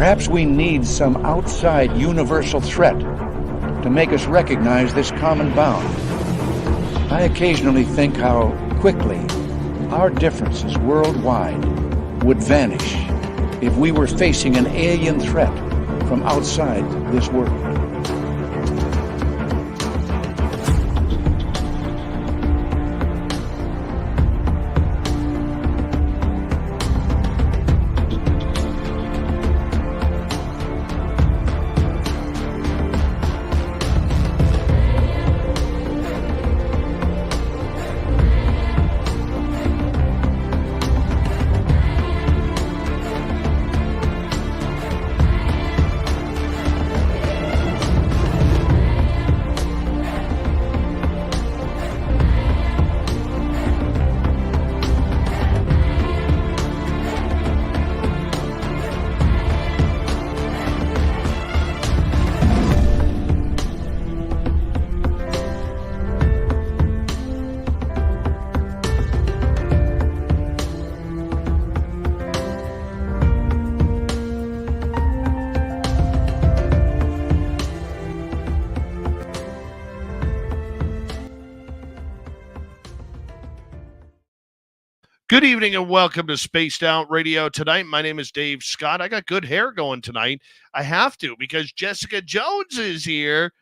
Perhaps we need some outside universal threat to make us recognize this common bound. I occasionally think how quickly our differences worldwide would vanish if we were facing an alien threat from outside this world. Good evening and welcome to Spaced Out Radio tonight. My name is Dave Scott. I got good hair going tonight. I have to because Jessica Jones is here.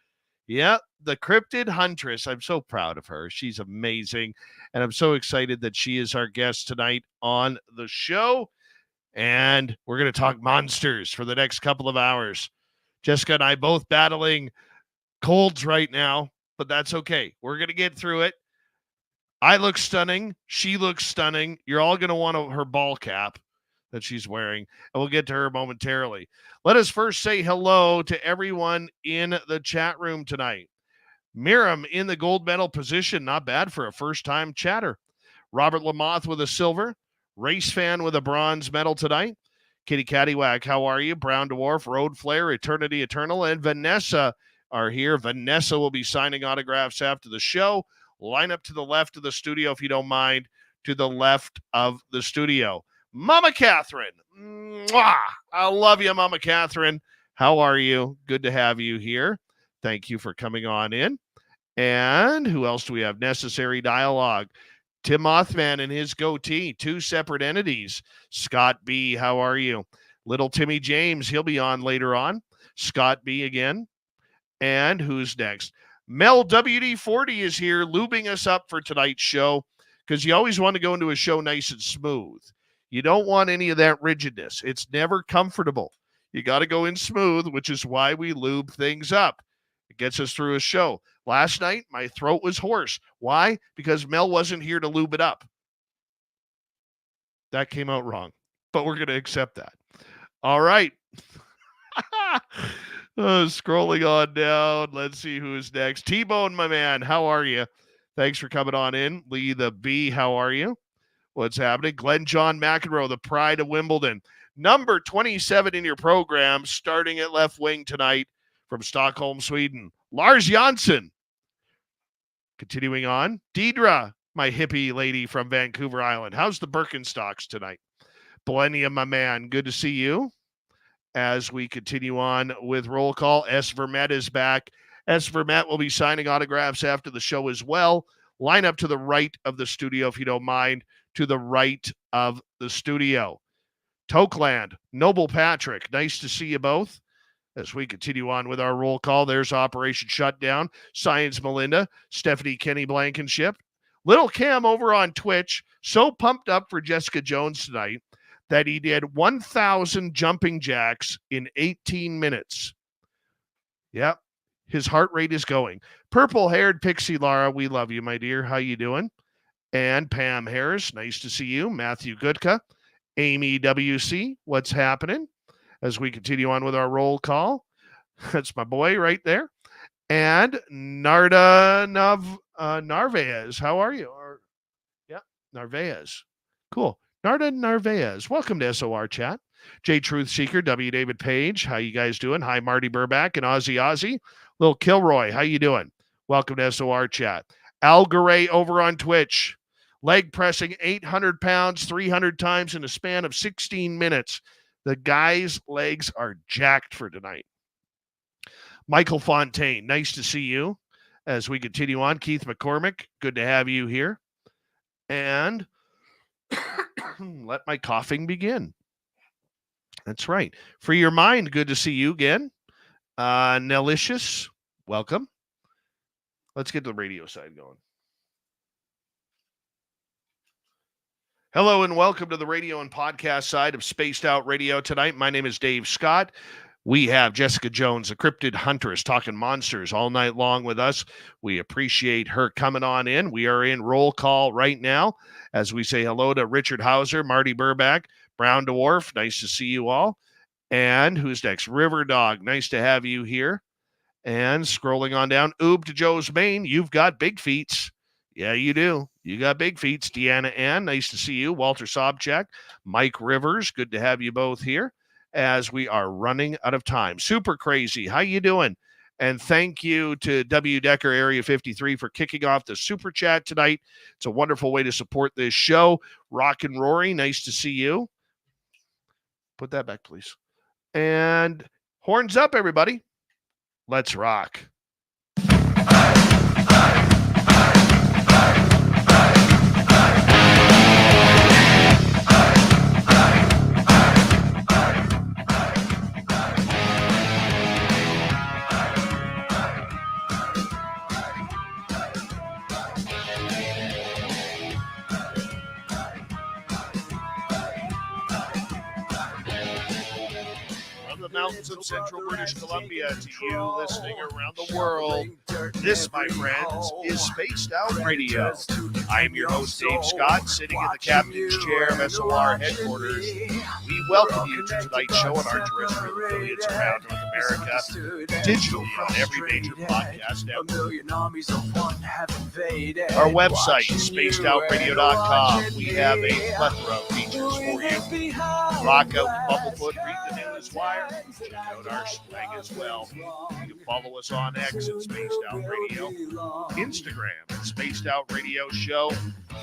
Yeah, the Cryptid Huntress. I'm so proud of her. She's amazing. And I'm so excited that she is our guest tonight on the show. And we're going to talk monsters for the next couple of hours. Jessica and I both battling colds right now, but that's okay. We're going to get through it. I look stunning. She looks stunning. You're all going to want her ball cap that she's wearing, and we'll get to her momentarily. Let us first say hello to everyone in the chat room tonight. Miriam in the gold medal position. Not bad for a first-time chatter. Robert Lamoth with a silver. Race fan with a bronze medal tonight. Kitty Caddywhack, how are you? Brown Dwarf, Road Flare, Eternity Eternal, and Vanessa are here. Vanessa will be signing autographs after the show. Line up to the left of the studio, if you don't mind, to the left of the studio. Mama Catherine. Mwah! I love you, Mama Catherine. How are you? Good to have you here. Thank you for coming on in. And who else do we have? Necessary Dialogue. Tim Mothman and his goatee, two separate entities. Scott B., how are you? Little Timmy James, he'll be on later on. Scott B. again. And who's next? Mel WD-40 is here lubing us up for tonight's show because you always want to go into a show nice and smooth. You don't want any of that rigidness. It's never comfortable. You got to go in smooth, which is why we lube things up. It gets us through a show. Last night, my throat was hoarse. Why? Because Mel wasn't here to lube it up. That came out wrong, but we're going to accept that. All right. Scrolling on down. Let's see who's next. T-Bone, my man. How are you? Thanks for coming on in. Lee the B, how are you? What's happening? Glenn John McEnroe, the pride of Wimbledon. Number 27 in your program, starting at left wing tonight from Stockholm, Sweden. Lars Janssen. Continuing on. Deidre, my hippie lady from Vancouver Island. How's the Birkenstocks tonight? Millennium, my man. Good to see you. As we continue on with roll call, S. Vermette is back. S. Vermette will be signing autographs after the show as well. Line up to the right of the studio, if you don't mind, to the right of the studio. Tokeland, Noble Patrick, nice to see you both. As we continue on with our roll call, there's Operation Shutdown, Science Melinda, Stephanie Kenny Blankenship. Little Cam over on Twitch, so pumped up for Jessica Jones tonight that he did 1,000 jumping jacks in 18 minutes. Yep, his heart rate is going. Purple-haired Pixie Lara, we love you, my dear. How you doing? And Pam Harris, nice to see you. Matthew Gutka, Amy WC, what's happening? As we continue on with our roll call. That's my boy right there. And Narda Narvaez, how are you? Narvaez. Cool. Narda Narvaez, welcome to SOR Chat. J Truth Seeker, W. David Page, how you guys doing? Hi, Marty Burback and Ozzy. Lil Kilroy, how you doing? Welcome to SOR Chat. Al Garay over on Twitch, leg pressing 800 pounds 300 times in a span of 16 minutes. The guy's legs are jacked for tonight. Michael Fontaine, nice to see you as we continue on. Keith McCormick, good to have you here. And let my coughing begin. That's right. Free your mind, good to see you again. Nelicious, welcome. Let's get the radio side going. Hello and welcome to the radio and podcast side of Spaced Out Radio tonight. My name is Dave Scott. We have Jessica Jones, a cryptid huntress, talking monsters all night long with us. We appreciate her coming on in. We are in roll call right now as we say hello to Richard Hauser, Marty Burback, Brown Dwarf. Nice to see you all. And who's next? River Dog. Nice to have you here. And scrolling on down, Oob to Joe's Maine. You've got big feets. Yeah, you do. You got big feets. Deanna Ann, nice to see you. Walter Sobchak, Mike Rivers, good to have you both here as we are running out of time. Super Crazy, how you doing? And thank you to W. Decker Area 53 for kicking off the Super Chat tonight. It's a wonderful way to support this show. Rock and Rory, nice to see you. Put that back, please. And horns up, everybody. Let's rock. Mountains of central British Columbia to you listening around the world. This, my friends, is Spaced Out Radio. I am your host, Dave Scott, sitting in the captain's chair of SOR headquarters. We welcome you to tonight's show on our terrestrial affiliates around North America, digitally on every major podcast network. Our website, spacedoutradio.com. We have a plethora of features for you. Rock out Bumblefoot, read the news wire. Check out our swag as well. You can follow us on X at Spaced Out Radio, Instagram at Spaced Out Radio Show,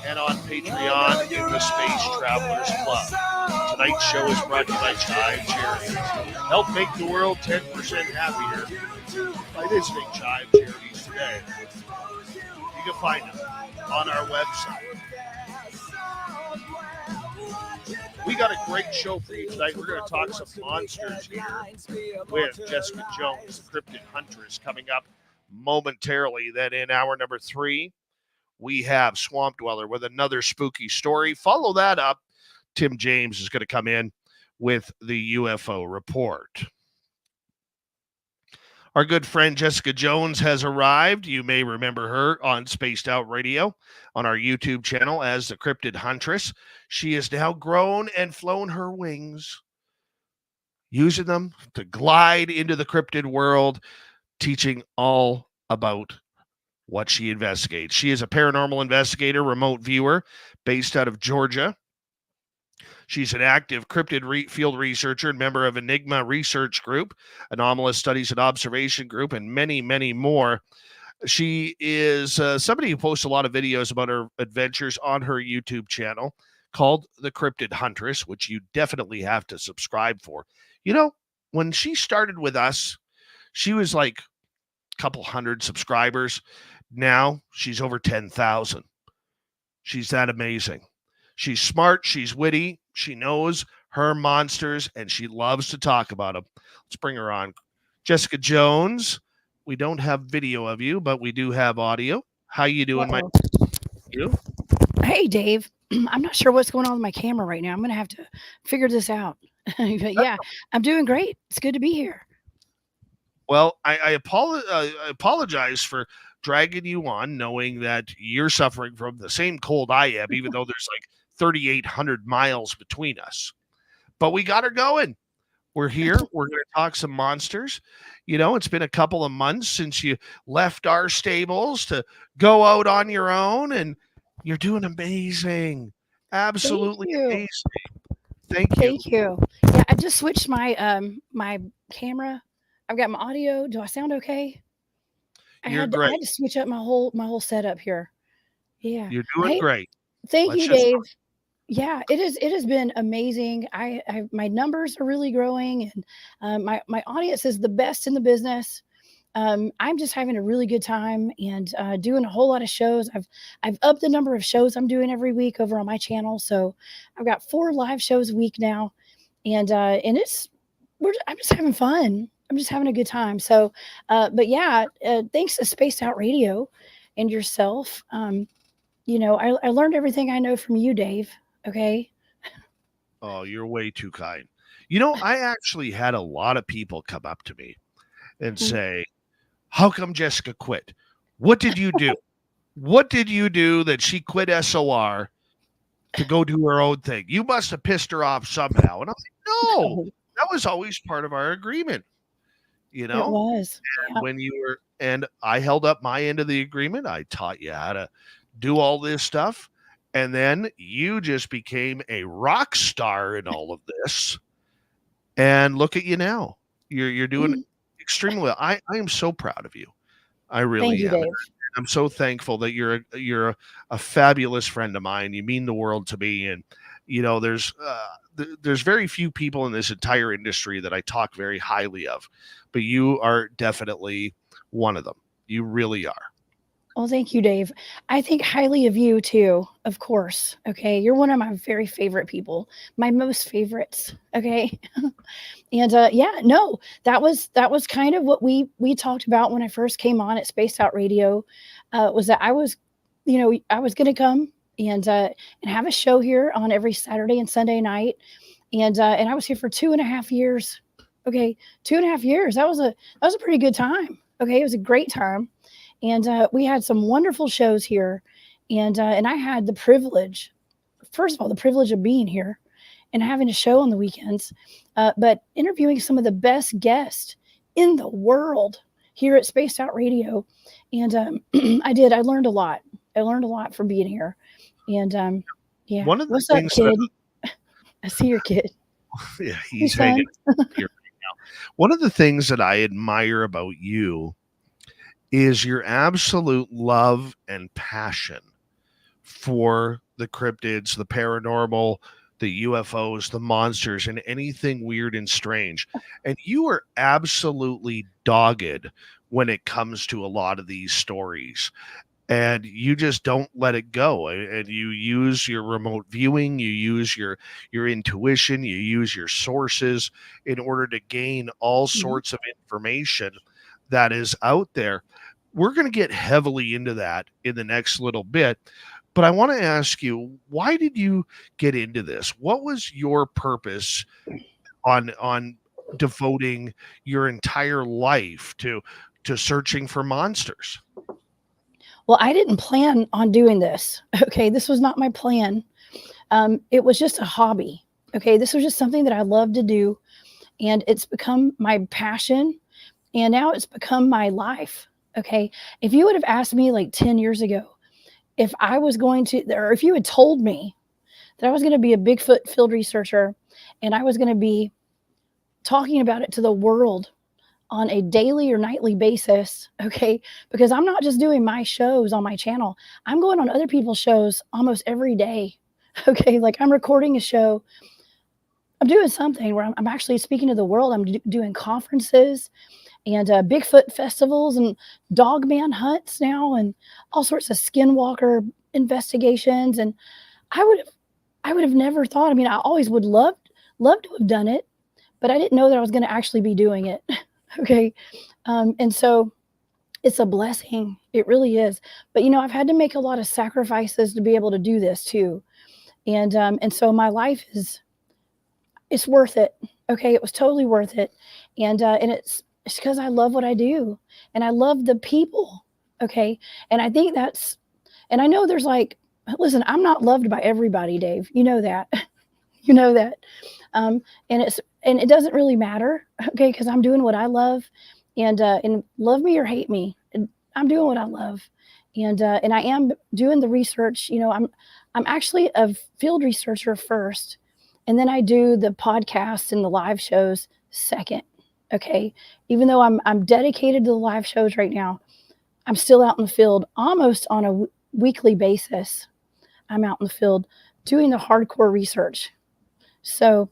and on Patreon in the Space Travelers Club. Tonight's show is brought to you by Chive Charities. Help make the world 10% happier by visiting Chive Charities today. You can find them on our website. We got a great show for you tonight. We're going to talk some monsters here with Jessica Jones, the Cryptid Huntress, coming up momentarily. Then in hour number 3, we have Swamp Dweller with another spooky story. Follow that up. Tim James is going to come in with the UFO report. Our good friend Jessica Jones has arrived. You may remember her on Spaced Out Radio on our YouTube channel as the Cryptid Huntress. She has now grown and flown her wings, using them to glide into the cryptid world, teaching all about what she investigates. She is a paranormal investigator, remote viewer, based out of Georgia. She's an active cryptid field researcher and member of Enigma Research Group, Anomalous Studies and Observation Group, and many, many more. She is somebody who posts a lot of videos about her adventures on her YouTube channel called The Cryptid Huntress, which you definitely have to subscribe for. You know, when she started with us, she was like a couple hundred subscribers. Now she's over 10,000. She's that amazing. She's smart. She's witty. She knows her monsters, and she loves to talk about them. Let's bring her on. Jessica Jones, we don't have video of you, but we do have audio. How you doing, my you? Hey, Dave. I'm not sure what's going on with my camera right now. I'm going to have to figure this out. But yeah, I'm doing great. It's good to be here. Well, I apologize for dragging you on, knowing that you're suffering from the same cold I am, even though there's like 3,800 miles between us. But we got her going. We're here. We're going to talk some monsters. You know, it's been a couple of months since you left our stables to go out on your own, and you're doing amazing. Absolutely amazing. Thank you. Thank you. Yeah, I just switched my my camera. I've got my audio. Do I sound okay? You're I great. had to switch up my whole setup here. Yeah. You're doing great. Thank you, Dave. Yeah, it has been amazing. My numbers are really growing, and my audience is the best in the business. I'm just having a really good time and doing a whole lot of shows. I've upped the number of shows I'm doing every week over on my channel, so I've got 4 live shows a week now, and I'm just having fun. I'm just having a good time. So, but yeah, thanks to Spaced Out Radio and yourself. I learned everything I know from you, Dave. Okay. Oh, you're way too kind. You know, I actually had a lot of people come up to me and Mm. say, "How come Jessica quit? What did you do? What did you do that she quit SOR to go do her own thing? You must have pissed her off somehow." And I'm like, "No, Oh, that was always part of our agreement, you it know?" was. And Yeah. when you were, and I held up my end of the agreement. I taught you how to do all this stuff. And then you just became a rock star in all of this. And look at you now. You're doing Mm. extremely well. I am so proud of you. I Thank really you, am. Dave. I'm so thankful that you're a fabulous friend of mine. You mean the world to me, and there's very few people in this entire industry that I talk very highly of, but you are definitely one of them. You really are. Well, thank you, Dave. I think highly of you too, of course. Okay. You're one of my very favorite people, my most favorites. Okay. And yeah, no, that was kind of what we talked about when I first came on at Spaced Out Radio, was that I was going to come and have a show here on every Saturday and Sunday night, and I was here for 2.5 years. Okay, 2.5 years. That was a pretty good time. Okay, it was a great time, and we had some wonderful shows here, and I had the privilege, first of all, the privilege of being here and having a show on the weekends, but interviewing some of the best guests in the world here at Spaced Out Radio. And I learned a lot. I learned a lot from being here. And yeah, One of the what's up, things that kid? I see your kid. yeah, Hey, he's hanging son. here right now. One of the things that I admire about you is your absolute love and passion for the cryptids, the paranormal, the UFOs, the monsters, and anything weird and strange. And you are absolutely dogged when it comes to a lot of these stories. And you just don't let it go. And you use your remote viewing, you use your intuition, you use your sources in order to gain all Mhm. sorts of information that is out there. We're going to get heavily into that in the next little bit. But I want to ask you, why did you get into this? What was your purpose on devoting your entire life to searching for monsters? Well, I didn't plan on doing this. Okay, this was not my plan. It was just a hobby. Okay, this was just something that I love to do, and it's become my passion, and now it's become my life. Okay, if you would have asked me like 10 years ago if I was going to, or if you had told me that I was going to be a Bigfoot field researcher and I was going to be talking about it to the world on a daily or nightly basis, okay, because I'm not just doing my shows on my channel, I'm going on other people's shows almost every day. Okay, like I'm recording a show, I'm doing something where I'm actually speaking to the world. I'm doing conferences and Bigfoot festivals and dogman hunts now and all sorts of skinwalker investigations. And I would have I would have never thought. I mean, I always would love to have done it, but I didn't know that I was going to actually be doing it. Okay. And so it's a blessing. It really is. But I've had to make a lot of sacrifices to be able to do this too. And so my life it's worth it. Okay. It was totally worth it. And it's because I love what I do and I love the people. Okay. And I think and I know there's like, listen, I'm not loved by everybody, Dave. You know that. You know that. Um, and it doesn't really matter, okay, because I'm doing what I love, and love me or hate me, I'm doing what I love, and I am doing the research. I'm actually a field researcher first, and then I do the podcast and the live shows second. Okay, even though I'm dedicated to the live shows right now, I'm still out in the field almost on a weekly basis. I'm out in the field doing the hardcore research. So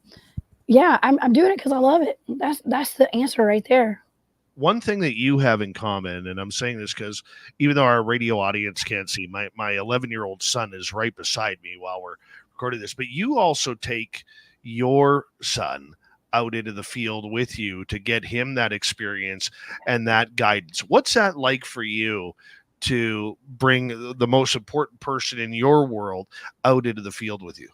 yeah, I'm doing it because I love it. That's the answer right there. One thing that you have in common, and I'm saying this because even though our radio audience can't see, my 11-year-old son is right beside me while we're recording this, but you also take your son out into the field with you to get him that experience and that guidance. What's that like for you to bring the most important person in your world out into the field with you?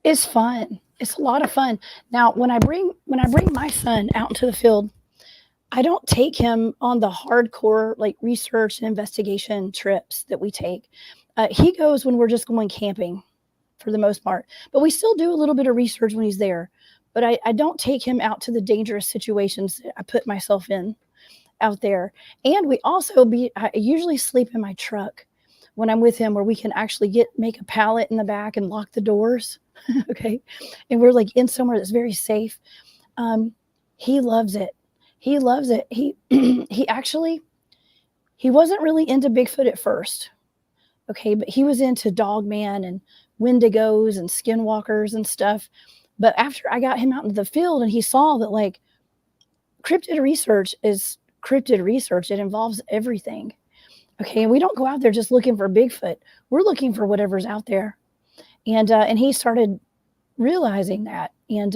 It's fun. It's a lot of fun. Now, when I bring my son out into the field, I don't take him on the hardcore like research and investigation trips that we take. He goes when we're just going camping for the most part, but we still do a little bit of research when he's there. But I don't take him out to the dangerous situations that I put myself in out there. And I usually sleep in my truck when I'm with him, where we can actually make a pallet in the back and lock the doors. Okay. And we're like in somewhere that's very safe. He loves it. He loves it. He wasn't really into Bigfoot at first. Okay. But he was into Dogman and Wendigos and Skinwalkers and stuff. But after I got him out into the field and he saw that like cryptid research is cryptid research, it involves everything. Okay. And we don't go out there just looking for Bigfoot. We're looking for whatever's out there. And he started realizing that. And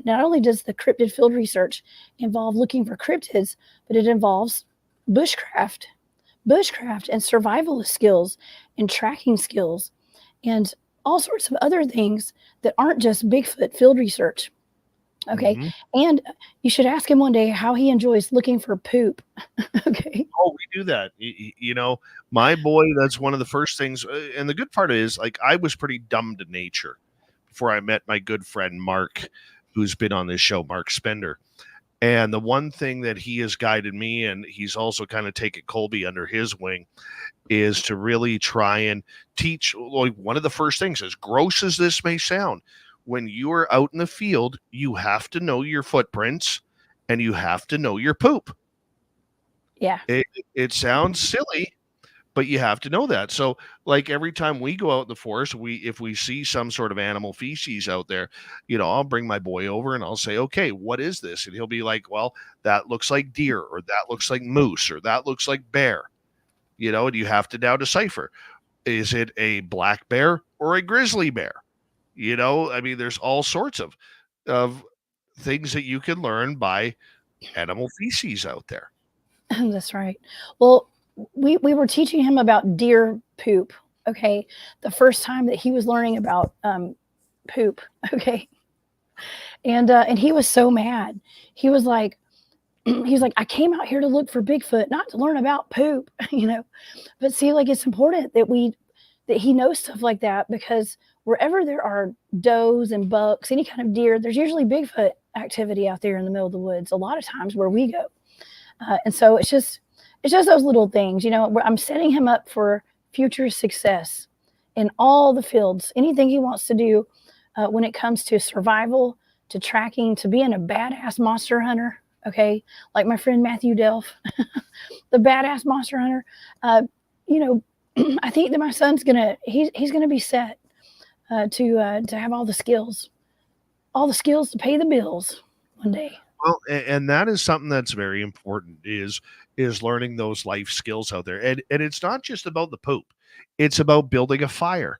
not only does the cryptid field research involve looking for cryptids, but it involves bushcraft and survivalist skills and tracking skills and all sorts of other things that aren't just Bigfoot field research. Okay. Mhm. And you should ask him one day how he enjoys looking for poop. Okay. Oh, we do that. You know, my boy, that's one of the first things. And the good part is, like, I was pretty dumb to nature before I met my good friend Mark, who's been on this show, Mark Spender. And the one thing that he has guided me, and he's also kind of taken Colby under his wing, is to really try and teach. Like, one of the first things, as gross as this may sound, when you are out in the field, you have to know your footprints and you have to know your poop. Yeah. It sounds silly, but you have to know that. So, like, every time we go out in the forest, if we see some sort of animal feces out there, I'll bring my boy over and I'll say, okay, what is this? And he'll be like, well, that looks like deer, or that looks like moose, or that looks like bear. And you have to now decipher, is it a black bear or a grizzly bear? I mean, there's all sorts of things that you can learn by animal feces out there. That's right. Well, we were teaching him about deer poop. Okay. The first time that he was learning about poop. Okay. And he was so mad. He was like, I came out here to look for Bigfoot, not to learn about poop, But see, like, it's important that he knows stuff like that, because wherever there are does and bucks, any kind of deer, there's usually Bigfoot activity out there in the middle of the woods a lot of times where we go. And so it's just those little things, where I'm setting him up for future success in all the fields, anything he wants to do when it comes to survival, to tracking, to being a badass monster hunter. Okay. Like my friend Matthew Delph, the badass monster hunter. I think that my son's he's going to be set to have all the skills to pay the bills one day. Well, and that is something that's very important, is learning those life skills out there. And it's not just about the poop. It's about building a fire.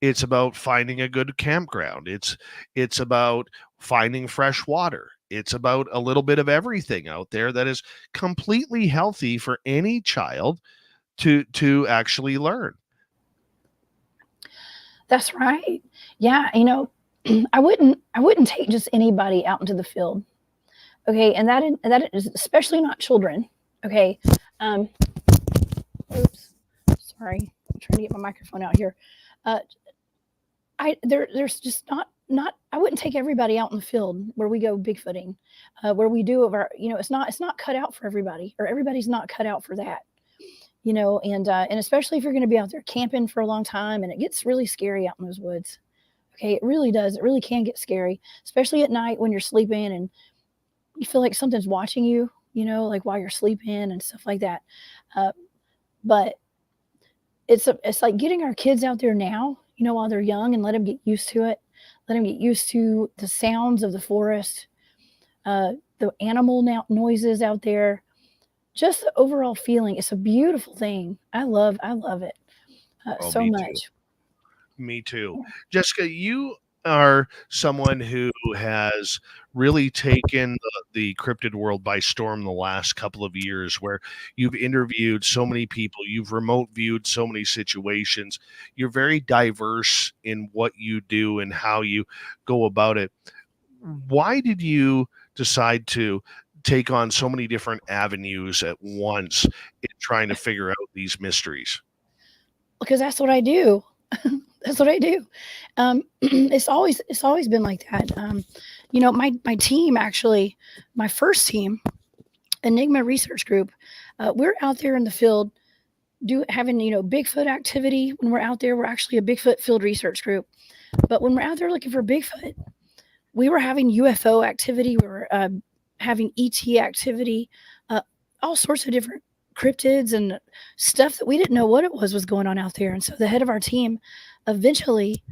It's about finding a good campground. It's about finding fresh water. It's about a little bit of everything out there that is completely healthy for any child to actually learn. That's right. Yeah, I wouldn't take just anybody out into the field. Okay, and that is especially not children. Okay. Oops. Sorry. I'm trying to get my microphone out here. There's just not I wouldn't take everybody out in the field where we go Bigfooting, where we do of our, it's not cut out for everybody, or everybody's not cut out for that. And especially if you're going to be out there camping for a long time, and it gets really scary out in those woods. Okay, it really does. It really can get scary, especially at night when you're sleeping and you feel like something's watching you, like while you're sleeping and stuff like that. But it's like getting our kids out there now while they're young, and let them get used to it. Let them get used to the sounds of the forest, the animal noises out there, just the overall feeling. It's a beautiful thing. I love it Oh, so me too. much. Me too. Jessica, you are someone who has really taken the cryptid world by storm the last couple of years, where you've interviewed so many people, you've remote viewed so many situations. You're very diverse in what you do and how you go about it. Why did you decide to take on so many different avenues at once in trying to figure out these mysteries? Because that's what I do. That's what I do. It's always been like that. My team, actually, my first team, Enigma Research Group, we're out there in the field having Bigfoot activity. When we're out there, we're actually a Bigfoot field research group. But when we're out there looking for Bigfoot, we were having UFO activity. We were having ET activity, all sorts of different cryptids and stuff that we didn't know what it was going on out there. And so the head of our team eventually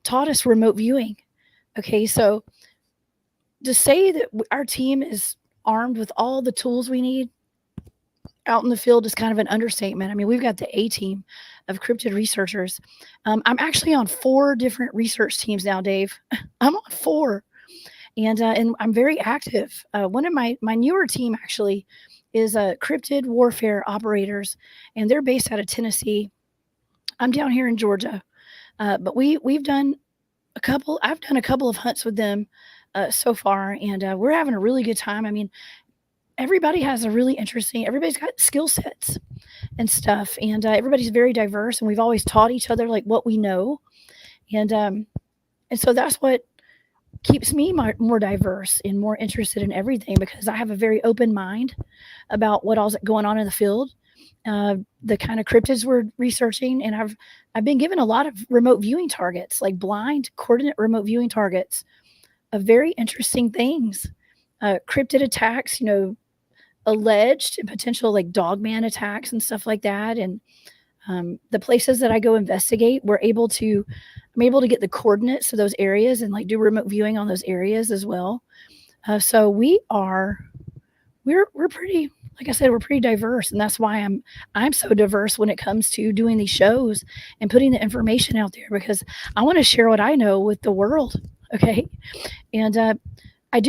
taught us remote viewing. Okay, so to say that our team is armed with all the tools we need out in the field is kind of an understatement. I mean, we've got the A team of cryptid researchers. I'm actually on 4 different research teams now, Dave. I'm on 4. And I'm very active. One of my newer team actually is Cryptid Warfare Operators, and they're based out of Tennessee. I'm down here in Georgia, but we've done a couple. I've done a couple of hunts with them so far, and we're having a really good time. I mean, everybody has a really interesting. Everybody's got skill sets and stuff, and everybody's very diverse. And we've always taught each other like what we know, and so that's what keeps me more diverse and more interested in everything, because I have a very open mind about what all's going on in the field, the kind of cryptids we're researching. And I've been given a lot of remote viewing targets, like blind coordinate remote viewing targets of very interesting things, cryptid attacks, alleged and potential like dogman attacks and stuff like that. And the places that I go investigate, I'm able to get the coordinates to those areas and like do remote viewing on those areas as well. So we're pretty, like I said, we're pretty diverse, and that's why I'm so diverse when it comes to doing these shows and putting the information out there, because I want to share what I know with the world. Okay, and I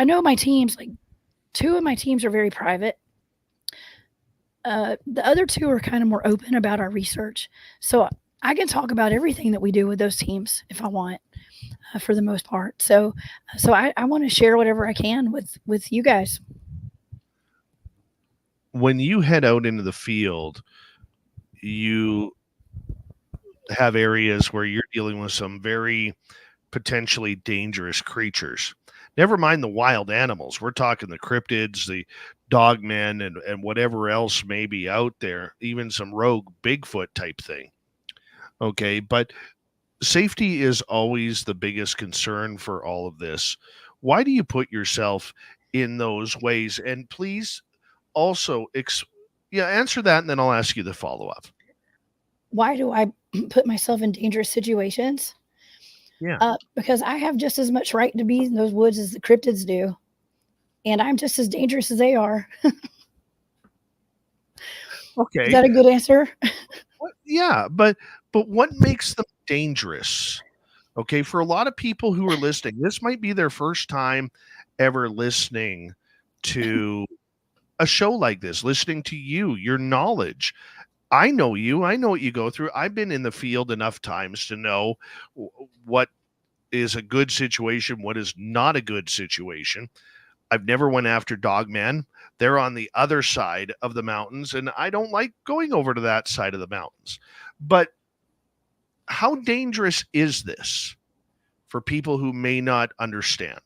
know my teams, like 2 of my teams are very private. The other 2 are kind of more open about our research. So I can talk about everything that we do with those teams if I want, for the most part. So I want to share whatever I can with you guys. When you head out into the field, you have areas where you're dealing with some very potentially dangerous creatures. Never mind the wild animals. We're talking the cryptids, the dogmen, and whatever else may be out there, even some rogue Bigfoot type thing. Okay, but safety is always the biggest concern for all of this. Why do you put yourself in those ways? And please also answer that, and then I'll ask you the follow-up. Why do I put myself in dangerous situations? Yeah. Because I have just as much right to be in those woods as the cryptids do, and I'm just as dangerous as they are. Okay. Is that a good answer? Yeah, but what makes them dangerous? Okay, for a lot of people who are listening, this might be their first time ever listening to a show like this, listening to you, your knowledge. I know you. I know what you go through. I've been in the field enough times to know what is a good situation, what is not a good situation. I've never went after dogmen. They're on the other side of the mountains, and I don't like going over to that side of the mountains. But how dangerous is this for people who may not understand?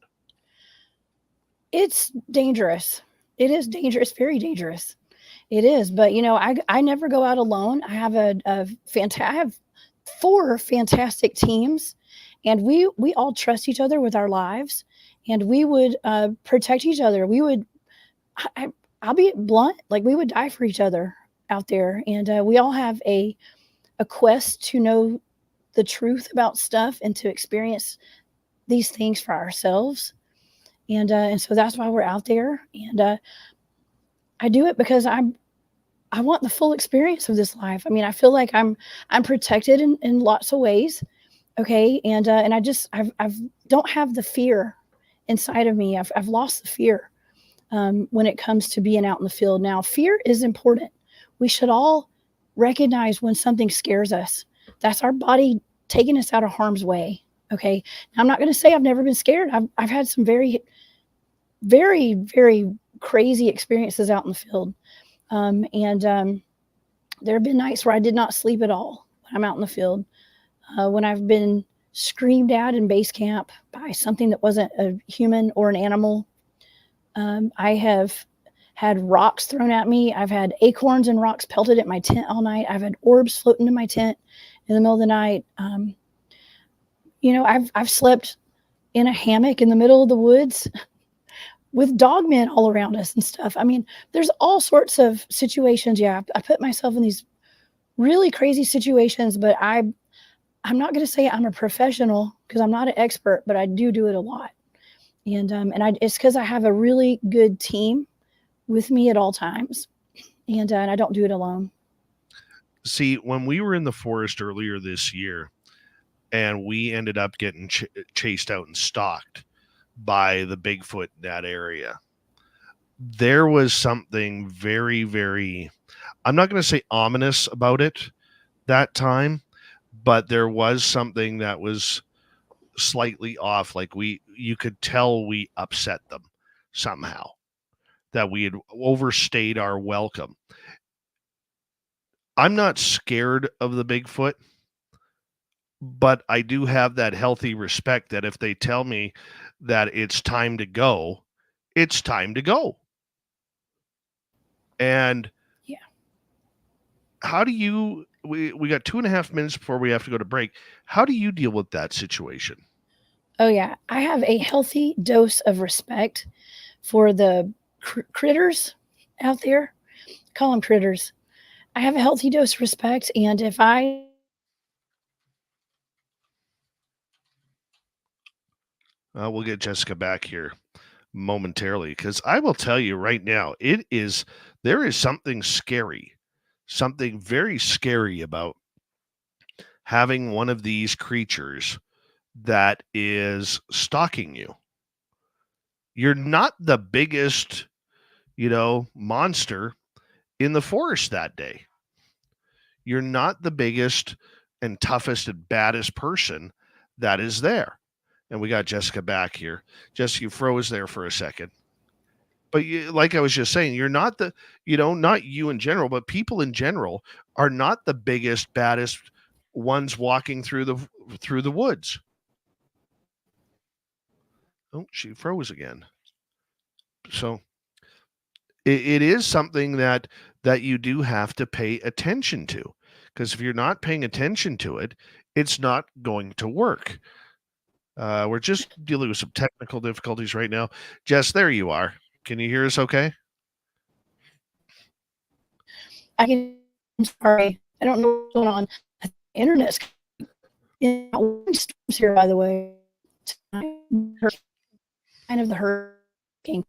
It's dangerous. It is dangerous, very dangerous. It is, but I never go out alone. I have I have 4 fantastic teams, and we all trust each other with our lives, and we would protect each other. We would, I'll be blunt, like we would die for each other out there, and we all have a quest to know the truth about stuff and to experience these things for ourselves. And so that's why we're out there. And I do it because I want the full experience of this life. I mean, I feel like I'm protected in lots of ways. Okay. And I've don't have the fear inside of me. I've lost the fear when it comes to being out in the field. Now, fear is important. We should all recognize when something scares us. That's our body taking us out of harm's way. Okay. Now, I'm not going to say I've never been scared. I've had some very, very, very crazy experiences out in the field. And there have been nights where I did not sleep at all when I'm out in the field. When I've been screamed at in base camp by something that wasn't a human or an animal. I have had rocks thrown at me. I've had acorns and rocks pelted at my tent all night. I've had orbs floating in my tent in the middle of the night. I've slept in a hammock in the middle of the woods with dogmen all around us and stuff. I mean, there's all sorts of situations. Yeah, I put myself in these really crazy situations, but I'm not going to say I'm a professional because I'm not an expert, but I do it a lot. And it's because I have a really good team with me at all times, and I don't do it alone. See, when we were in the forest earlier this year, and we ended up getting chased out and stalked by the Bigfoot in that area, there was something very, very, I'm not going to say ominous about it that time, but there was something that was slightly off. Like you could tell we upset them somehow, that we had overstayed our welcome. I'm not scared of the Bigfoot, but I do have that healthy respect that if they tell me that it's time to go, it's time to go. And yeah, how do you, we got 2.5 minutes before we have to go to break. How do you deal with that situation? Oh yeah, I have a healthy dose of respect for the critters out there. Call them critters. I have a healthy dose of respect, and if I we'll get Jessica back here momentarily, because I will tell you right now, there is something scary, something very scary about having one of these creatures that is stalking you. You're not the biggest, monster in the forest that day. You're not the biggest and toughest and baddest person that is there. And we got Jessica back here. Jessica, you froze there for a second. But like I was just saying, you're not not you in general, but people in general are not the biggest, baddest ones walking through the woods. Oh, she froze again. So it is something that you do have to pay attention to, because if you're not paying attention to it, it's not going to work. We're just dealing with some technical difficulties right now. Jess, there you are. Can you hear us okay? I'm sorry. I don't know what's going on. The internet's here, by the way. Kind of the hurricane.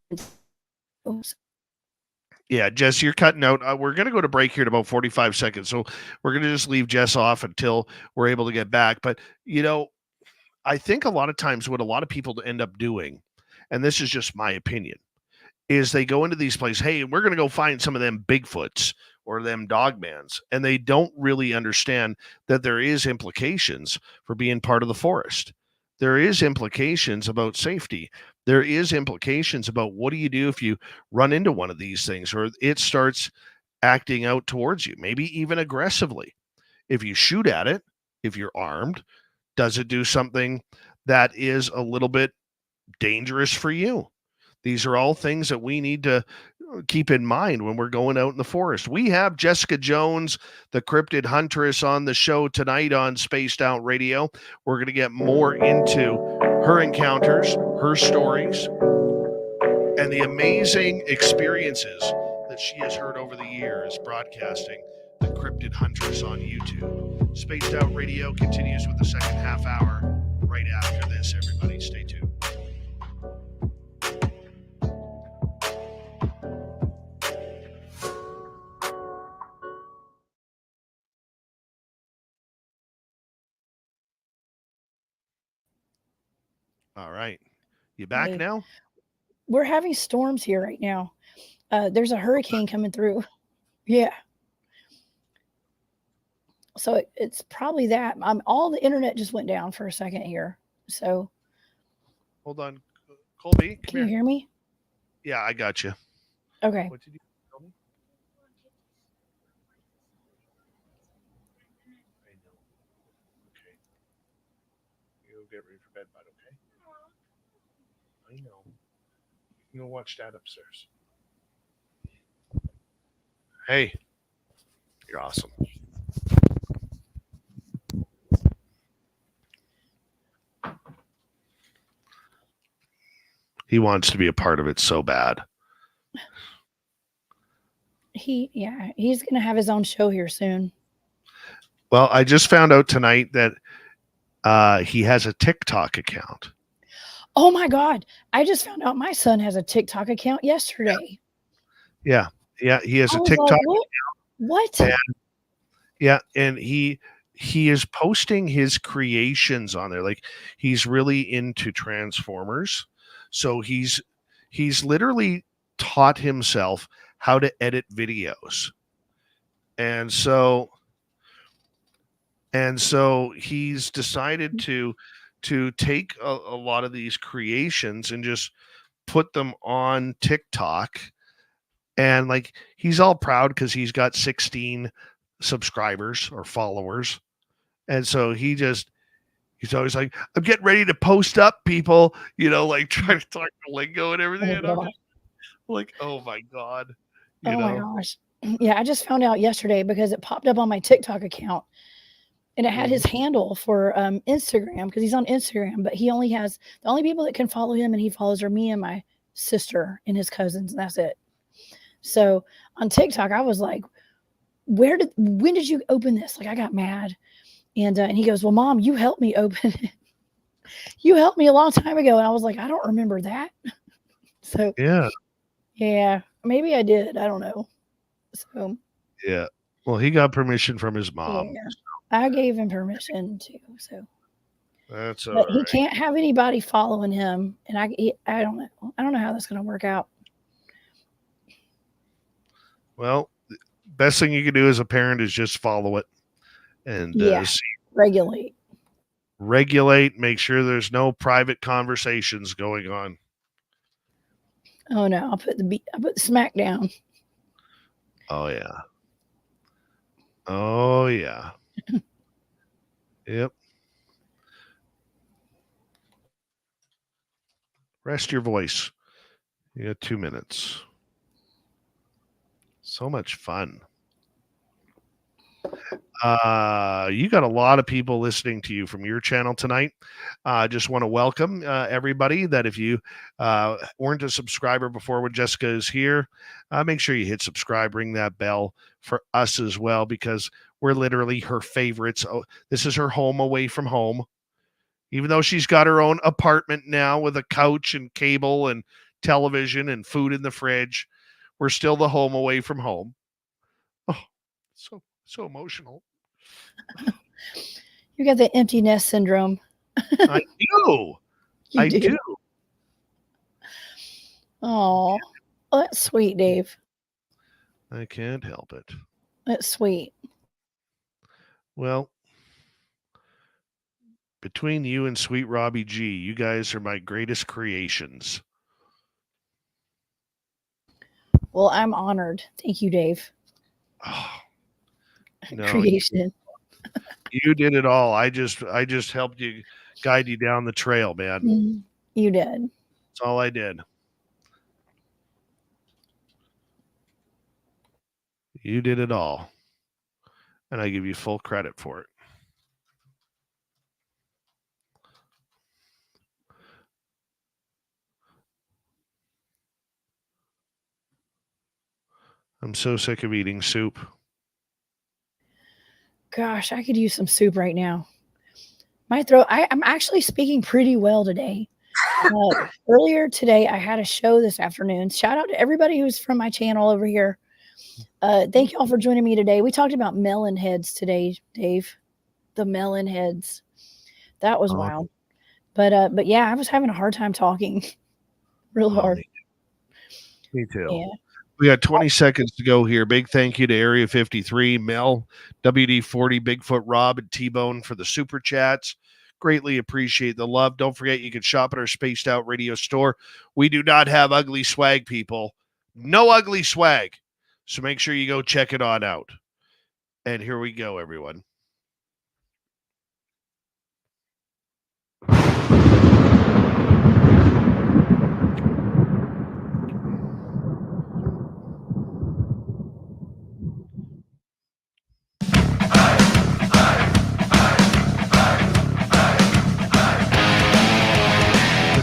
Yeah, Jess, you're cutting out. We're going to go to break here in about 45 seconds. So we're going to just leave Jess off until we're able to get back. But, I think a lot of times what a lot of people end up doing, and this is just my opinion, is they go into these places, hey, we're going to go find some of them Bigfoots or them dogmans, and they don't really understand that there is implications for being part of the forest. There is implications about safety. There is implications about what do you do if you run into one of these things or it starts acting out towards you, maybe even aggressively. If you shoot at it, if you're armed, does it do something that is a little bit dangerous for you? These are all things that we need to keep in mind when we're going out in the forest. We have Jessica Jones, the cryptid huntress, on the show tonight on Spaced Out Radio. We're going to get more into her encounters, her stories, and the amazing experiences that she has heard over the years broadcasting the Cryptid Hunters on YouTube. Spaced Out Radio continues with the second half hour right after this. Everybody, stay tuned. All right. You back now? We're having storms here right now. There's a hurricane coming through. Yeah. So it's probably that. All the internet just went down for a second here. So hold on. Colby, can you hear me? Yeah, I got you. Okay. What did you tell me? I know. Okay. You get ready for bed, bud, okay? I know. You can go watch Dad upstairs. Hey. You're awesome. He wants to be a part of it so bad. He's going to have his own show here soon. Well, I just found out tonight that he has a TikTok account. Oh my God. I just found out my son has a TikTok account yesterday. Yeah. He has a TikTok account. What? And he is posting his creations on there. Like, he's really into Transformers. So he's literally taught himself how to edit videos. And so he's decided to take a lot of these creations and just put them on TikTok. And like, he's all proud because he's got 16 subscribers or followers. And so he's always like, I'm getting ready to post up, people, like trying to talk the lingo and everything. And I'm just like, oh my God. My gosh. Yeah, I just found out yesterday because it popped up on my TikTok account and it had his handle for Instagram because he's on Instagram, but the only people that can follow him and he follows are me and my sister and his cousins, and that's it. So on TikTok, I was like, when did you open this? Like, I got mad. And he goes, well, Mom, you helped me open it. You helped me a long time ago. And I was like, I don't remember that. So yeah, maybe I did. I don't know. So yeah. Well, he got permission from his mom. Yeah, I gave him permission too. So that's all but right. He can't have anybody following him. And I don't know. I don't know how that's going to work out. Well, best thing you can do as a parent is just follow it and regulate, make sure there's no private conversations going on. Oh no, I put the smack down. Oh yeah. Yep. Rest your voice. You got 2 minutes. So much fun. You got a lot of people listening to you from your channel tonight. Just want to welcome everybody that if you weren't a subscriber before when Jessica is here, make sure you hit subscribe, ring that bell for us as well, because we're literally her favorites. Oh, this is her home away from home. Even though she's got her own apartment now with a couch and cable and television and food in the fridge, we're still the home away from home. Oh, so emotional. You got the empty nest syndrome. I do. I do. Oh, that's sweet, Dave. I can't help it. That's sweet. Well, between you and Sweet Robbie G, you guys are my greatest creations. Well, I'm honored. Thank you, Dave. Oh, no, creation. You did it all. I just helped you, guide you down the trail, man. You did. That's all I did. You did it all. And I give you full credit for it. I'm so sick of eating soup. Gosh, I could use some soup right now. My throat, I'm actually speaking pretty well today. Earlier today, I had a show this afternoon. Shout out to everybody who's from my channel over here. Thank you all for joining me today. We talked about melon heads today, Dave. The melon heads. That was wild. But yeah, I was having a hard time talking. Real hard. Me too. Yeah. We got 20 seconds to go here. Big thank you to Area 53, Mel, WD40, Bigfoot Rob, and T-Bone for the super chats. Greatly appreciate the love. Don't forget you can shop at our Spaced Out Radio store. We do not have ugly swag, people. No ugly swag. So make sure you go check it on out. And here we go, everyone.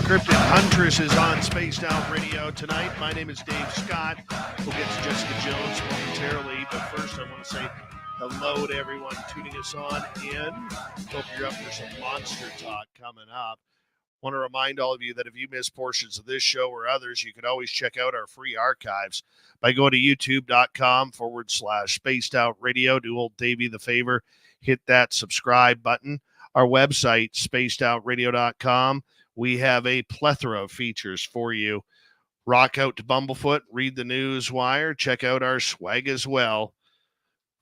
Cryptid Huntress is on Spaced Out Radio tonight. My name is Dave Scott. We'll get to Jessica Jones momentarily, but first I want to say hello to everyone tuning us on in. Hope you're up for some monster talk coming up. Want to remind all of you that if you miss portions of this show or others, you can always check out our free archives by going to youtube.com/Spaced Out Radio. Do old Davey the favor, hit that subscribe button. Our website, spacedoutradio.com. We have a plethora of features for you. Rock out to Bumblefoot, read the news wire, check out our swag as well.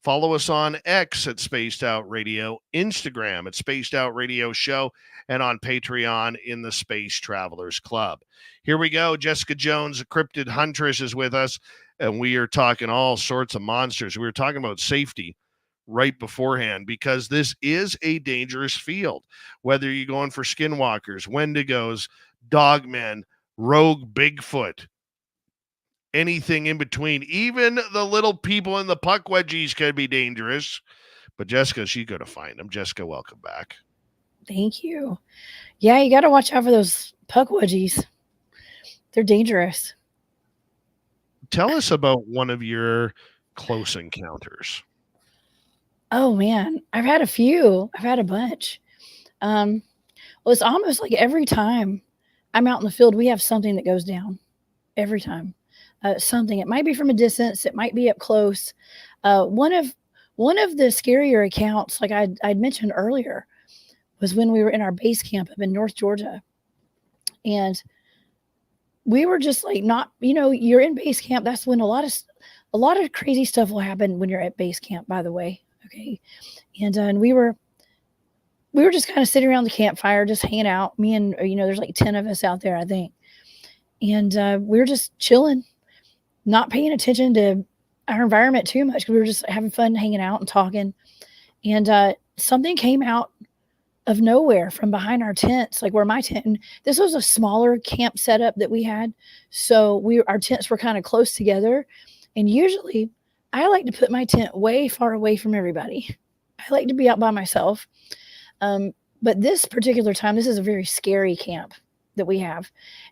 Follow us on X at Spaced Out Radio, Instagram at Spaced Out Radio Show, and on Patreon in the Space Travelers Club. Here we go. Jessica Jones, a Cryptid Huntress, is with us, and we are talking all sorts of monsters. We were talking about safety right beforehand, because this is a dangerous field. Whether you're going for skinwalkers, wendigos, dogmen, rogue Bigfoot, anything in between, even the little people in the puck wedgies can be dangerous. But Jessica, she's going to find them. Jessica, welcome back. Thank you. Yeah, you got to watch out for those puck wedgies. They're dangerous. Tell us about one of your close encounters. Oh man, I've had a few. I've had a bunch. Well, it's almost like every time I'm out in the field, we have something that goes down. Every time, something. It might be from a distance. It might be up close. One of the scarier accounts, like I'd mentioned earlier, was when we were in our base camp up in North Georgia, and we were just like not. You're in base camp. That's when a lot of crazy stuff will happen when you're at base camp. By the way. Okay. And we were just kind of sitting around the campfire, just hanging out. Me and, there's like 10 of us out there, I think. And we were just chilling, not paying attention to our environment too much. We were just having fun hanging out and talking. And something came out of nowhere from behind our tents, like where my tent, and this was a smaller camp setup that we had. So our tents were kind of close together. And usually I like to put my tent way far away from everybody. I like to be out by myself. But this particular time, this is a very scary camp that we have.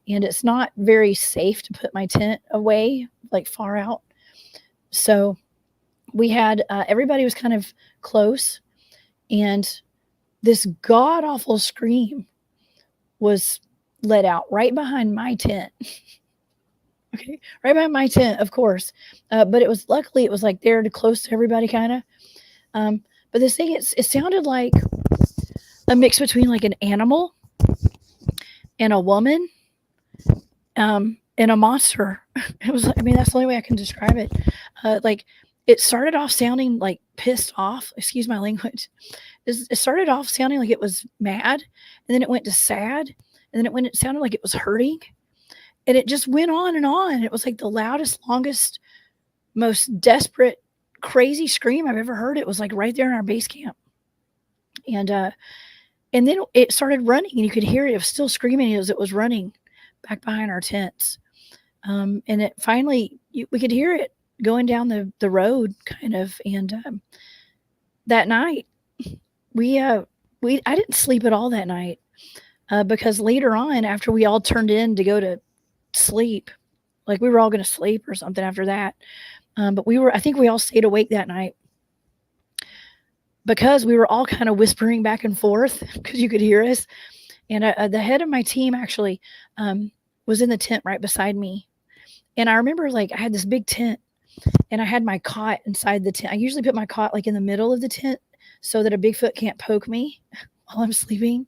And it's not very safe to put my tent away, like far out. So we had, everybody was kind of close. And this god-awful scream was let out right behind my tent. Okay, right behind my tent, of course. But it was luckily it was like there to close to everybody, kind of. But this thing, it sounded like a mix between like an animal and a woman, and a monster. It was. I mean, that's the only way I can describe it. Like it started off sounding like pissed off. Excuse my language. It started off sounding like it was mad, and then it went to sad, and then it sounded like it was hurting. And it just went on and on. It was like the loudest, longest, most desperate, crazy scream I've ever heard. It was like right there in our base camp. And then it started running, and you could hear it. It was still screaming as it was running back behind our tents. And it finally, we could hear it going down the road, kind of. And that night, I didn't sleep at all that night, because later on, after we all turned in to go to sleep, like we were all going to sleep or something after that, but I think we all stayed awake that night. because we were all kind of whispering back and forth because you could hear us. And the head of my team actually was in the tent right beside me. And I remember like I had this big tent and I had my cot inside the tent. I usually put my cot like in the middle of the tent so that a Bigfoot can't poke me while I'm sleeping.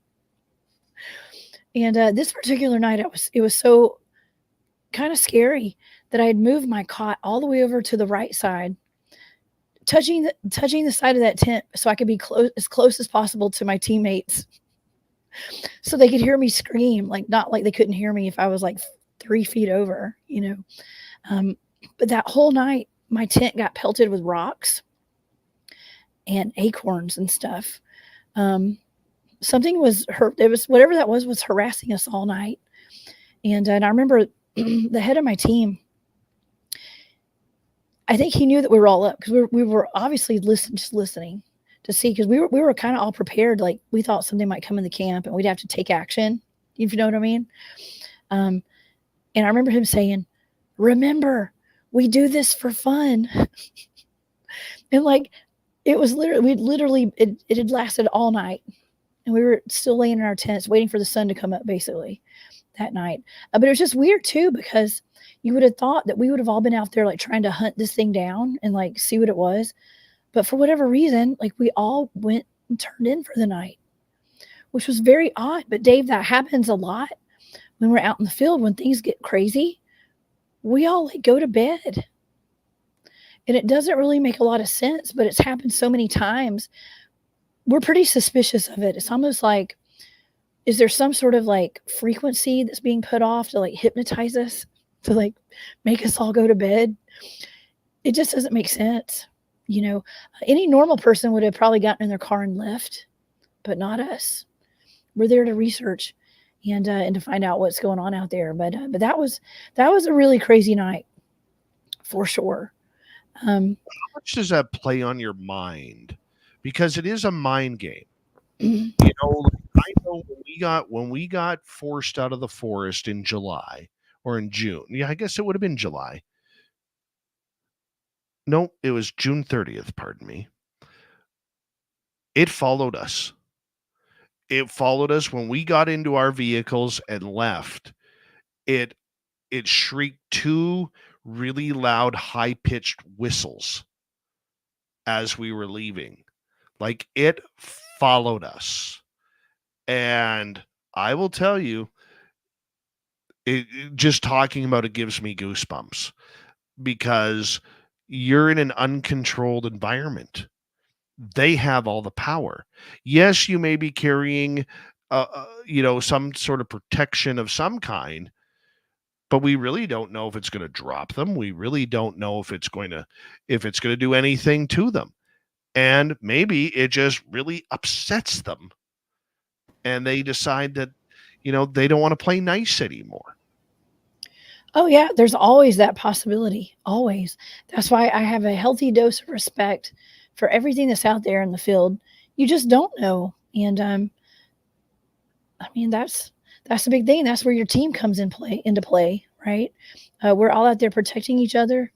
And this particular night, it was so kind of scary that I had moved my cot all the way over to the right side, touching the side of that tent so I could be as close as possible to my teammates, so they could hear me scream. Like not like they couldn't hear me if I was like 3 feet over, you know. But that whole night, my tent got pelted with rocks and acorns and stuff. Something was it was whatever that was harassing us all night. And I remember the head of my team, I think he knew that we were all up because we were obviously just listening to see, because we were kind of all prepared. Like we thought something might come in the camp and we'd have to take action, if you know what I mean. And I remember him saying, "Remember, we do this for fun." And like, it was literally, it had lasted all night. And we were still laying in our tents waiting for the sun to come up basically that night. But it was just weird too, because you would have thought that we would have all been out there like trying to hunt this thing down and like see what it was. But for whatever reason, like we all went and turned in for the night, which was very odd. But Dave, that happens a lot when we're out in the field. When things get crazy, we all like go to bed. And it doesn't really make a lot of sense, but it's happened so many times. We're pretty suspicious of it. It's almost like, is there some sort of like frequency that's being put off to like hypnotize us, to like make us all go to bed? It just doesn't make sense. You know, any normal person would have probably gotten in their car and left, but not us. We're there to research and to find out what's going on out there. But that was a really crazy night for sure. How much does that play on your mind? Because it is a mind game. You know, I know when we got forced out of the forest in July or in June. Yeah, I guess it would have been July. No, it was June 30th, pardon me. It followed us. It followed us when we got into our vehicles and left. It shrieked 2 really loud, high-pitched whistles as we were leaving. Like, it followed us. And I will tell you, just talking about it gives me goosebumps, because you're in an uncontrolled environment. They have all the power. Yes, you may be carrying, some sort of protection of some kind, but we really don't know if it's going to drop them. We really don't know if it's going to do anything to them. And maybe it just really upsets them, and they decide that, they don't want to play nice anymore. Oh yeah, there's always that possibility. Always. That's why I have a healthy dose of respect for everything that's out there in the field. You just don't know. And I mean, that's the big thing. That's where your team comes into play, right? We're all out there protecting each other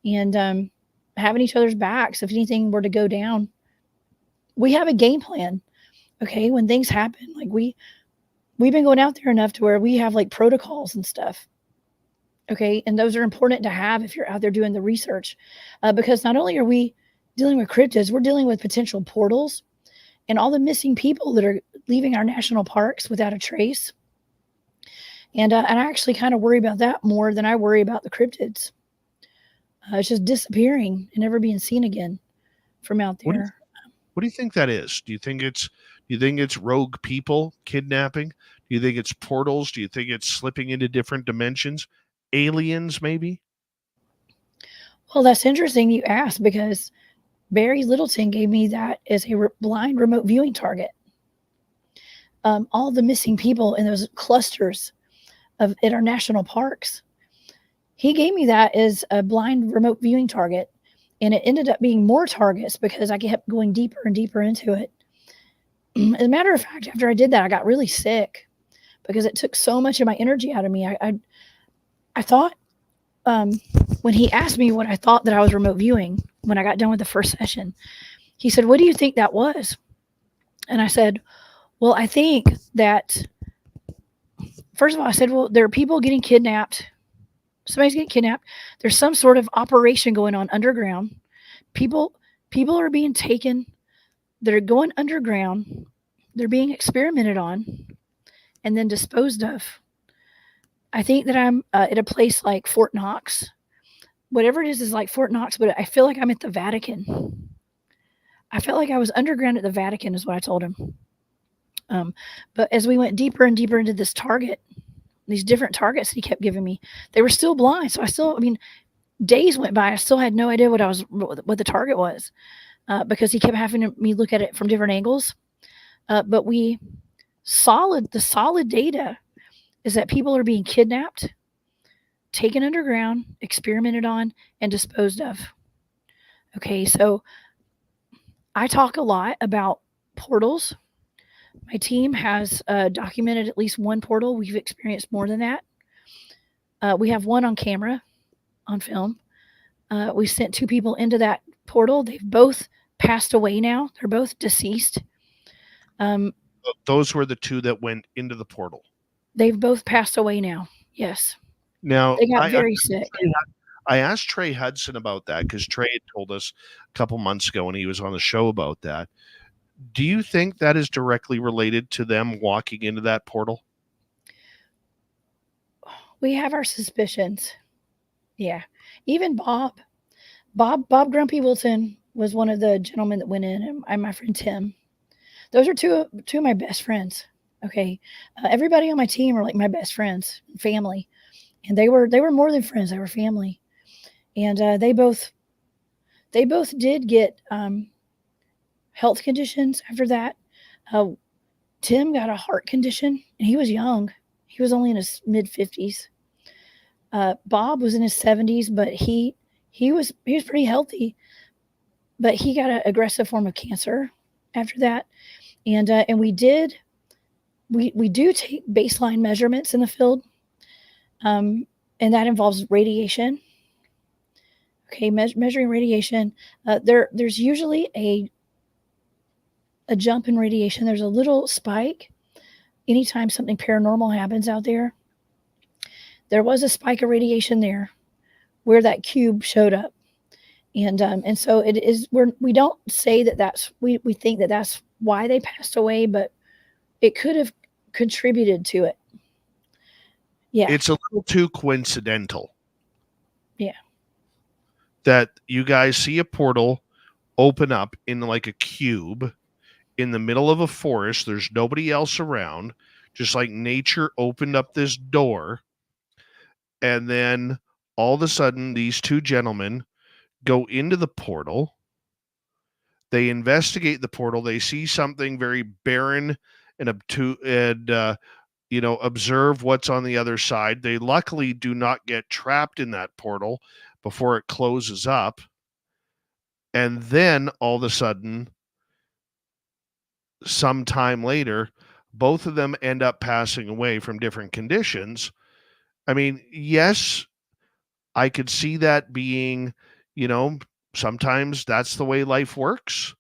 and having each other's backs. If anything were to go down, we have a game plan. Okay, when things happen, like we've been going out there enough to where we have like protocols and stuff. Okay, and those are important to have if you're out there doing the research, because not only are we dealing with cryptids, we're dealing with potential portals and all the missing people that are leaving our national parks without a trace. And I actually kind of worry about that more than I worry about the cryptids. It's just disappearing and never being seen again from out there. What do you think that is? Do you think it's rogue people kidnapping? Do you think it's portals? Do you think it's slipping into different dimensions? Aliens, maybe? Well, that's interesting you asked, because Barry Littleton gave me that as a blind remote viewing target. All the missing people in those clusters in our national parks. He gave me that as a blind remote viewing target, and it ended up being more targets because I kept going deeper and deeper into it. As a matter of fact, after I did that, I got really sick because it took so much of my energy out of me. I thought, when he asked me what I thought that I was remote viewing when I got done with the first session, He said, "What do you think that was?" And I said, "Well, I think that, first of all," I said, "well, there are people getting kidnapped. Somebody's getting kidnapped. There's some sort of operation going on underground. People people are being taken. They're going underground. They're being experimented on and then disposed of. I think that I'm at a place like Fort Knox. Whatever it is like Fort Knox, but I feel like I'm at the Vatican. I felt like I was underground at the Vatican," is what I told him. But as we went deeper and deeper into this target, these different targets he kept giving me, they were still blind. So I mean, days went by. I still had no idea what the target was, because he kept having me look at it from different angles. But the solid data is that people are being kidnapped, taken underground, experimented on, and disposed of. Okay, so I talk a lot about portals. My team has documented at least one portal. We've experienced more than that. We have one on camera, on film. We sent 2 people into that portal. They've both passed away now. They're both deceased. Those were the 2 that went into the portal. They've both passed away now. Yes. Now, They got very sick. I asked Trey Hudson about that because Trey had told us a couple months ago when he was on the show about that. Do you think that is directly related to them walking into that portal? We have our suspicions. Yeah. Even Bob Grumpy Wilson was one of the gentlemen that went in, and my friend Tim. Those are two of my best friends. Okay. Everybody on my team are like my best friends, family. And they were more than friends. They were family. And they both did get health conditions after that. Tim got a heart condition, and he was young. He was only in his mid-50s. Bob was in his 70s, but he was pretty healthy. But he got an aggressive form of cancer after that. And we do take baseline measurements in the field. And that involves radiation. Okay, measuring radiation. There's usually a jump in radiation. There's a little spike anytime something paranormal happens out there. There was a spike of radiation there where that cube showed up. And so it is, we don't say that we think that that's why they passed away, but it could have contributed to it. Yeah. It's a little too coincidental. Yeah. That you guys see a portal open up in like a cube in the middle of a forest. There's nobody else around, just like nature opened up this door. And then all of a sudden, these 2 gentlemen go into the portal. They investigate the portal. They see something very barren and observe what's on the other side. They luckily do not get trapped in that portal before it closes up. And then all of a sudden, sometime later, both of them end up passing away from different conditions. I mean, yes, I could see that being, sometimes that's the way life works.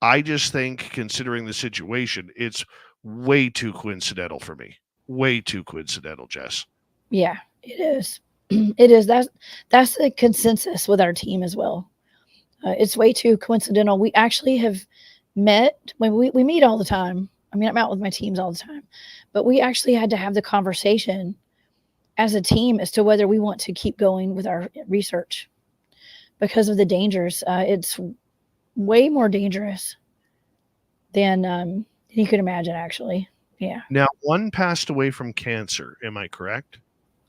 I just think, considering the situation, it's way too coincidental for me. Way too coincidental, Jess. Yeah, it is. It is. That's the consensus with our team as well. It's way too coincidental. We actually have met when we meet all the time. I mean, I'm out with my teams all the time, but we actually had to have the conversation as a team as to whether we want to keep going with our research because of the dangers. It's way more dangerous than you could imagine, actually. Yeah. Now, one passed away from cancer. Am I correct?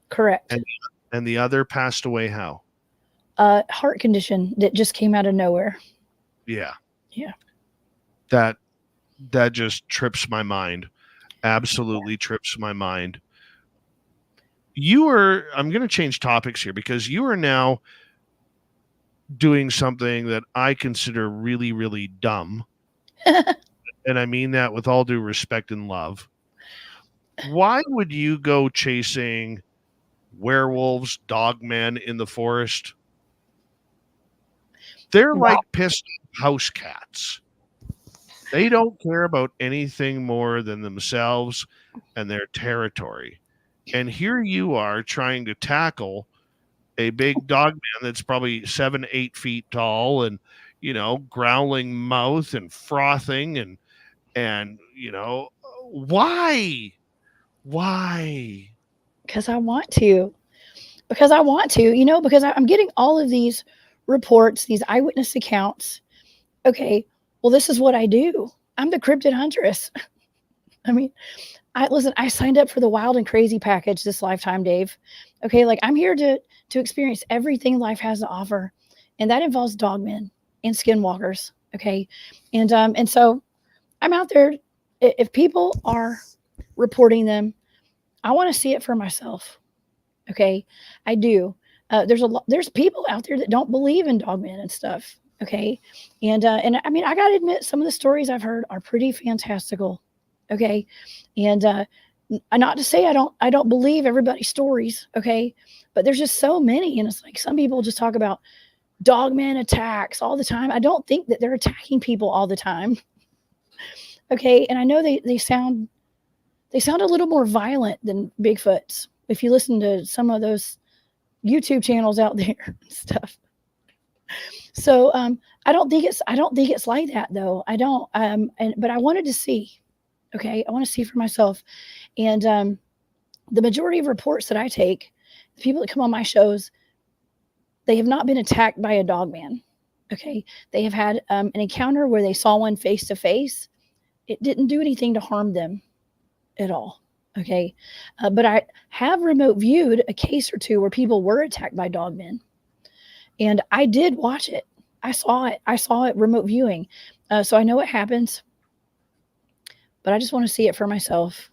Correct. And the other passed away how? Heart condition that just came out of nowhere. Yeah. Yeah. That just trips my mind. Absolutely trips my mind. I'm going to change topics here because you are now doing something that I consider really, really dumb. And I mean that with all due respect and love. Why would you go chasing werewolves, dogmen in the forest? They're Wow. like pissed house cats. They don't care about anything more than themselves and their territory. And here you are trying to tackle a big dog man that's probably 7, 8 feet tall and, growling mouth and frothing and, why? Why? Because I want to. Because I want to, because I'm getting all of these reports, these eyewitness accounts. Okay, well, this is what I do. I'm the cryptid huntress. I mean, I signed up for the wild and crazy package this lifetime, Dave. Okay, like I'm here to experience everything life has to offer, and that involves dogmen and skinwalkers. Okay, and so I'm out there. If people are reporting them, I want to see it for myself. Okay, I do. There's people out there that don't believe in dogmen and stuff. Okay, and I mean, I gotta admit, some of the stories I've heard are pretty fantastical. Okay, and not to say I don't believe everybody's stories. Okay, but there's just so many, and it's like some people just talk about dogman attacks all the time. I don't think that they're attacking people all the time. Okay, and I know they sound a little more violent than Bigfoots. If you listen to some of those YouTube channels out there and stuff. So I don't think it's like that though. I don't but I wanted to see. Okay, I want to see for myself. And the majority of reports that I take, the people that come on my shows, they have not been attacked by a dogman. Okay, they have had an encounter where they saw one face to face. It didn't do anything to harm them at all. Okay, but I have remote viewed a case or two where people were attacked by dogmen, and I did watch it. I saw it remote viewing, so I know it happens. But I just want to see it for myself,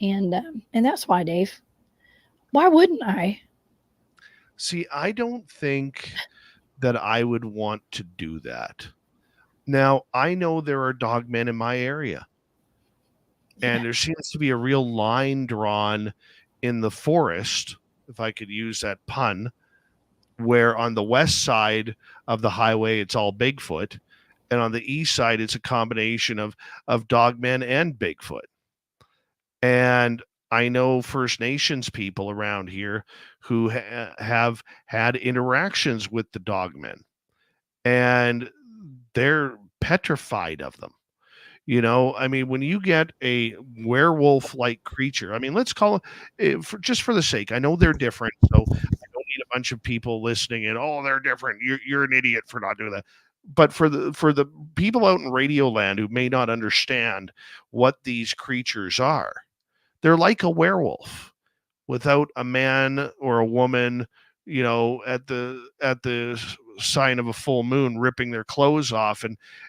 and that's why, Dave. Why wouldn't I? See, I don't think that I would want to do that. Now, I know there are dogmen in my area. And there seems to be a real line drawn in the forest, if I could use that pun, where on the west side of the highway, it's all Bigfoot. And on the east side, it's a combination of dogmen and Bigfoot. And I know First Nations people around here who have had interactions with the dogmen. And they're petrified of them. I mean, when you get a werewolf-like creature, I mean, let's call it, just for the sake, I know they're different, so I don't need a bunch of people listening and, oh, they're different. You're an idiot for not doing that. But for the people out in Radio Land who may not understand what these creatures are, they're like a werewolf without a man or a woman, at the sign of a full moon, ripping their clothes off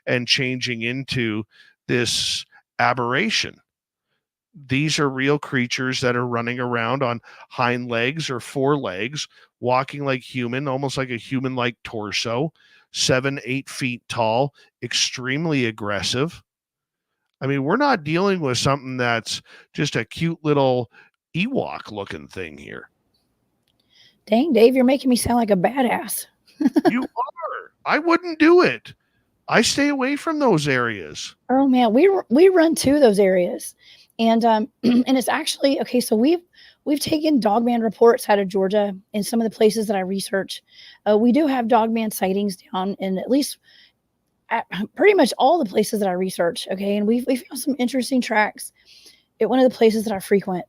and changing into this aberration. These are real creatures that are running around on hind legs or four legs, walking like human, almost like a human-like torso, 7, 8 feet tall, extremely aggressive. I mean, we're not dealing with something that's just a cute little Ewok looking thing here. Dang, Dave, you're making me sound like a badass. You are. I wouldn't do it. I stay away from those areas. Oh man, we run to those areas, and and it's actually okay. So we've taken dogman reports out of Georgia and some of the places that I research. We do have dogman sightings down in at least at pretty much all the places that I research. Okay, and we found some interesting tracks at one of the places that I frequent.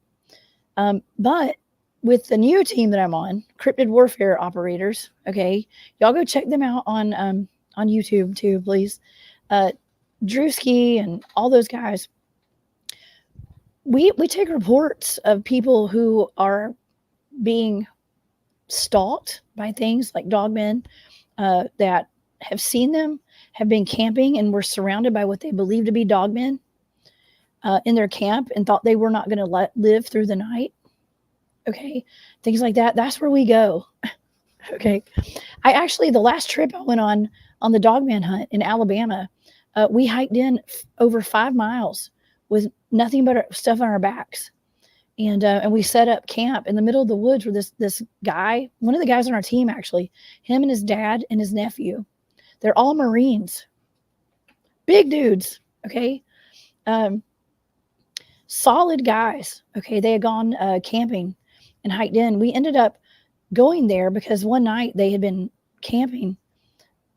But with the new team that I'm on, Cryptid Warfare Operators. Okay, y'all go check them out on YouTube too, please. Drewski and all those guys. We take reports of people who are being stalked by things like dogmen that have seen them, have been camping, and were surrounded by what they believe to be dogmen in their camp and thought they were not going to live through the night. Okay, things like that. That's where we go. Okay, I actually, the last trip I went on the dogman hunt in Alabama, we hiked in over 5 miles with nothing but stuff on our backs, and we set up camp in the middle of the woods where this guy, one of the guys on our team, actually, him and his dad and his nephew, They're all Marines, big dudes. Okay. Solid guys. Okay. They had gone camping and hiked in. We ended up going there because one night they had been camping,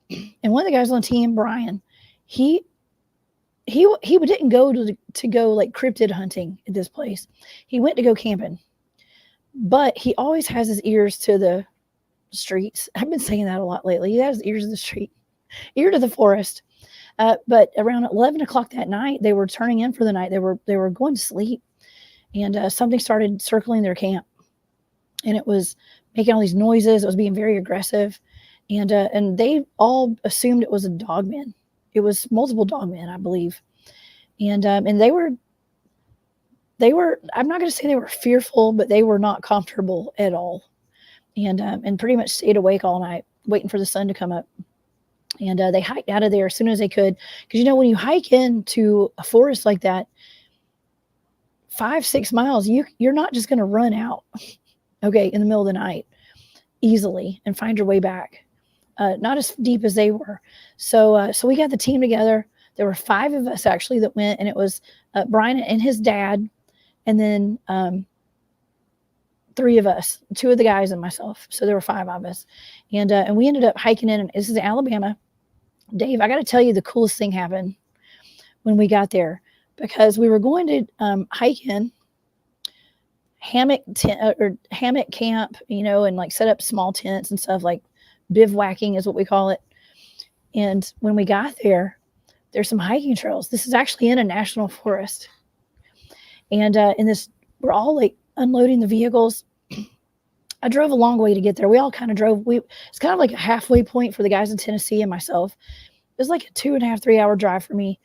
and one of the guys on the team, Brian, he didn't go to go like cryptid hunting at this place. He went to go camping, but he always has his ears to the streets. I've been saying that a lot lately. He has ears to the street, ear to the forest. But around 11 o'clock that night, they were turning in for the night. They were going to sleep, and something started circling their camp, and it was making all these noises. It was being very aggressive, and they all assumed it was a dogman. It was multiple dogmen, I believe, and they were. I'm not going to say they were fearful, but they were not comfortable at all, and pretty much stayed awake all night waiting for the sun to come up. And they hiked out of there as soon as they could, because when you hike into a forest like that, 5-6 miles, you're not just going to run out, okay, in the middle of the night easily and find your way back. Not as deep as they were. So we got the team together. There were 5 of us actually that went, and it was Brian and his dad, and then 3 of us, 2 of the guys and myself. So there were 5 of us, and we ended up hiking in. And this is in Alabama. Dave, I got to tell you, the coolest thing happened when we got there, because we were going to hike in hammock camp, and like set up small tents and stuff, like bivouacking is what we call it. And when we got there, there's some hiking trails. This is actually in a national forest. And in this, we're all like unloading the vehicles. I drove a long way to get there. We all kind of drove. It's kind of like a halfway point for the guys in Tennessee and myself. It was like a 2.5, 3 hour drive for me.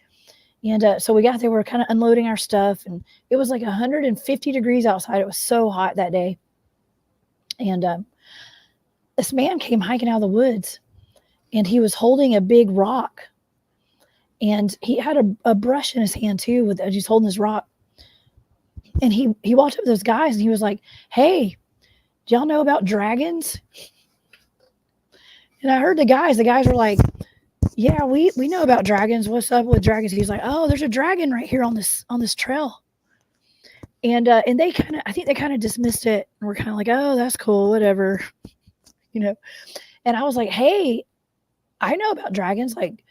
And so we got there, we were kind of unloading our stuff, and it was like 150 degrees outside. It was so hot that day. And this man came hiking out of the woods, and he was holding a big rock, and he had a brush in his hand too, as he's holding this rock. And he walked up to those guys, and he was like, "Hey, do y'all know about dragons?" And I heard the guys were like, "Yeah, we know about dragons. What's up with dragons?" He's like, "Oh, there's a dragon right here on this trail." And they I think they kind of dismissed it, and we're kind of like, "Oh, that's cool, whatever." And I was like, "Hey, I know about dragons, like,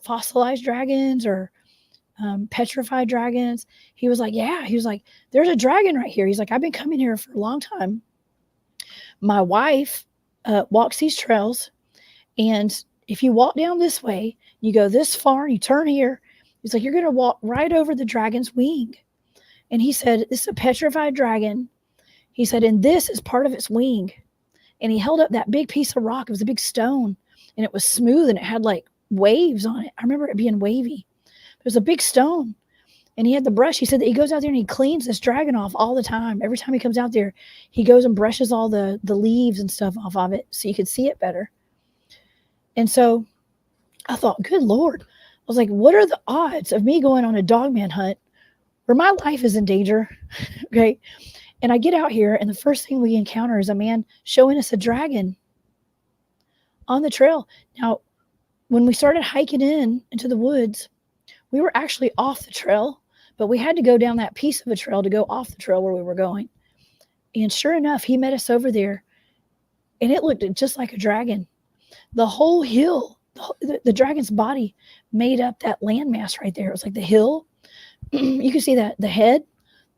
fossilized dragons or petrified dragons." He was like, "Yeah." He was like, "There's a dragon right here." He's like, "I've been coming here for a long time. My wife walks these trails, and if you walk down this way, you go this far, and you turn here," he's like, "you're going to walk right over the dragon's wing." And he said, "This is a petrified dragon." He said, "and this is part of its wing." And he held up that big piece of rock. It was a big stone, and it was smooth, and it had like waves on it. I remember it being wavy. It was a big stone, and he had the brush. He said that he goes out there and he cleans this dragon off all the time. Every time he comes out there, he goes and brushes all the leaves and stuff off of it so you could see it better. And so I thought, good Lord. I was like, what are the odds of me going on a dogman hunt where my life is in danger? Okay. And I get out here, and the first thing we encounter is a man showing us a dragon on the trail. Now, when we started hiking into the woods, we were actually off the trail, but we had to go down that piece of a trail to go off the trail where we were going. And sure enough, he met us over there, and it looked just like a dragon. The whole hill, the dragon's body made up that landmass right there. It was like the hill. You could see that the head,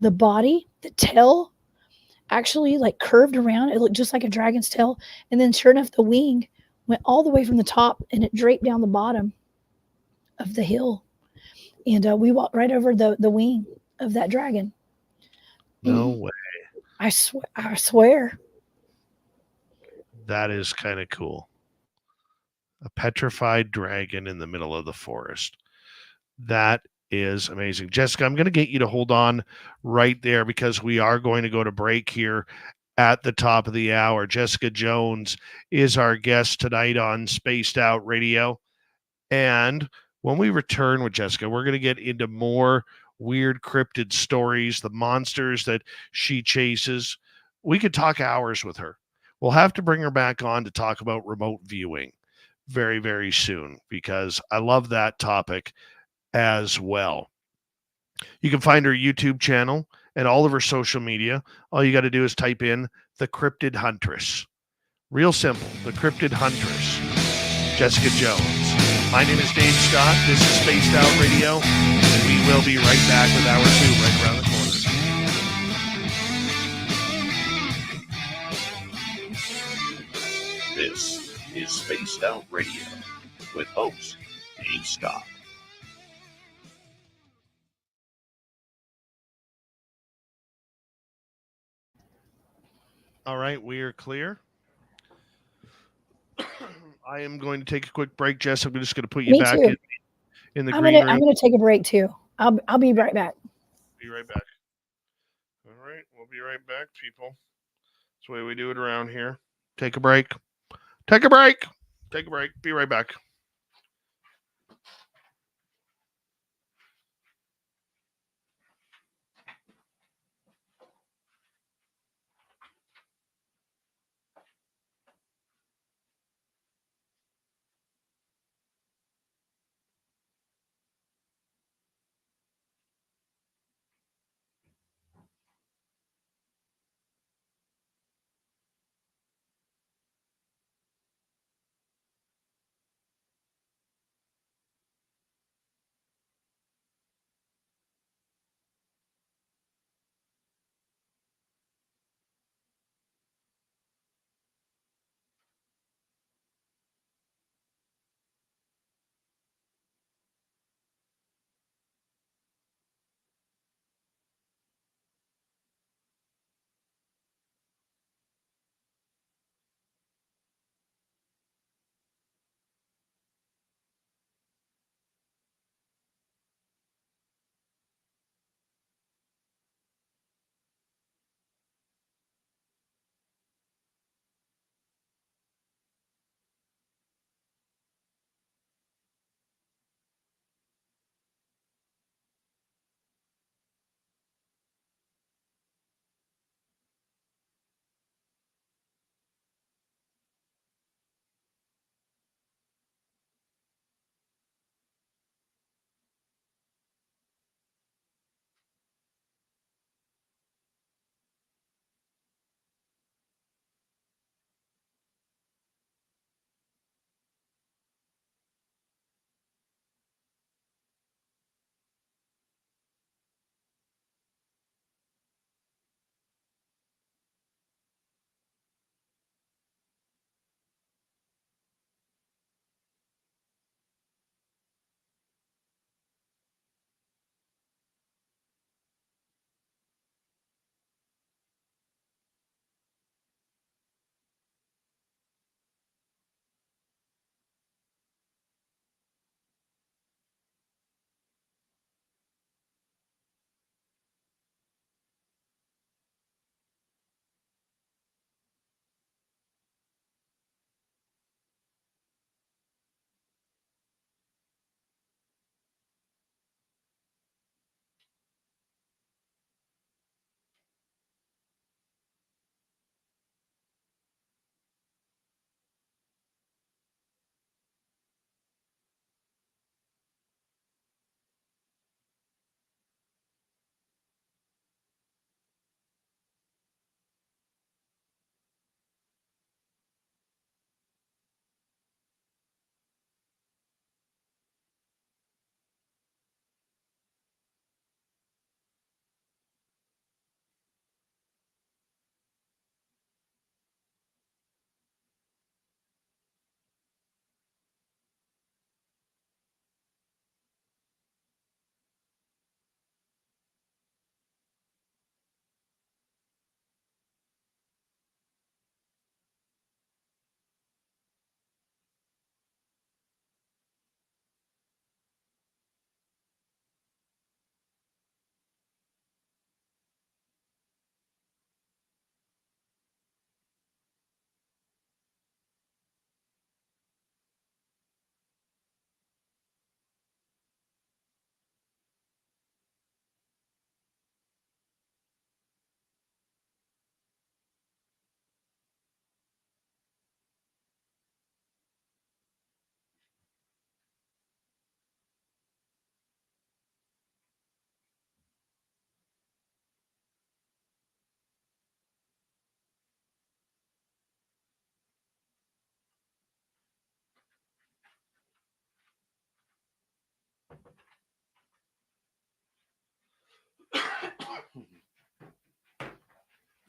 the body, the tail actually like curved around. It looked just like a dragon's tail. And then sure enough, the wing went all the way from the top, and it draped down the bottom of the hill. And we walked right over the wing of that dragon. No way. I swear. That is kind of cool. A petrified dragon in the middle of the forest. That is amazing. Jessica, I'm going to get you to hold on right there, because we are going to go to break here at the top of the hour. Jessica Jones is our guest tonight on Spaced Out Radio. And when we return with Jessica, we're going to get into more weird cryptid stories, the monsters that she chases. We could talk hours with her. We'll have to bring her back on to talk about remote viewing, very, very soon because I love that topic as well. You can find her YouTube channel and all of her social media. All you got to do is type in the Cryptid Huntress. Real simple, the Cryptid Huntress, Jessica Jones. My name is Dave Scott. This is Spaced Out Radio, and we will be right back with hour 2 right around the corner. This is Spaced Out Radio with host Dave Scott. All right, we are clear. I am going to take a quick break, Jess. I'm just going to put you Me back too. in the I'm green room. gonna take a break too. I'll be right back. Be right back. All right, we'll be right back, people. That's the way we do it around here. Take a break. Take a break. Take a break. Be right back.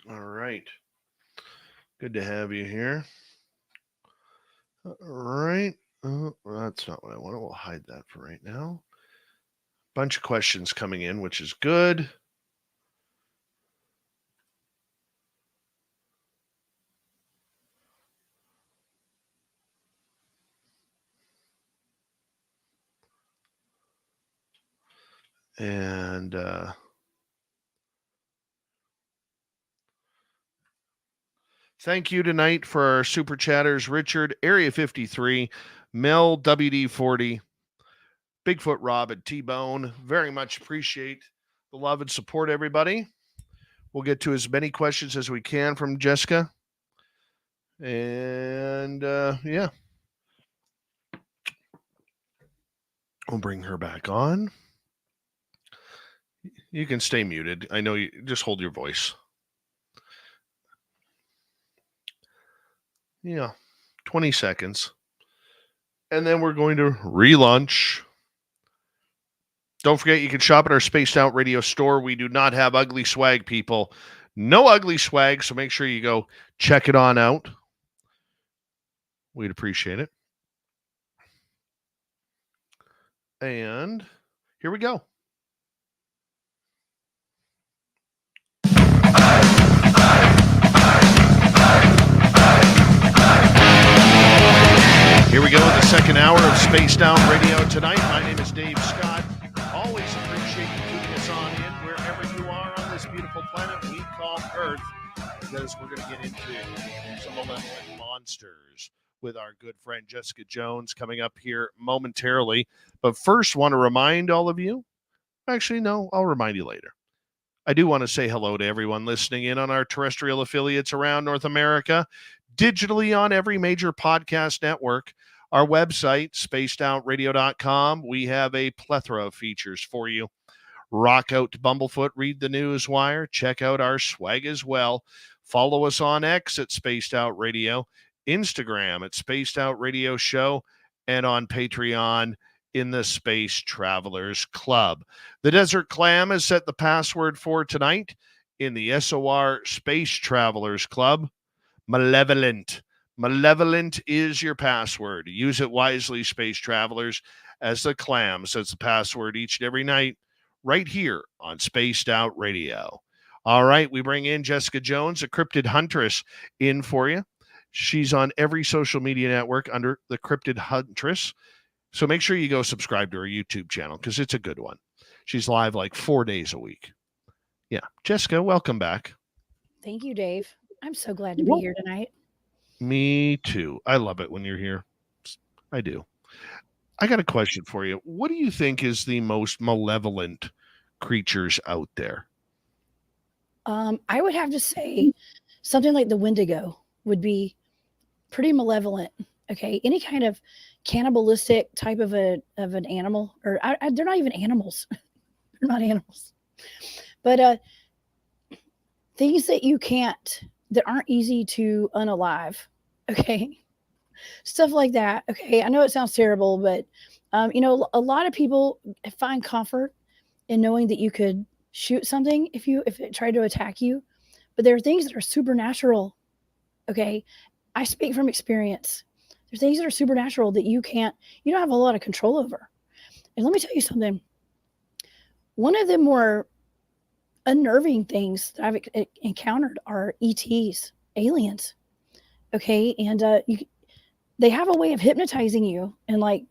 All right. Good to have you here. All right. That's not what I wanted. We'll hide that for right now. Bunch of questions coming in, which is good. And thank you tonight for our super chatters, Richard, Area 53, Mel, WD40, Bigfoot Rob, and T-Bone. Very much appreciate the love and support, everybody. We'll get to as many questions as we can from Jessica. And yeah. We'll bring her back on. You can stay muted. I know you just hold your voice. Yeah, 20 seconds. And then we're going to relaunch. Don't forget, you can shop at our Spaced Out Radio store. We do not have ugly swag, people. No ugly swag, so make sure you go check it on out. We'd appreciate it. And here we go. Here we go with the second hour of Spaced Out Radio tonight. My name is Dave Scott. Always appreciate you keeping us on in wherever you are on this beautiful planet we call Earth, because we're going to get into some malevolent monsters with our good friend Jessica Jones coming up here momentarily. But first, want to remind all of you, actually, no, I'll remind you later. I do want to say hello to everyone listening in on our terrestrial affiliates around North America, digitally on every major podcast network. Our website, spacedoutradio.com, we have a plethora of features for you. Rock out to Bumblefoot, read the news wire, check out our swag as well. Follow us on X at Spaced Out Radio, Instagram at Spaced Out Radio Show, and on Patreon in the Space Travelers Club. The Desert Clam has set the password for tonight in the SOR Space Travelers Club. Malevolent. Malevolent is your password. Use it wisely, Space Travelers, as the Clam sets the password each and every night right here on Spaced Out Radio. All right, we bring in Jessica Jones, a cryptid huntress, in for you. She's on every social media network under the Cryptid Huntress. So make sure you go subscribe to her YouTube channel because it's a good one. She's live like 4 days a week. Yeah. Jessica, welcome back. Thank you, Dave. I'm so glad to be here tonight. Me too. I love it when you're here. I do. I got a question for you. What do you think is the most malevolent creatures out there? I would have to say something like the Wendigo would be pretty malevolent. Okay, any kind of cannibalistic type of an animal, or they're not even animals. They're not animals, but things that aren't easy to unalive. Okay, stuff like that. Okay, I know it sounds terrible, but a lot of people find comfort in knowing that you could shoot something if it tried to attack you, but there are things that are supernatural. Okay, I speak from experience. There's things that are supernatural that you don't have a lot of control over. And let me tell you something. One of the more unnerving things that I've encountered are ETs, aliens. Okay, and they have a way of hypnotizing you, and like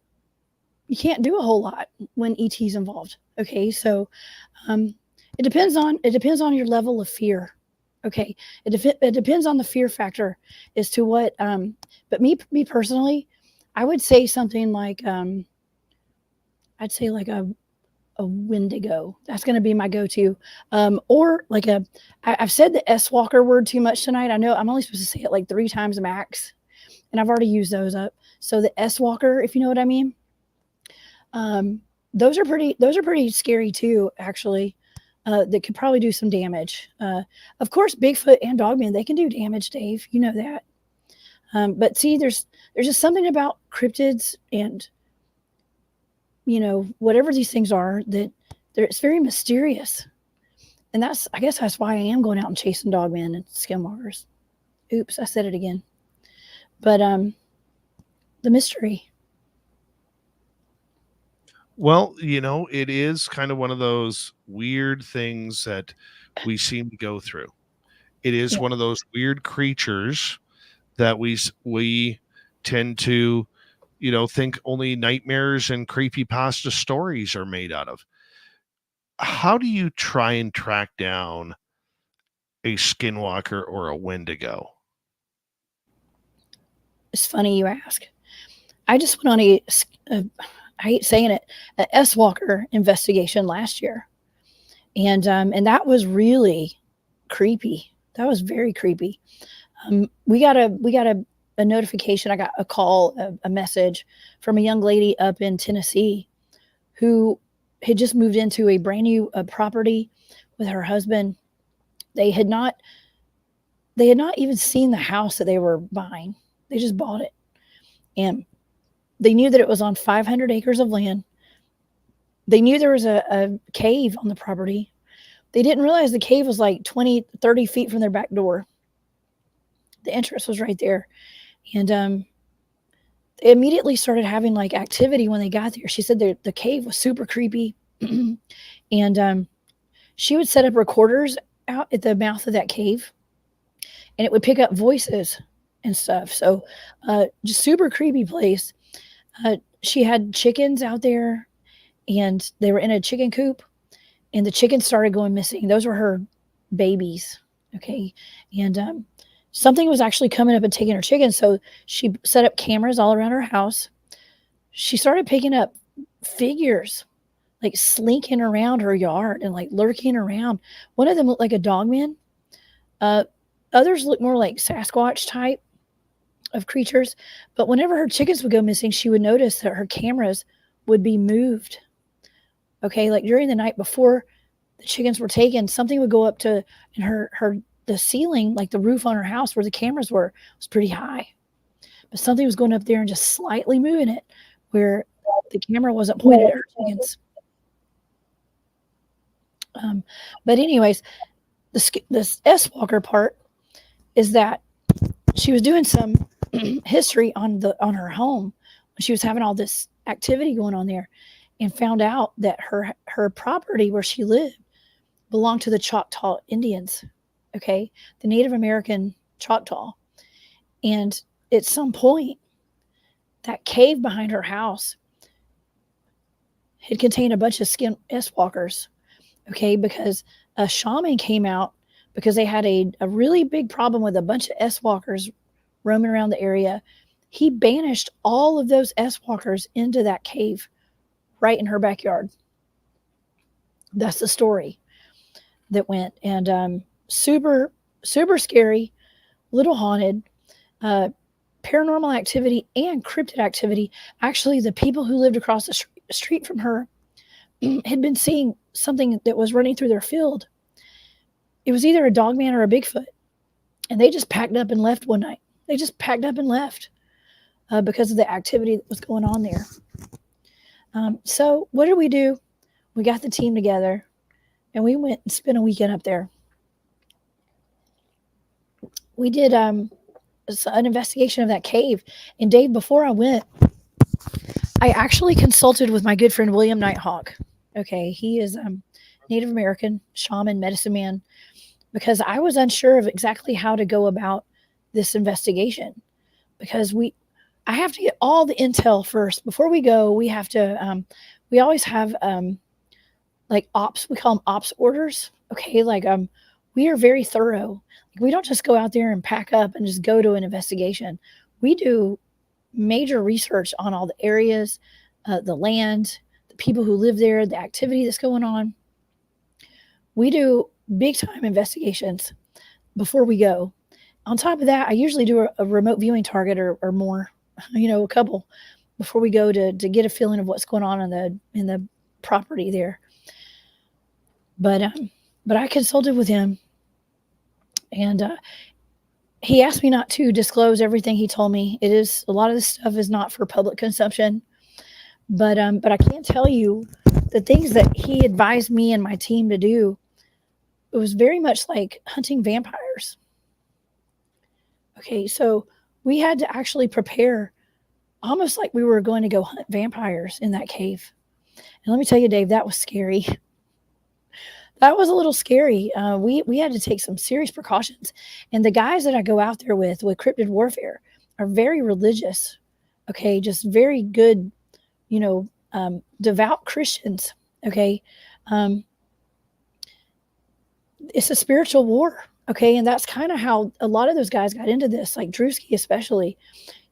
you can't do a whole lot when ET's involved. Okay, so it depends on your level of fear. Okay, it depends on the fear factor as to what. But me personally, I would say something like I'd say like a Wendigo. That's going to be my go-to. Or like I've said the S-Walker word too much tonight. I know I'm only supposed to say it like 3 times max, and I've already used those up. So the S-Walker, if you know what I mean. Those are pretty scary too, actually. That could probably do some damage. Of course, Bigfoot and Dogman, they can do damage, Dave. You know that. But see, there's just something about cryptids and, whatever these things are, that it's very mysterious. I guess that's why I am going out and chasing dogmen and skinwalkers. Oops, I said it again. But the mystery. Well, it is kind of one of those weird things that we seem to go through. It is Yeah. one of those weird creatures that we tend to, think only nightmares and creepypasta stories are made out of. How do you try and track down a skinwalker or a wendigo? It's funny you ask. I just went on I hate saying it, an S-Walker investigation last year. And that was really creepy. That was very creepy. We got a notification. I got a call, a message from a young lady up in Tennessee who had just moved into a brand new property with her husband. They had not even seen the house that they were buying. They just bought it. And they knew that it was on 500 acres of land. They knew there was a cave on the property. They didn't realize the cave was like 20, 30 feet from their back door. The entrance was right there. And they immediately started having like activity when they got there. She said the cave was super creepy. And she would set up recorders out at the mouth of that cave, and it would pick up voices and stuff. So just super creepy place. She had chickens out there, and they were in a chicken coop, and the chickens started going missing. Those were her babies. Okay. And something was actually coming up and taking her chickens. So she set up cameras all around her house. She started picking up figures like slinking around her yard and like lurking around. One of them looked like a dogman. Others looked more like Sasquatch type of creatures. But whenever her chickens would go missing, she would notice that her cameras would be moved. Okay, like during the night before the chickens were taken, something would go up to, and the ceiling, like the roof on her house where the cameras were, was pretty high. But something was going up there and just slightly moving it where the camera wasn't pointed at her chickens. But anyways, this S-Walker part is that she was doing some history on her home when she was having all this activity going on there, and found out that her property where she lived belonged to the Choctaw Indians. Okay, the Native American Choctaw. And at some point, that cave behind her house had contained a bunch of S-Walkers. Okay, because a shaman came out because they had a really big problem with a bunch of S-Walkers roaming around the area. He banished all of those S-Walkers into that cave right in her backyard. That's the story that went. And super, super scary, little haunted, paranormal activity and cryptid activity. Actually, the people who lived across the street from her had been seeing something that was running through their field. It was either a dogman or a Bigfoot. And they just packed up and left one night. They just packed up and left because of the activity that was going on there. So what did we do? We got the team together and we went and spent a weekend up there. We did an investigation of that cave. And Dave, before I went, I actually consulted with my good friend, William Nighthawk. Okay. He is Native American shaman, medicine man, because I was unsure of exactly how to go about this investigation, because I have to get all the intel first. Before we go, we have to, we always have like ops, we call them ops orders. Okay. Like we are very thorough. We don't just go out there and pack up and just go to an investigation. We do major research on all the areas, the land, the people who live there, the activity that's going on. We do big time investigations before we go. On top of that, I usually do a remote viewing target or more, a couple before we go to get a feeling of what's going on in the property there. But I consulted with him, and he asked me not to disclose everything he told me. It is, a lot of this stuff is not for public consumption, but I can't tell you the things that he advised me and my team to do was very much like hunting vampires. Okay, so we had to actually prepare almost like we were going to go hunt vampires in that cave. And let me tell you, Dave, that was scary. That was a little scary. We had to take some serious precautions. And the guys that I go out there with Cryptid Warfare are very religious. Okay, just very good, devout Christians. Okay, it's a spiritual war. Okay, and that's kind of how a lot of those guys got into this, like Drewski especially.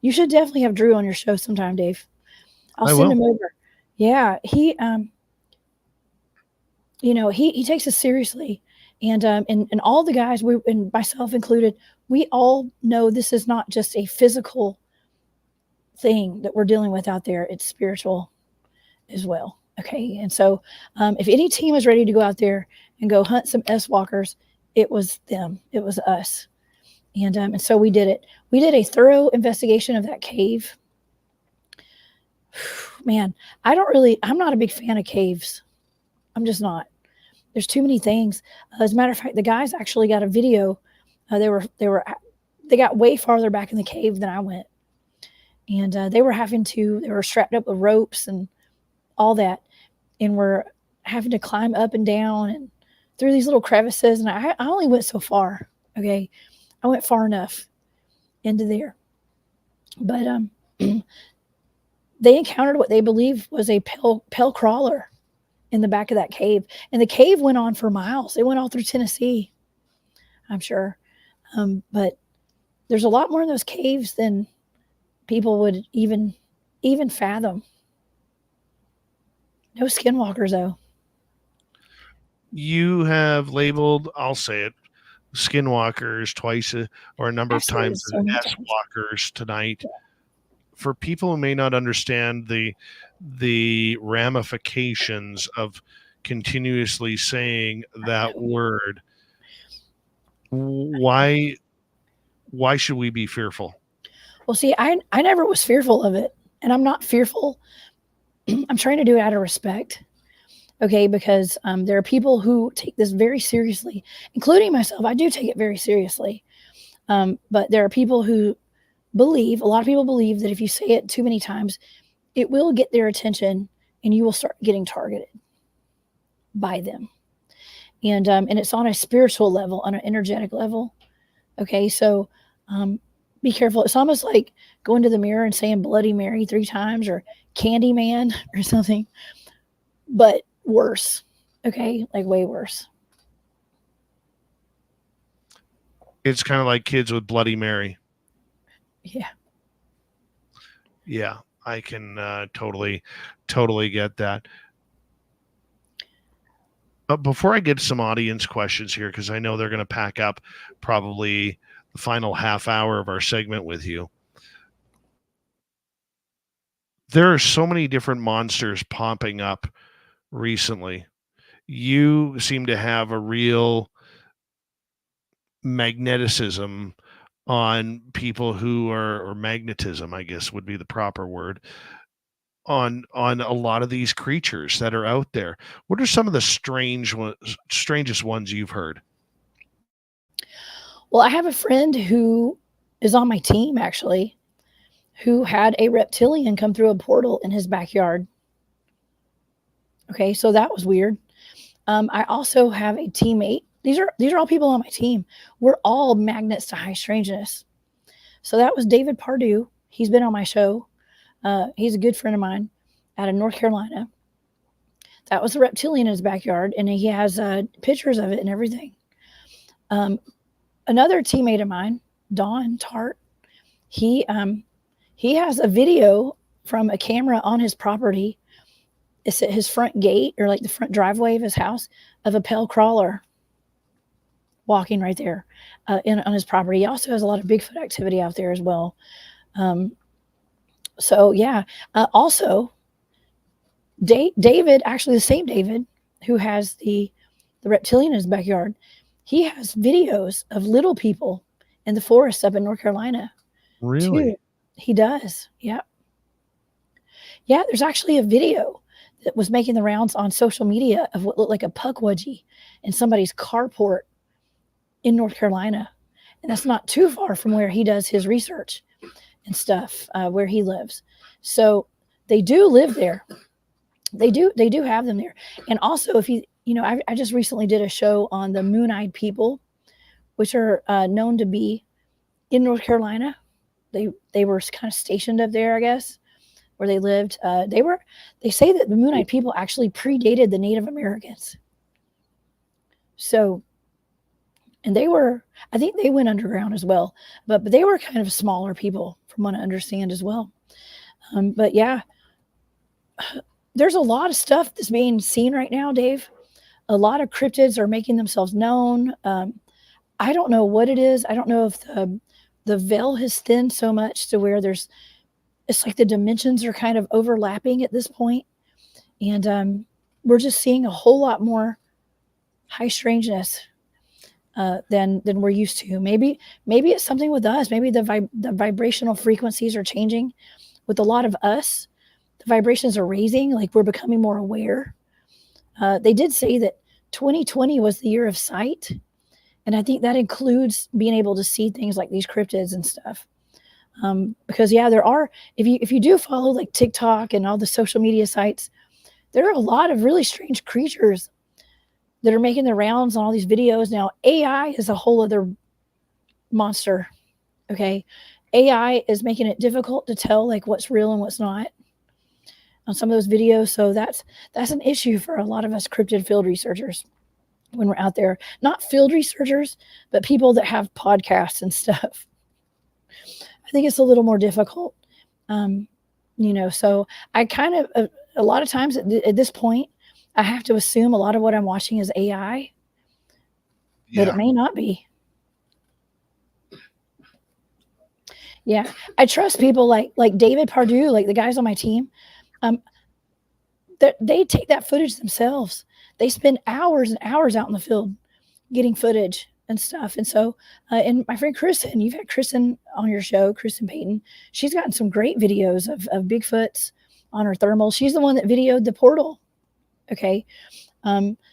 You should definitely have Drew on your show sometime, Dave. I'll send him over. Yeah, he takes us seriously, and all the guys, and myself included, we all know this is not just a physical thing that we're dealing with out there; it's spiritual as well. Okay, and so if any team is ready to go out there and go hunt some S-walkers, it was them. It was us, and so we did it. We did a thorough investigation of that cave. Man, I'm not a big fan of caves. I'm just not. There's too many things. As a matter of fact, the guys actually got a video. They got way farther back in the cave than I went. And they were strapped up with ropes and all that. And were having to climb up and down and through these little crevices. And I only went so far. Okay. I went far enough into there. But they encountered what they believe was a pale crawler in the back of that cave. And the cave went on for miles. It went all through Tennessee, I'm sure. But there's a lot more in those caves than people would even fathom. No skinwalkers, though. You have labeled, I'll say it, skinwalkers twice or a number of times as S-walkers tonight. Yeah. For people who may not understand the ramifications of continuously saying that word, why should we be fearful? Well, see, I never was fearful of it, and I'm not fearful. I'm trying to do it out of respect. Okay, because there are people who take this very seriously, including myself. I do take it very seriously. But there are people who a lot of people believe that if you say it too many times, it will get their attention and you will start getting targeted by them. And it's on a spiritual level, on an energetic level. Okay, so be careful. It's almost like going to the mirror and saying Bloody Mary 3 times or Candyman or something, but worse. Okay, like way worse. It's kind of like kids with Bloody Mary. Yeah. Yeah, I can totally get that. But before I get some audience questions here, because I know they're going to pack up probably the final half hour of our segment with you. There are so many different monsters popping up recently. You seem to have a real magneticism on people who are, or magnetism, I guess would be the proper word, on a lot of these creatures that are out there. What are some of the strangest ones you've heard? Well, I have a friend who is on my team, actually, who had a reptilian come through a portal in his backyard. Okay, so that was weird. I also have a teammate. These are all people on my team. We're all magnets to high strangeness. So that was David Pardue. He's been on my show. He's a good friend of mine out of North Carolina. That was a reptilian in his backyard, and he has pictures of it and everything. Another teammate of mine, Don Tart, he has a video from a camera on his property. It's at his front gate, or like the front driveway of his house, of a pale crawler walking right there on his property. He also has a lot of Bigfoot activity out there as well. So yeah, also David, actually the same David who has the reptilian in his backyard, he has videos of little people in the forest up in North Carolina. Really? Too. He does. Yeah. Yeah, there's actually a video that was making the rounds on social media of what looked like a puckwudgie in somebody's carport in North Carolina. And that's not too far from where he does his research and stuff, where he lives. So they do live there. They do have them there. And also, if I just recently did a show on the moon-eyed people, which are known to be in North Carolina. They were kind of stationed up there, I guess, where they lived. They say that the moon-eyed people actually predated the Native Americans. So, and I think they went underground as well, but they were kind of smaller people from what I understand as well. But yeah, there's a lot of stuff that's being seen right now, Dave. A lot of cryptids are making themselves known. I don't know what it is. I don't know if the veil has thinned so much to where it's like the dimensions are kind of overlapping at this point. And we're just seeing a whole lot more high strangeness than we're used to. Maybe it's something with us. Maybe the vibrational frequencies are changing with a lot of us. The vibrations are raising, like we're becoming more aware. They did say that 2020 was the year of sight. And I think that includes being able to see things like these cryptids and stuff. Because yeah, there are, if you do follow like TikTok and all the social media sites, there are a lot of really strange creatures that are making the rounds on all these videos. Now, AI is a whole other monster. Okay. AI is making it difficult to tell like what's real and what's not on some of those videos. So that's an issue for a lot of us cryptid field researchers when we're out there, not field researchers, but people that have podcasts and stuff. I think it's a little more difficult. So I kind of, a lot of times at this point, I have to assume a lot of what I'm watching is AI, but it may not be. Yeah. I trust people like David Pardue, like the guys on my team. They take that footage themselves. They spend hours and hours out in the field getting footage and stuff. And so, and my friend Kristen, you've had Kristen on your show, Kristen Payton. She's gotten some great videos of Bigfoots on her thermal. She's the one that videoed the portal. Okay.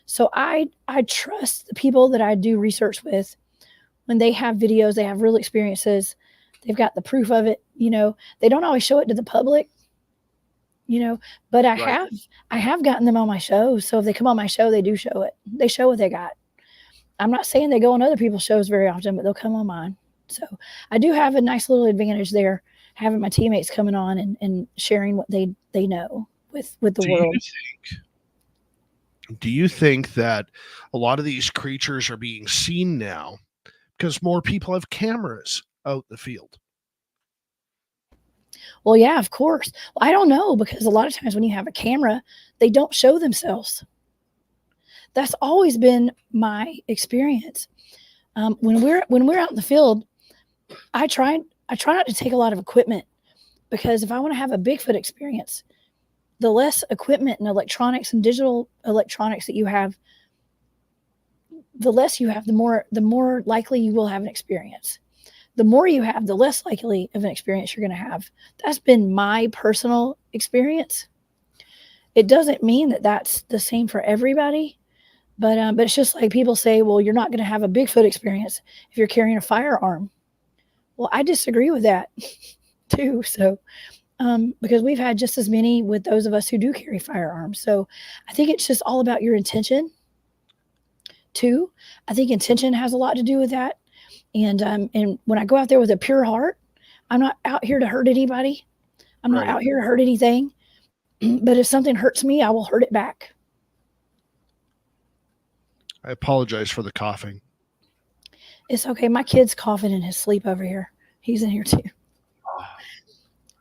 So I trust the people that I do research with when they have videos, they have real experiences. They've got the proof of it. They don't always show it to the public, but I have gotten them on my show. So if they come on my show, they do show it. They show what they got. I'm not saying they go on other people's shows very often, but they'll come on mine. So I do have a nice little advantage there, having my teammates coming on and sharing what they know with the world. Do you think that a lot of these creatures are being seen now because more people have cameras out in the field? Well, yeah, of course. Well, I don't know, because a lot of times when you have a camera, they don't show themselves. That's always been my experience. When we're out in the field, I try not to take a lot of equipment, because if I want to have a Bigfoot experience, the less equipment and electronics and digital electronics that you have, the less you have, the more likely you will have an experience. The more you have, the less likely of an experience you're going to have. That's been my personal experience. It doesn't mean that that's the same for everybody, but it's just like people say, well, you're not going to have a Bigfoot experience if you're carrying a firearm. Well, I disagree with that too. So, because we've had just as many with those of us who do carry firearms. So I think it's just all about your intention too. I think intention has a lot to do with that. And when I go out there with a pure heart, I'm not out here to hurt anybody. I'm not out here to hurt anything. But if something hurts me, I will hurt it back. I apologize for the coughing. It's okay. My kid's coughing in his sleep over here. He's in here too.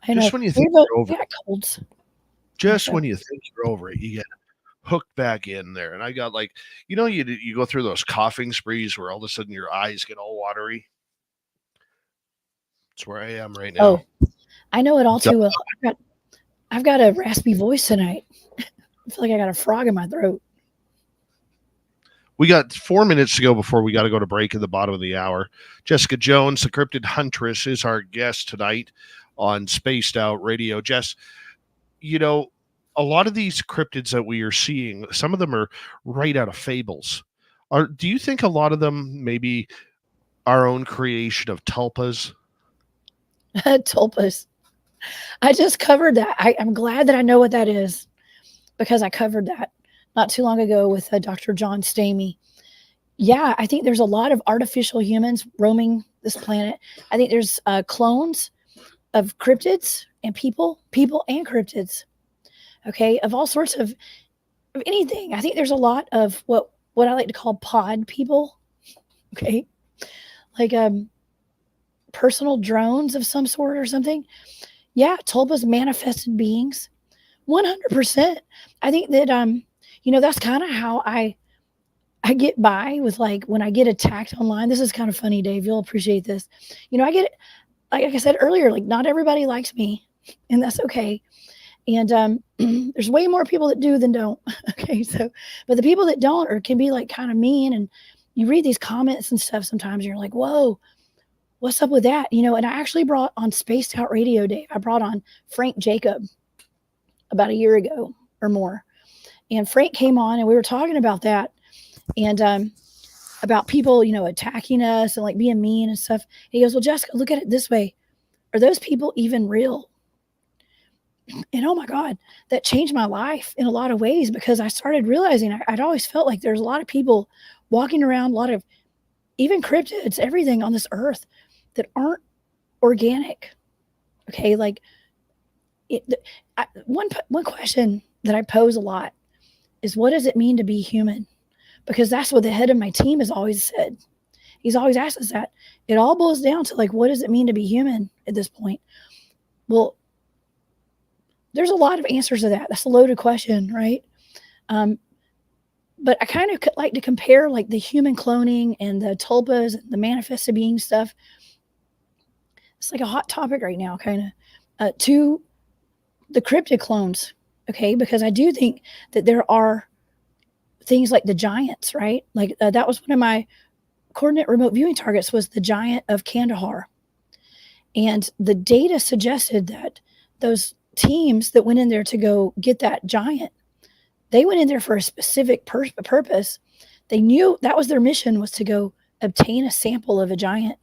I know. Just when you think you're over it. Colds. Just when you think you're over it, you get hooked back in there. And I got you go through those coughing sprees where all of a sudden your eyes get all watery. That's where I am right now. Oh, I know it all too well. I've got a raspy voice tonight. I feel like I got a frog in my throat. We got 4 minutes to go before we got to go to break at the bottom of the hour. Jessica Jones, the Cryptid Huntress, is our guest tonight on Spaced Out Radio. Jess, a lot of these cryptids that we are seeing, some of them are right out of fables. Do you think a lot of them maybe our own creation of tulpas? Tulpas. I just covered that. I'm glad that I know what that is because I covered that not too long ago with Dr. John Stamey. Yeah, I think there's a lot of artificial humans roaming this planet. I think there's clones of cryptids and people and cryptids. Okay, of all sorts of anything. I think there's a lot of what I like to call pod people. Okay, like personal drones of some sort or something. Yeah, Tulpas manifested beings, 100%. I think that that's kind of how I get by with, like, when I get attacked online. This is kind of funny, Dave. You'll appreciate this. I get, like I said earlier, like, not everybody likes me, and that's okay. And there's way more people that do than don't. Okay, so, but the people that don't can be like kind of mean, and you read these comments and stuff sometimes, and you're like, whoa, what's up with that? And I actually brought on Spaced Out Radio, Dave. I brought on Frank Jacob about a year ago or more. And Frank came on and we were talking about that and about people, attacking us and like being mean and stuff. And he goes, well, Jessica, look at it this way. Are those people even real? And oh my God, that changed my life in a lot of ways because I started realizing I'd always felt like there's a lot of people walking around, a lot of even cryptids, everything on this earth that aren't organic. Okay, like one question that I pose a lot is, what does it mean to be human? Because that's what the head of my team has always said. He's always asked us that. It all boils down to, like, what does it mean to be human at this point? Well, there's a lot of answers to that. That's a loaded question, right? But I kind of like to compare like the human cloning and the tulpas and the manifested being stuff. It's like a hot topic right now, kind of, to the cryptid clones, okay? Because I do think that there are things like the giants, right? Like that was one of my coordinate remote viewing targets, was the giant of Kandahar. And the data suggested that those teams that went in there to go get that giant, they went in there for a specific purpose. They knew that was their mission, was to go obtain a sample of a giant.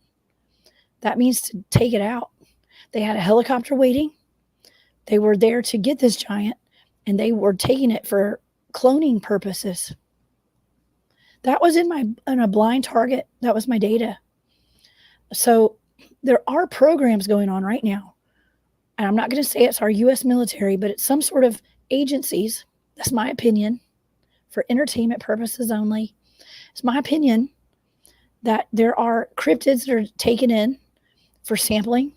That means to take it out. They had a helicopter waiting. They were there to get this giant, and they were taking it for cloning purposes. That was in a blind target. That was my data. So there are programs going on right now. And I'm not going to say it's our U.S. military, but it's some sort of agencies. That's my opinion, for entertainment purposes only. It's my opinion that there are cryptids that are taken in for sampling.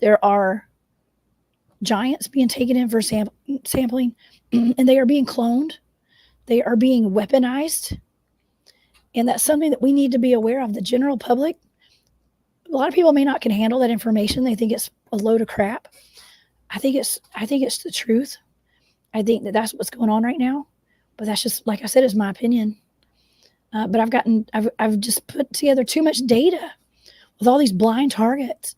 There are giants being taken in for sampling, and they are being cloned. They are being weaponized. And that's something that we need to be aware of. The general public, a lot of people may not can handle that information. They think it's a load of crap. I think it's the truth. I think that that's what's going on right now. But that's just, like I said, is my opinion. But I've just put together too much data with all these blind targets.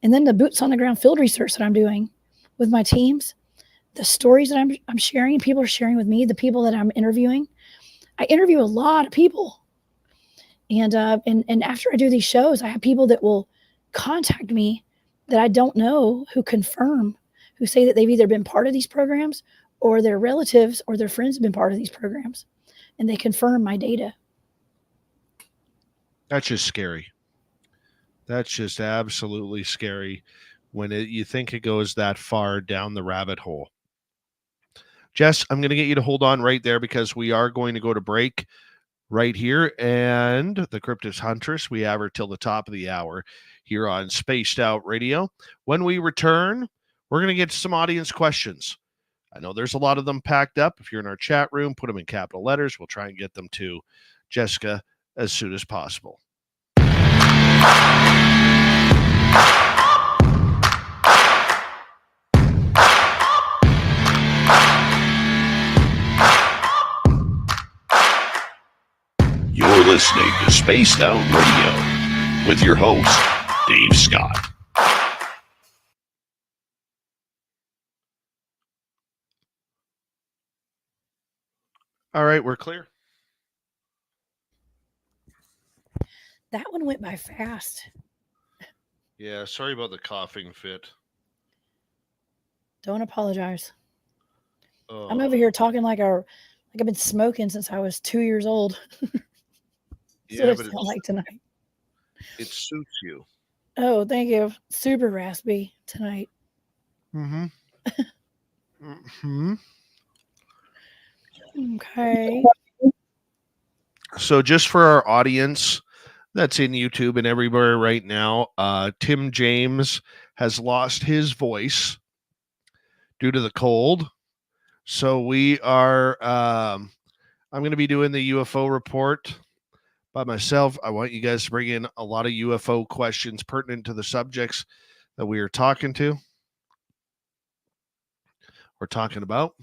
And then the boots on the ground field research that I'm doing with my teams, the stories that I'm sharing, people are sharing with me, the people that I'm interviewing. I interview a lot of people. And after I do these shows, I have people that will contact me that I don't know, who confirm, who say that they've either been part of these programs or their relatives or their friends have been part of these programs. And they confirm my data. That's just scary. That's just absolutely scary when you think it goes that far down the rabbit hole. Jess, I'm going to get you to hold on right there because we are going to go to break right here. And the Cryptid Huntress, we have her till the top of the hour here on Spaced Out Radio. When we return, we're going to get some audience questions. I know there's a lot of them packed up. If you're in our chat room, put them in capital letters. We'll try and get them to Jessica as soon as possible. You're listening to Spaced Out Radio with your host, Dave Scott. All right, we're clear. That one went by fast. Yeah, sorry about the coughing fit. Don't apologize. Oh, I'm over here talking like I've been smoking since I was 2 years old. That's yeah, what I but sound like tonight. it suits you. Oh, thank you. Super raspy tonight. Mm-hmm. Mm-hmm. Okay. So just for our audience that's in YouTube and everywhere right now, Tim James has lost his voice due to the cold. So we are I'm going to be doing the UFO report by myself. I want you guys to bring in a lot of UFO questions pertinent to the subjects that we are talking about.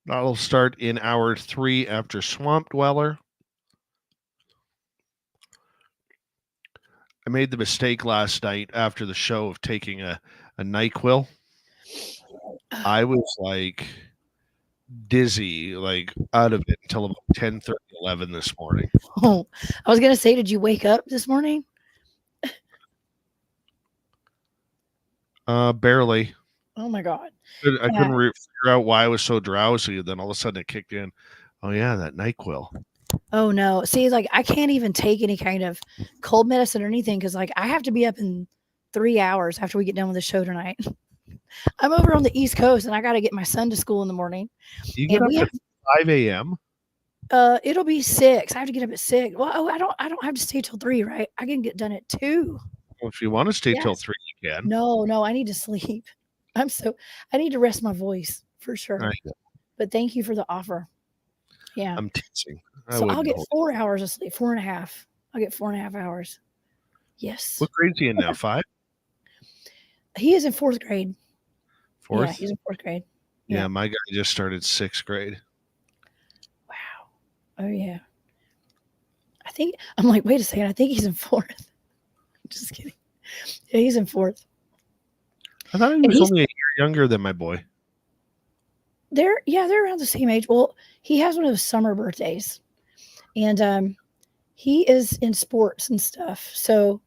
That'll start in hour 3 after Swamp Dweller. I made the mistake last night after the show of taking a NyQuil. I was like dizzy, like out of it until about 10:30, 11 this morning. Oh, I was going to say, did you wake up this morning? Barely. Oh my God. I couldn't figure out why I was so drowsy. Then all of a sudden it kicked in. Oh yeah, that NyQuil. Oh no. See, like I can't even take any kind of cold medicine or anything because like I have to be up in 3 hours after we get done with the show tonight. I'm over on the East Coast and I got to get my son to school in the morning. You get And up at 5 a.m. It'll be 6. I have to get up at 6. Well, I don't have to stay till 3, right? I can get done at 2. Well, if you want to stay till Yes. 3, you can. No, I need to sleep. I need to rest my voice for sure. But thank you for the offer. Yeah. I'm teasing. So I'll get 4 hours of sleep, 4.5. I'll get 4.5 hours. Yes. What grade's he in now? 5? He is in 4th grade. 4th? Yeah, he's in 4th grade. Yeah, my guy just started 6th grade. Wow. Oh yeah. I'm like, wait a second. I think he's in 4th. Just kidding. Yeah, he's in 4th. I thought he was only a year younger than my boy. They're around the same age. Well, he has one of those summer birthdays, and he is in sports and stuff. So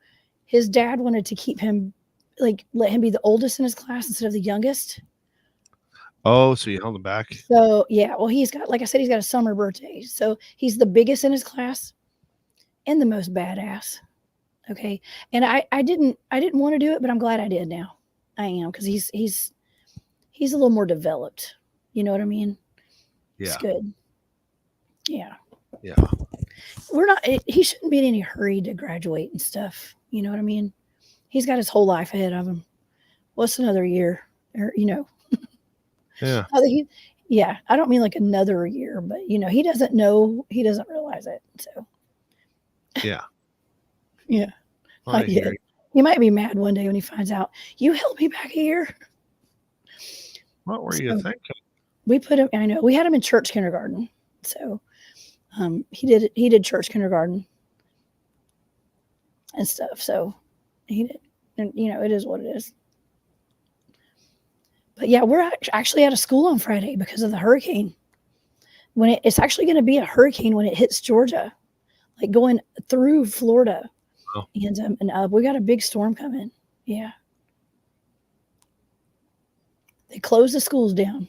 his dad wanted to keep him, like, let him be the oldest in his class instead of the youngest. Oh, so you held him back. So yeah, well, he's got, like I said, he's got a summer birthday. So he's the biggest in his class and the most badass. Okay, and I didn't want to do it, but I'm glad I did now. I am, because he's a little more developed. You know what I mean? Yeah. It's good. Yeah. Yeah. He shouldn't be in any hurry to graduate and stuff. You know what I mean? He's got his whole life ahead of him. What's another year? Or, Yeah. Yeah. I don't mean like another year, but he doesn't know. He doesn't realize it. So. Yeah. Yeah. Not yet. He might be mad one day when he finds out you held me back a year. What were you thinking? We put him. I know we had him in church kindergarten, so he did church kindergarten and stuff. So he did, and it is what it is. But yeah, we're actually out of school on Friday because of the hurricane. When it's actually going to be a hurricane when it hits Georgia, like going through Florida, and we got a big storm coming. Yeah. They closed the schools down.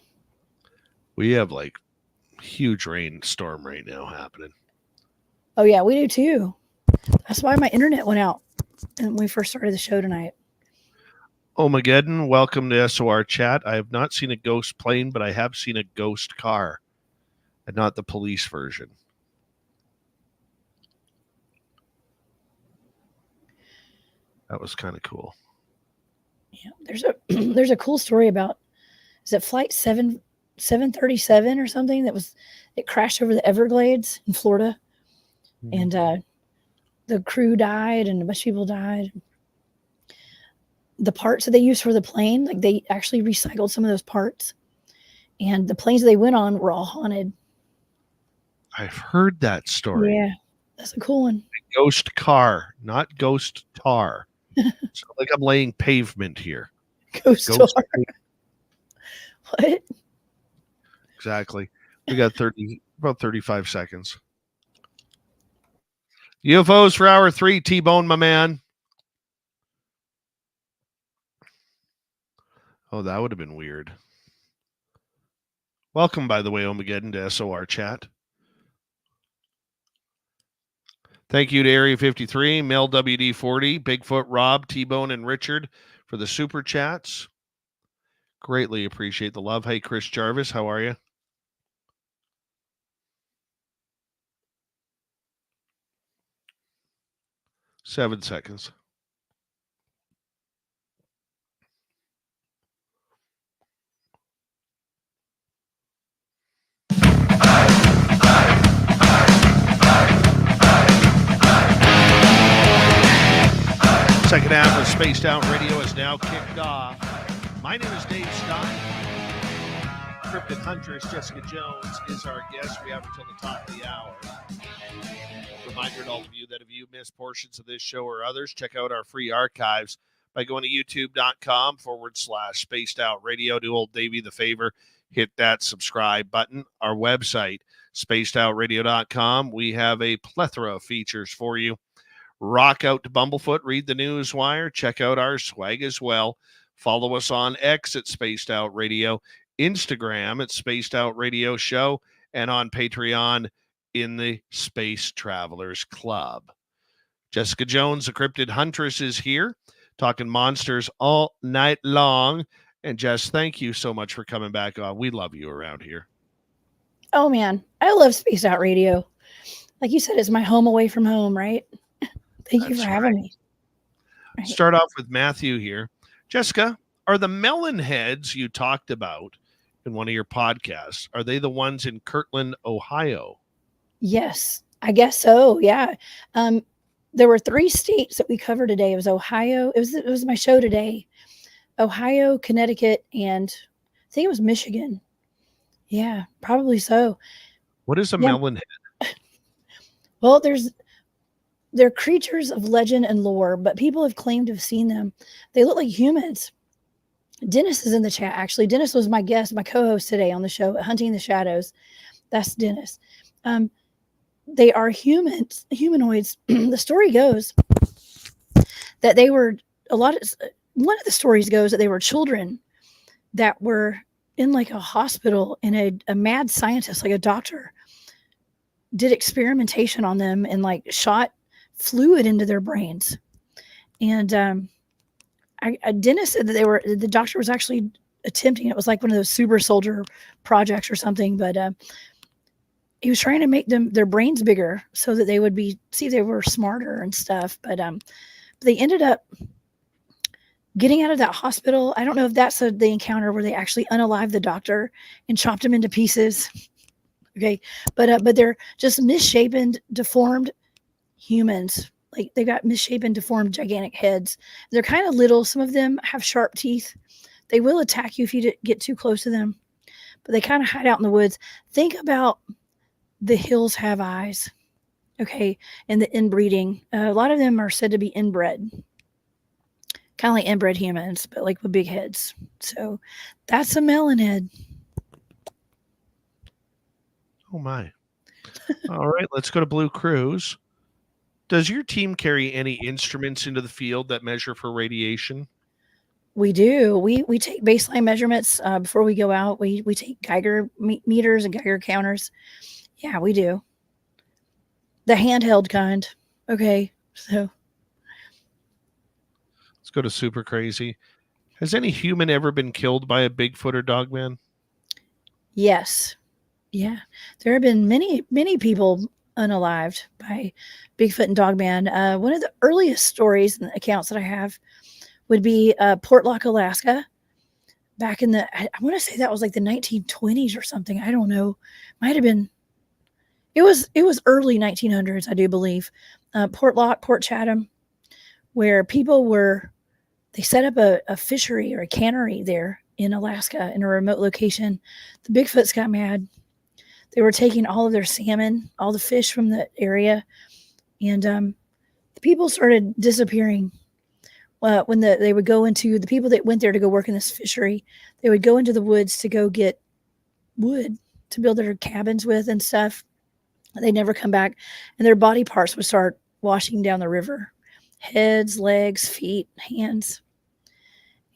We have like huge rainstorm right now happening. Oh yeah, we do too. That's why my internet went out when we first started the show tonight. Omageddon, welcome to SOR chat. I have not seen a ghost plane, but I have seen a ghost car, and not the police version. That was kind of cool. Yeah, there's a cool story about, is it flight 737 or something it crashed over the Everglades in Florida, and the crew died and a bunch of people died. The parts that they used for the plane, like they actually recycled some of those parts, and the planes they went on were all haunted. I've heard that story. Yeah, that's a cool one. A ghost car, not ghost tar. So like I'm laying pavement here. Ghost tar. What? Exactly. We got about 35 seconds. UFOs for hour 3. T-Bone, my man. Oh, that would have been weird. Welcome, by the way, Omegeddon, to SOR chat. Thank you to Area 53, Mel WD40, Bigfoot, Rob, T-Bone, and Richard for the super chats. Greatly appreciate the love. Hey, Chris Jarvis, how are you? Seven seconds. Second half of Spaced Out Radio is now kicked off. My name is Dave Scott. Cryptid Huntress Jessica Jones is our guest. We have until the top of the hour. Reminder to all of you that if you missed portions of this show or others, check out our free archives by going to youtube.com/Spaced Out Radio. Do old Davey the favor, hit that subscribe button. Our website, spacedoutradio.com. We have a plethora of features for you. Rock out to Bumblefoot, read the news wire, check out our swag as well. Follow us on X at Spaced Out Radio, Instagram at Spaced Out Radio Show, and on Patreon in the Space Travelers Club. Jessica Jones, the Cryptid Huntress, is here talking monsters all night long. And Jess, thank you so much for coming back on. We love you around here. Oh, man. I love Spaced Out Radio. Like you said, it's my home away from home, right? Thank you for having me. Right. Start off with Matthew here. Jessica, are the melon heads you talked about in one of your podcasts, are they the ones in Kirtland, Ohio? Yes, I guess so. Yeah. There were 3 states that we covered today. It was Ohio. It was my show today. Ohio, Connecticut, and I think it was Michigan. Yeah, probably so. What is a melon head? Well, they're creatures of legend and lore, but people have claimed to have seen them. They look like humans. Dennis is in the chat, actually. Dennis was my guest, my co-host today on the show, Hunting the Shadows. That's Dennis. They are humanoids. The story goes that they were one of the stories goes that they were children that were in like a hospital, and a mad scientist, like a doctor, did experimentation on them and like shot fluid into their brains. And Dennis said that the doctor was actually attempting, it was like one of those super soldier projects or something, but he was trying to make their brains bigger so that they would see if they were smarter and stuff. But they ended up getting out of that hospital. I don't know if that's the encounter where they actually unalived the doctor and chopped him into pieces. Okay. But they're just misshapen, deformed humans. Like they've got misshapen, deformed, gigantic heads. They're kind of little. Some of them have sharp teeth. They will attack you if you get too close to them, but they kind of hide out in the woods. Think about the hills have eyes. Okay. And the inbreeding. A lot of them are said to be inbred. Kind of like inbred humans, but like with big heads. So that's a melon head. Oh my. All right. Let's go to Blue Cruise. Does your team carry any instruments into the field that measure for radiation? We do. We take baseline measurements before we go out. We take Geiger meters and Geiger counters. Yeah, we do. The handheld kind. Okay, so. Let's go to Super Crazy. Has any human ever been killed by a Bigfoot or Dogman? Yes. Yeah. There have been many, many people unalived by Bigfoot and Dogman. One of the earliest stories and accounts that I have would be Portlock, Alaska. Back in I want to say that was like the 1920s or something. I don't know. Might have been. It was early 1900s, I do believe. Portlock, Port Chatham, where people they set up a fishery or a cannery there in Alaska in a remote location. The Bigfoots got mad. They were taking all of their salmon, all the fish from the area, and the people started disappearing. When they would go into, the people that went there to go work in this fishery, they would go into the woods to go get wood to build their cabins with and stuff. They'd never come back, and their body parts would start washing down the river. Heads, legs, feet, hands.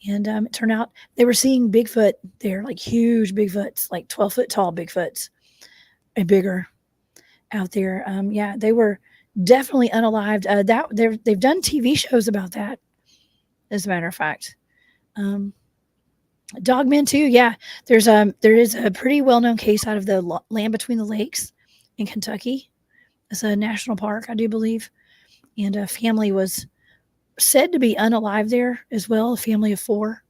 And it turned out they were seeing Bigfoot there, like huge Bigfoots, like 12-foot tall Bigfoots and bigger out there. Yeah, they were definitely unalived. They've done TV shows about that, as a matter of fact. Dogmen too. Yeah, there is a pretty well-known case out of the Land Between the Lakes in Kentucky. It's a national park, I do believe. And a family was said to be unalive there as well, a family of 4.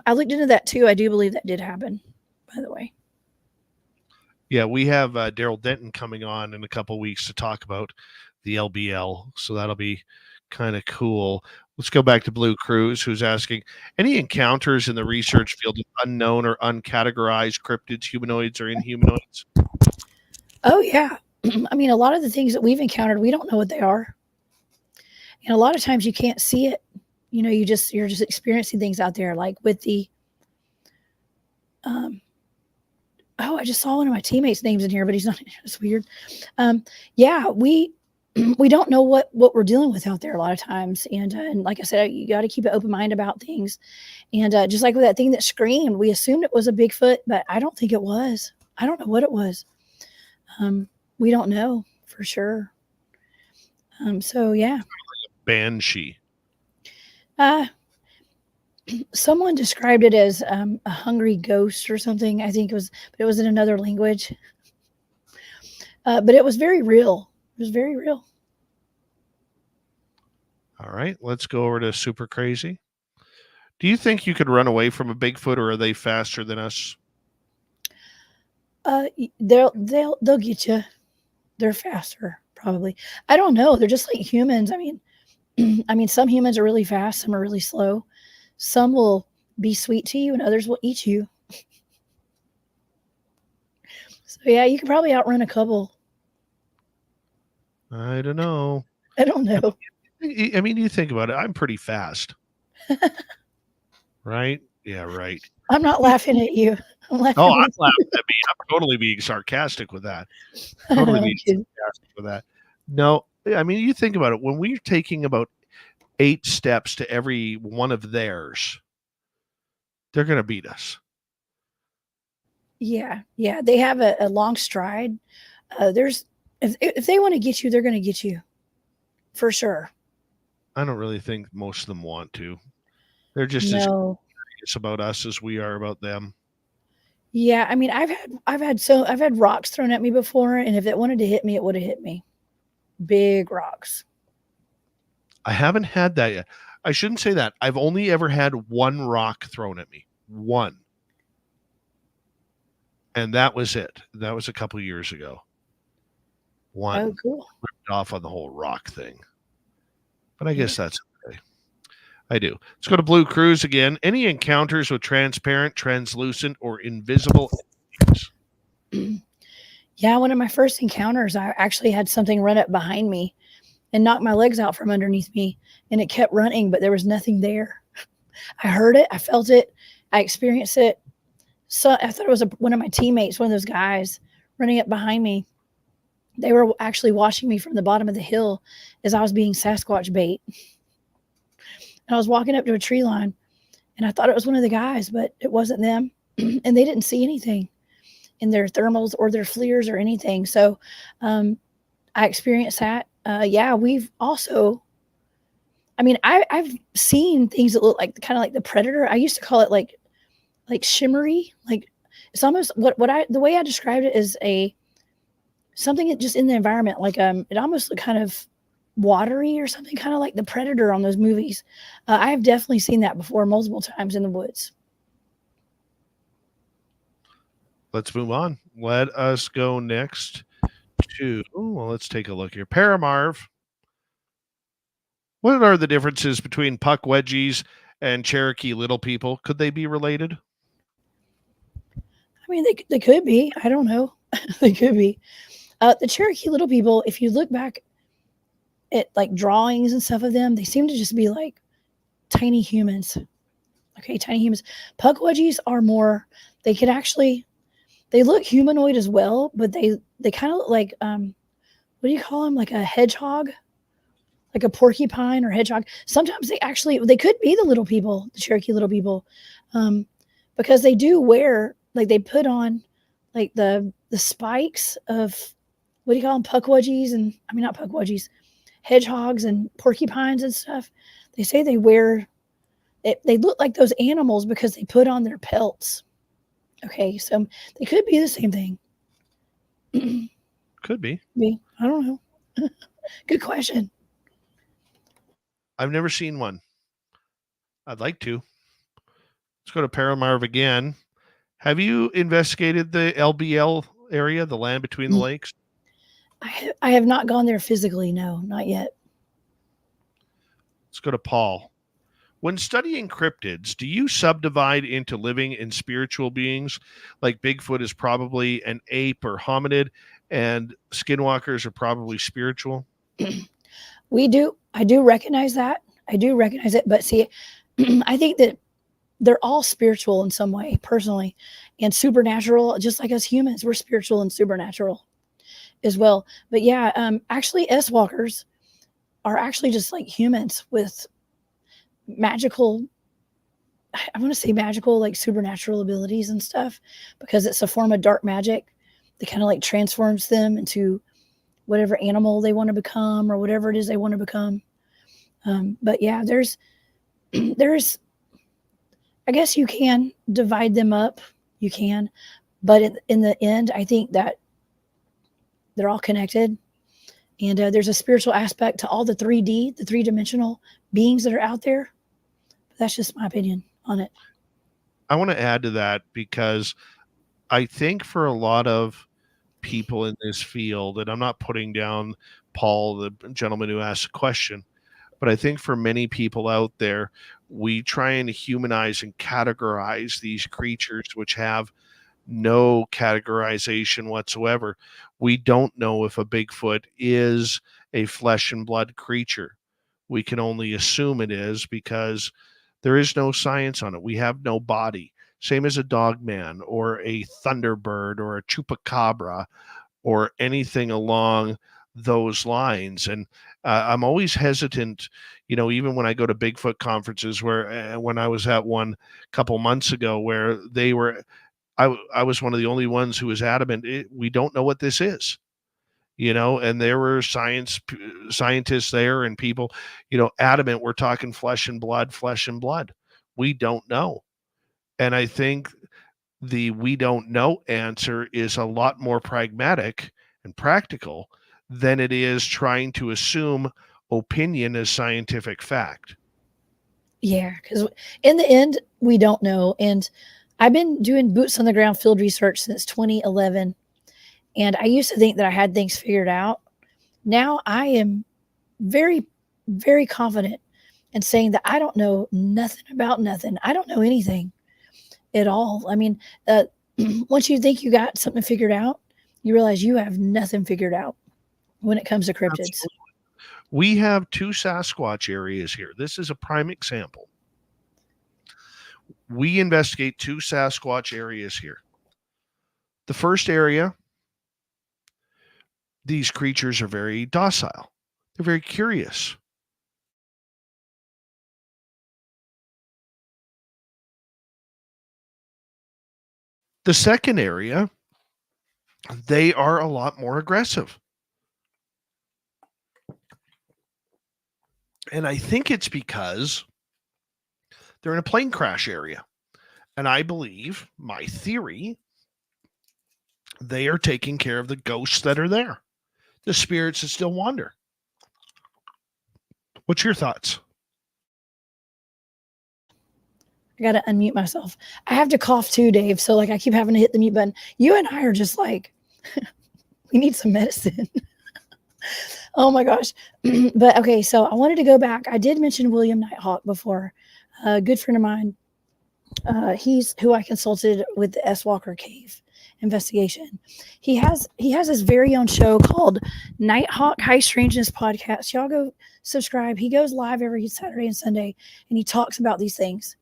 I looked into that too. I do believe that did happen, by the way. Yeah, we have Daryl Denton coming on in a couple weeks to talk about the LBL, so that'll be kind of cool. Let's go back to Blue Cruz, who's asking, any encounters in the research field of unknown or uncategorized cryptids, humanoids, or inhumanoids? Oh, yeah. I mean, a lot of the things that we've encountered, we don't know what they are. And a lot of times you can't see it. You know, you're just experiencing things out there, like with the, I just saw one of my teammates' names in here, but he's not. It's weird. Yeah, we don't know what we're dealing with out there a lot of times. And like I said, you got to keep an open mind about things. And just like with that thing that screamed, we assumed it was a Bigfoot, but I don't think it was. I don't know what it was. We don't know for sure. So yeah. Banshee. Someone described it as a hungry ghost or something. I think it was, but it was in another language. But it was very real. It was very real. All right, let's go over to Super Crazy. Do you think you could run away from a Bigfoot, or are they faster than us? They'll get you. They're faster, probably. I don't know. They're just like humans. I mean, some humans are really fast. Some are really slow. Some will be sweet to you, and others will eat you. So yeah, you could probably outrun a couple. I don't know. I don't know. I mean, you think about it. I'm pretty fast. Right? Yeah, right. I'm not laughing at you. I'm laughing at me. I'm totally being sarcastic with that. Totally being sarcastic with that. No, I mean, you think about it. When we're taking about 8 steps to every one of theirs, they're going to beat us. Yeah. They have a long stride. If they want to get you, they're going to get you, for sure. I don't really think most of them want to. They're just as curious about us as we are about them. Yeah, I mean, I've had rocks thrown at me before, and if it wanted to hit me, it would have hit me. Big rocks. I haven't had that yet. I shouldn't say that. I've only ever had one rock thrown at me. One. And that was it. That was a couple years ago. One. Oh, cool. Ripped off on the whole rock thing. But I guess that's okay. I do. Let's go to Blue Cruise again. Any encounters with transparent, translucent, or invisible entities? Yeah, one of my first encounters, I actually had something run up behind me and knock my legs out from underneath me, and it kept running, but there was nothing there. I heard it, I felt it, I experienced it. So I thought it was one of my teammates, one of those guys running up behind me. They were actually watching me from the bottom of the hill as I was being Sasquatch bait. And I was walking up to a tree line, and I thought it was one of the guys, but it wasn't them. And they didn't see anything in their thermals or their FLIRs or anything. So I experienced that. Yeah, we've also, I mean, I've seen things that look like kind of like the Predator. I used to call it like shimmery. Like it's almost the way I described it is something that just in the environment, like it almost looked kind of watery or something, kind of like the Predator on those movies. I've definitely seen that before multiple times in the woods. Let's move on. Let us go next to, let's take a look here. Paramarv. What are the differences between puck wedgies and Cherokee little people? Could they be related? I mean, they could be. I don't know. They could be. The Cherokee little people, if you look back at like drawings and stuff of them, they seem to just be like tiny humans. Okay, tiny humans. Puck wedgies are more, they could actually, They look humanoid as well, but they kind of look like, what do you call them? Like a hedgehog, like a porcupine or hedgehog. Sometimes they could be the little people, the Cherokee little people, because they do wear, like they put on like the spikes of, what do you call them? Pukwudgies not pukwudgies, hedgehogs and porcupines and stuff. They say they wear it. They look like those animals because they put on their pelts. Okay, so they could be the same thing. Could be. I don't know. Good question. I've never seen one. I'd like to. Let's go to Paramarv again. Have you investigated the LBL area, the land between the lakes? I have not gone there physically. No, not yet. Let's go to Paul. When studying cryptids, do you subdivide into living and spiritual beings? Like Bigfoot is probably an ape or hominid, and skinwalkers are probably spiritual? We do. I do recognize that. I do recognize it. But see, I think that they're all spiritual in some way, personally, and supernatural, just like us humans. We're spiritual and supernatural as well. But yeah, actually, S-walkers are actually just like humans with magical, I want to say magical, like supernatural abilities and stuff, because it's a form of dark magic that kind of like transforms them into whatever animal they want to become or whatever it is they want to become. But yeah, there's, I guess you can divide them up. You can, but in the end, I think that they're all connected. And there's a spiritual aspect to all the 3D, the three-dimensional beings that are out there. That's just my opinion on it. I want to add to that because I think for a lot of people in this field, and I'm not putting down Paul, the gentleman who asked the question, but I think for many people out there, we try and humanize and categorize these creatures which have no categorization whatsoever. We don't know if a Bigfoot is a flesh and blood creature. We can only assume it is because there is no science on it. We have no body. Same as a dogman or a thunderbird or a chupacabra or anything along those lines. And I'm always hesitant, even when I go to Bigfoot conferences, where when I was at one a couple months ago, where I was one of the only ones who was adamant, we don't know what this is, and there were scientists there and people, adamant, we're talking flesh and blood. We don't know. And I think the we don't know answer is a lot more pragmatic and practical than it is trying to assume opinion as scientific fact. Yeah, because in the end, we don't know. And I've been doing boots on the ground field research since 2011. And I used to think that I had things figured out. Now I am very, very confident in saying that I don't know nothing about nothing. I don't know anything at all. I mean, once you think you got something figured out, you realize you have nothing figured out when it comes to cryptids. Absolutely. We have 2 Sasquatch areas here. This is a prime example. We investigate 2 Sasquatch areas here. The first area, these creatures are very docile. They're very curious. The second area, they are a lot more aggressive. And I think it's because they're in a plane crash area. And I believe, my theory, they are taking care of the ghosts that are there, the spirits that still wander. What's your thoughts? I got to unmute myself. I have to cough too, Dave. So like I keep having to hit the mute button. You and I are just like, we need some medicine. Oh my gosh. But okay, so I wanted to go back. I did mention William Nighthawk before. A good friend of mine. He's who I consulted with the S-Walker Cave investigation. He has his very own show called Nighthawk High Strangeness Podcast. Y'all go subscribe. He goes live every Saturday and Sunday, and he talks about these things.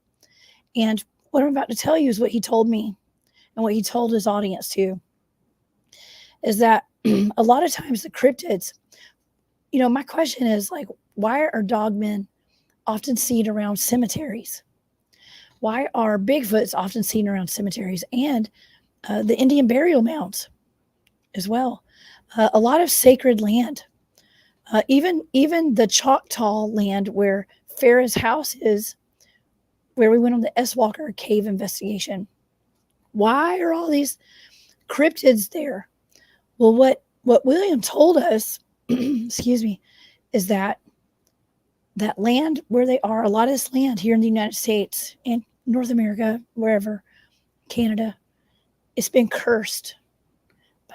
And what I'm about to tell you is what he told me. and what he told his audience too, is that a lot of times the cryptids, my question is like, why are dogmen often seen around cemeteries? Why are Bigfoots often seen around cemeteries and the Indian burial mounds as well? A lot of sacred land, even the Choctaw land where Farrah's house is, where we went on the Skinwalker cave investigation. Why are all these cryptids there? Well, what William told us, excuse me, is that land where they are, a lot of this land here in the United States and North America, wherever, Canada, it's been cursed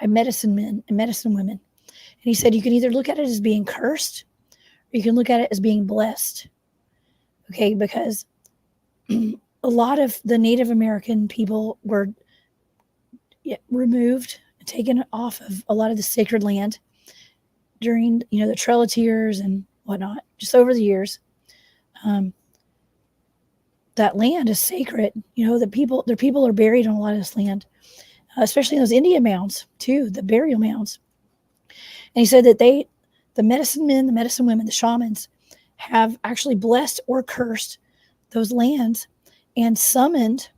by medicine men and medicine women. And he said you can either look at it as being cursed or you can look at it as being blessed. Okay, because a lot of the Native American people were removed and taken off of a lot of the sacred land during, the Trail of Tears and whatnot, just over the years. That land is sacred. Their people are buried on a lot of this land, especially in those Indian mounds too, the burial mounds. And he said that the medicine men, the medicine women, the shamans have actually blessed or cursed those lands and summoned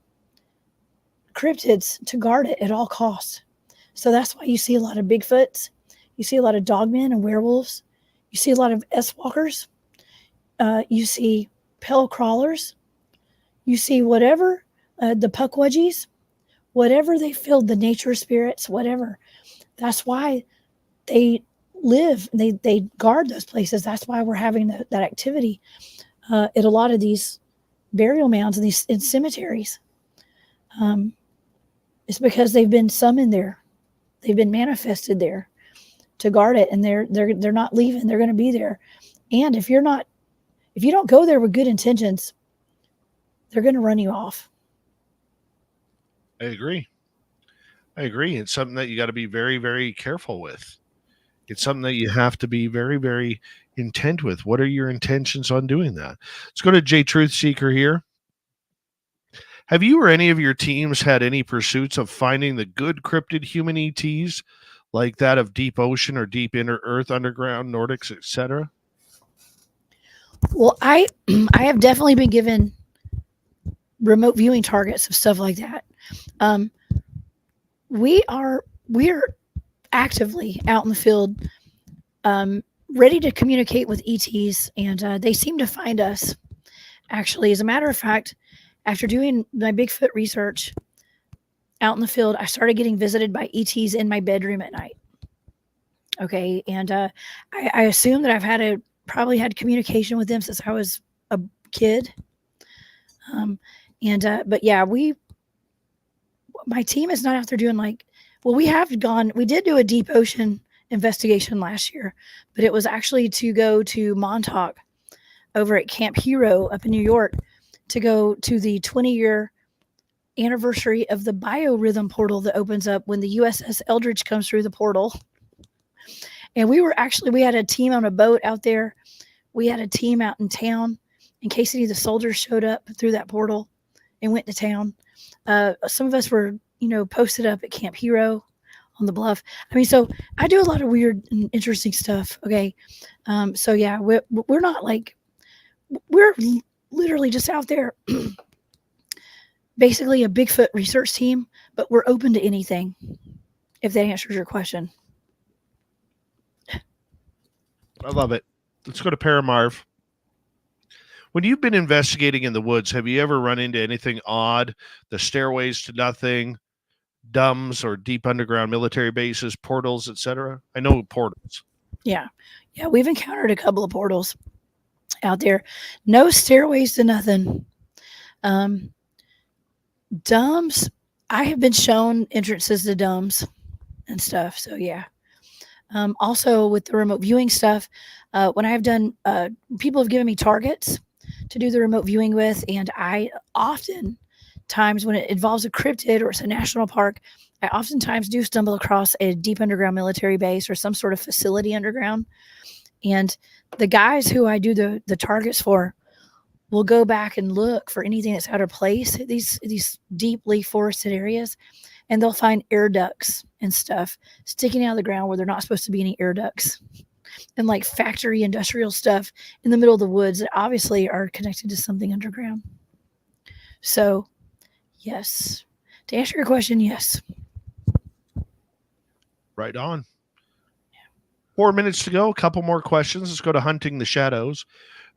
cryptids to guard it at all costs. So that's why you see a lot of Bigfoots, you see a lot of dogmen and werewolves, you see a lot of S-walkers, you see pale crawlers, you see whatever, the puckwudgies, whatever they filled, the nature spirits, whatever. That's why they live, they guard those places. That's why we're having that activity at a lot of these burial mounds and in cemeteries. It's because they've been summoned there. They've been manifested there to guard it, and they're not leaving. They're going to be there. And if you don't go there with good intentions, they're going to run you off. I agree. It's something that you got to be very, very careful with. It's something that you have to be very, very intent with. What are your intentions on doing that? Let's go to J Truth Seeker here. Have you or any of your teams had any pursuits of finding the good cryptid human ETs, like that of deep ocean or deep inner earth, underground, Nordics, etc.? Well, I have definitely been given remote viewing targets of stuff like that. We're actively out in the field, ready to communicate with ETs, and they seem to find us. Actually, as a matter of fact, after doing my Bigfoot research out in the field, I started getting visited by ETs in my bedroom at night. Okay, and I assume that I've probably had communication with them since I was a kid. But yeah, my team is not out there doing we did do a deep ocean investigation last year, but it was actually to go to Montauk over at Camp Hero up in New York to go to the 20-year anniversary of the biorhythm portal that opens up when the USS Eldridge comes through the portal. And we had a team on a boat out there. We had a team out in town in case any of the soldiers showed up through that portal and went to town. Some of us were, posted up at Camp Hero on the bluff. So I do a lot of weird and interesting stuff. Okay. So yeah, we're not we're literally just out there, basically a Bigfoot research team, but we're open to anything, if that answers your question. I love it. Let's go to Paramarv. When you've been investigating in the woods, have you ever run into anything odd? The stairways to nothing, dumbs, or deep underground military bases, portals, etc.? I know portals. Yeah, we've encountered a couple of portals out there. No stairways to nothing. Dumbs, I have been shown entrances to dumbs and stuff. So yeah. Also with the remote viewing stuff, when I have done, people have given me targets to do the remote viewing with, and I oftentimes, when it involves a cryptid or it's a national park, I oftentimes do stumble across a deep underground military base or some sort of facility underground. And the guys who I do the targets for will go back and look for anything that's out of place at these deeply forested areas, and they'll find air ducts and stuff sticking out of the ground where they're not supposed to be any air ducts, and like factory industrial stuff in the middle of the woods that obviously are connected to something underground. So, yes, to answer your question, yes. Right on. 4 minutes to go. A couple more questions. Let's go to hunting the shadows.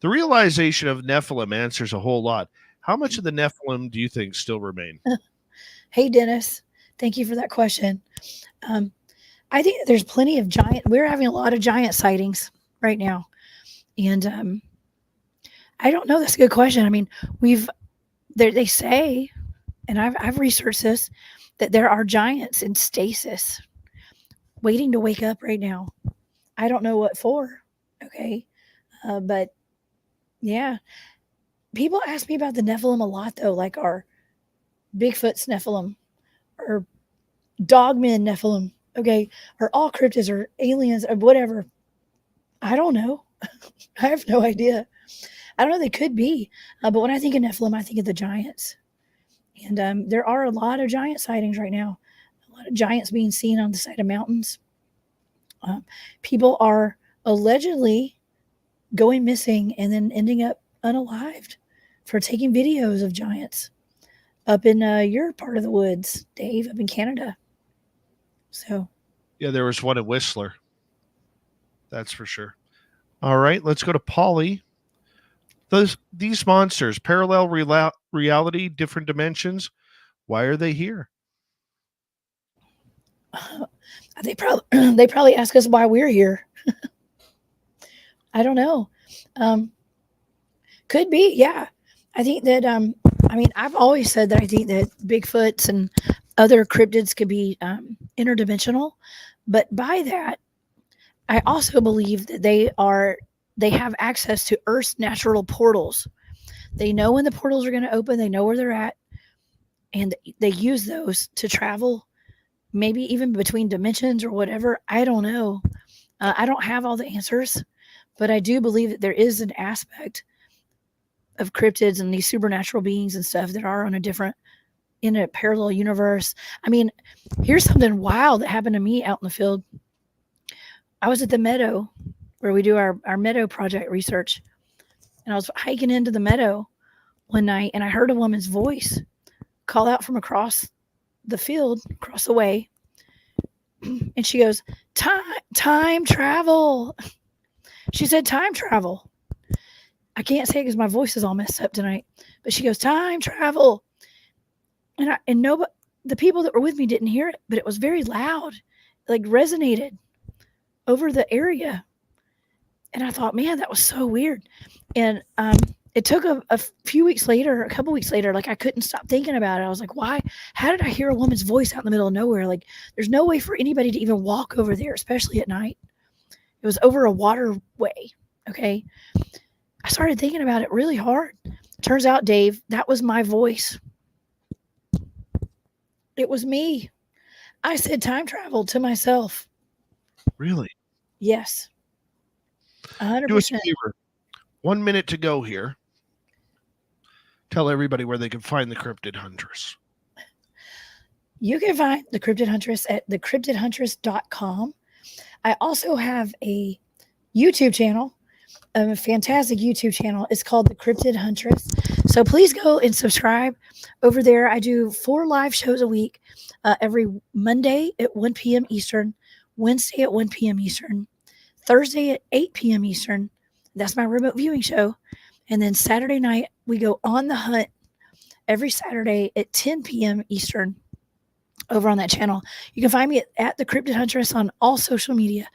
The realization of Nephilim answers a whole lot. How much of the Nephilim do you think still remain? Hey, Dennis, thank you for that question. I think there's plenty of we're having a lot of giant sightings right now. And I don't know. That's a good question. I mean, they say, and I've researched this, that there are giants in stasis waiting to wake up right now. I don't know what for. Okay. But yeah, people ask me about the Nephilim a lot though, like our Bigfoot's Nephilim or dogmen Nephilim. Okay. Or all cryptids or aliens or whatever. I don't know. I have no idea. I don't know. They could be. But when I think of Nephilim, I think of the giants. And there are a lot of giant sightings right now. A lot of giants being seen on the side of mountains. People are allegedly going missing and then ending up unalived for taking videos of giants up in your part of the woods, Dave, up in Canada. So, yeah, there was one at Whistler. That's for sure. All right, let's go to Polly. These monsters, parallel reality, different dimensions. Why are they here? they probably ask us why we're here. I don't know. Could be, yeah. I think that I've always said that I think that Bigfoots and other cryptids could be interdimensional, but by that, I also believe that they have access to Earth's natural portals. They know when the portals are going to open. They know where they're at, and they use those to travel, maybe even between dimensions or whatever. I don't know. I don't have all the answers, but I do believe that there is an aspect of cryptids and these supernatural beings and stuff that are in a parallel universe. I mean, here's something wild that happened to me out in the field. I was at the meadow where we do our meadow project research, and I was hiking into the meadow one night, and I heard a woman's voice call out from across the field, across the way, and she goes, time travel. She said time travel. I can't say it because my voice is all messed up tonight, but she goes, time travel. And nobody, the people that were with me didn't hear it, but it was very loud, like resonated over the area. And I thought, man, that was so weird. And it took a couple weeks later, like I couldn't stop thinking about it. I was like, why? How did I hear a woman's voice out in the middle of nowhere? Like there's no way for anybody to even walk over there, especially at night. It was over a waterway. Okay. I started thinking about it really hard. Turns out, Dave, that was my voice. It was me. I said time travel to myself. Really? Yes. 100%. Do us a favor. 1 minute to go here. Tell everybody where they can find the Cryptid Huntress. You can find the Cryptid Huntress at thecryptidhuntress.com. I also have a YouTube channel, a fantastic YouTube channel. It's called The Cryptid Huntress. So please go and subscribe over there. I do 4 live shows a week, every Monday at 1 p.m. Eastern, Wednesday at 1 p.m. Eastern, Thursday at 8 p.m. Eastern. That's my remote viewing show. And then Saturday night, we go on the hunt every Saturday at 10 p.m. Eastern over on that channel. You can find me at The Cryptid Huntress on all social media,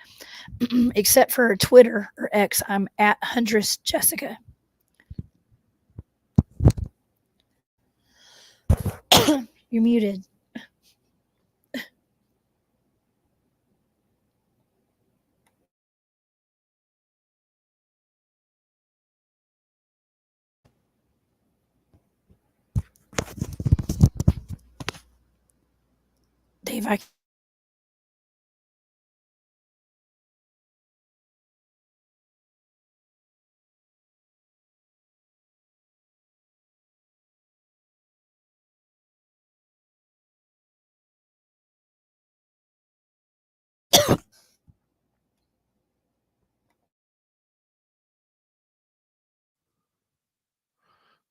except for Twitter or X. I'm at Huntress Jessica. You're muted. Dave, I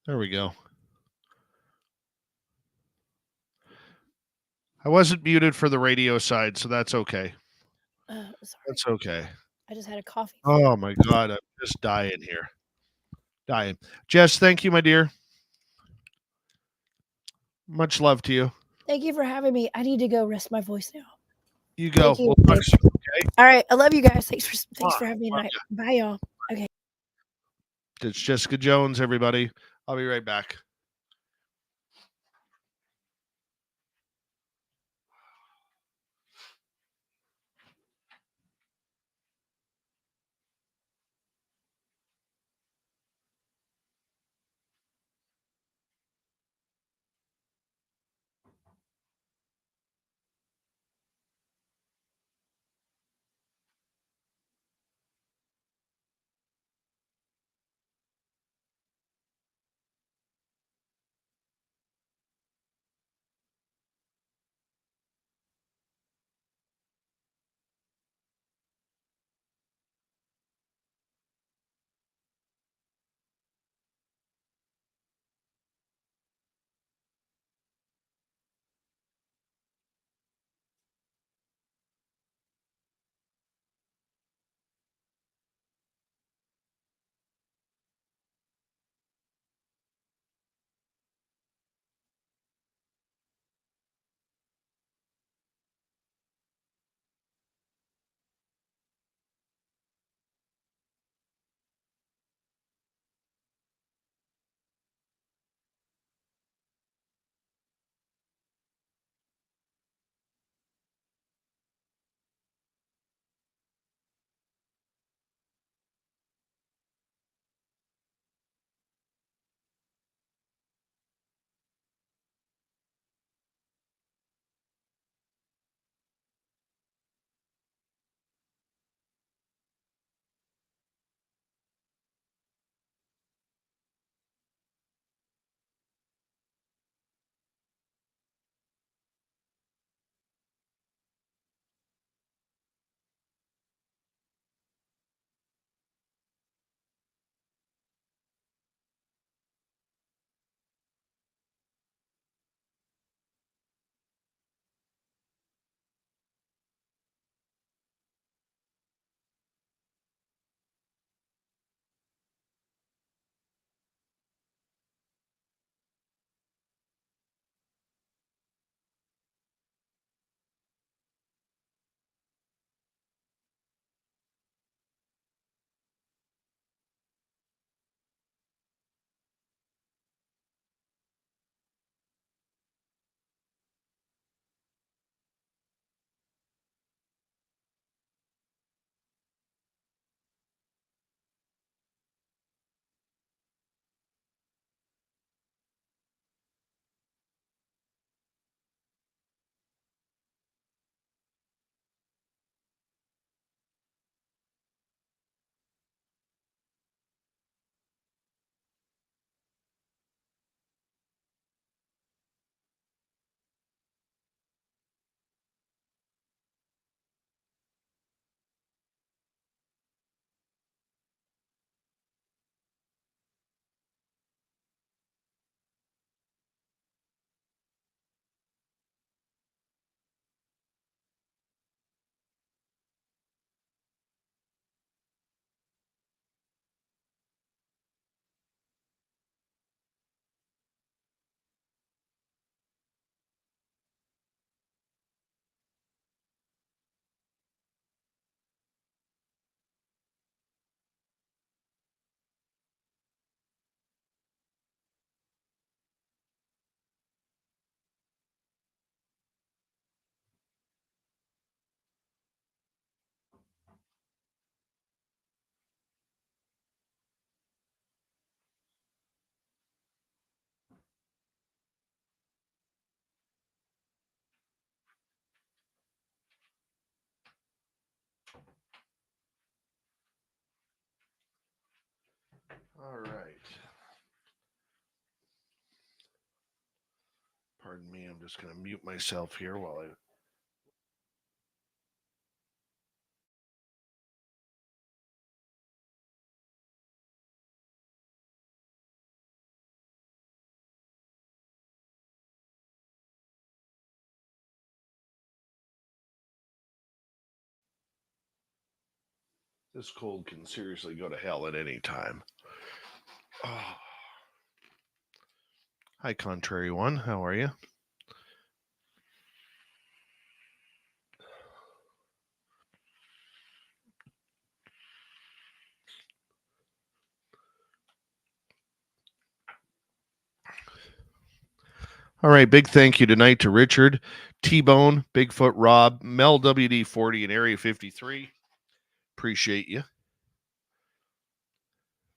There we go. I wasn't muted for the radio side, so that's okay. Sorry. That's okay. I just had a coffee. Oh my God, I'm just dying here. Dying. Jess, thank you, my dear. Much love to you. Thank you for having me. I need to go rest my voice now. You go. Thank you. We'll talk soon, okay? All right. I love you guys. Thanks for having me Love tonight. Bye, y'all. Okay. It's Jessica Jones, everybody. I'll be right back. All right. Pardon me. I'm just going to mute myself here while I This cold can seriously go to hell at any time. Oh. Hi, Contrary One. How are you? All right, big thank you tonight to Richard, T-Bone, Bigfoot Rob, Mel WD40, and Area 53. Appreciate you.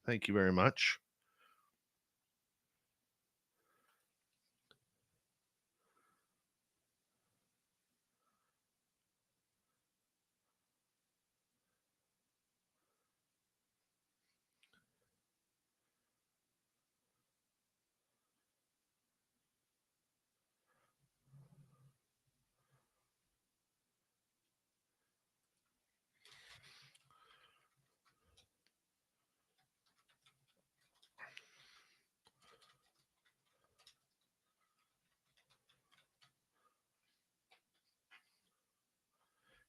Thank you very much.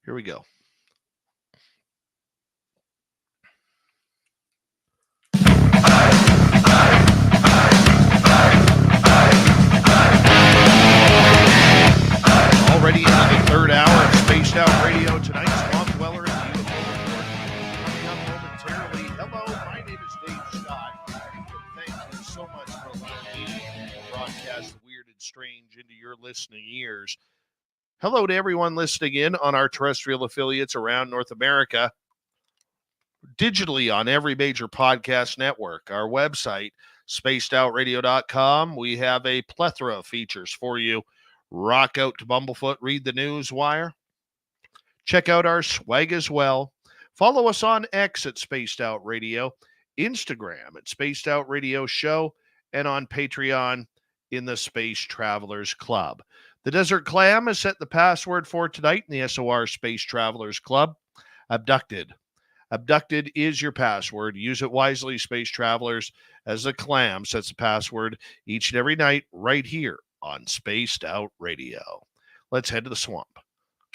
Here we go. Already into the third hour of Spaced Out Radio tonight. Swamp Dweller and Beautiful Report. Coming up momentarily. Hello, my name is Dave Scott. Thank you so much for allowing me to broadcast the weird and strange into your listening ears. Hello to everyone listening in on our terrestrial affiliates around North America, digitally on every major podcast network. Our website, spacedoutradio.com. We have a plethora of features for you. Rock out to Bumblefoot, read the news wire. Check out our swag as well. Follow us on X at Spaced Out Radio, Instagram at Spaced Out Radio Show, and on Patreon in the Space Travelers Club. The Desert Clam has set the password for tonight in the SOR Space Travelers Club. Abducted. Abducted is your password. Use it wisely, Space Travelers, as the Clam sets the password each and every night right here on Spaced Out Radio. Let's head to the swamp.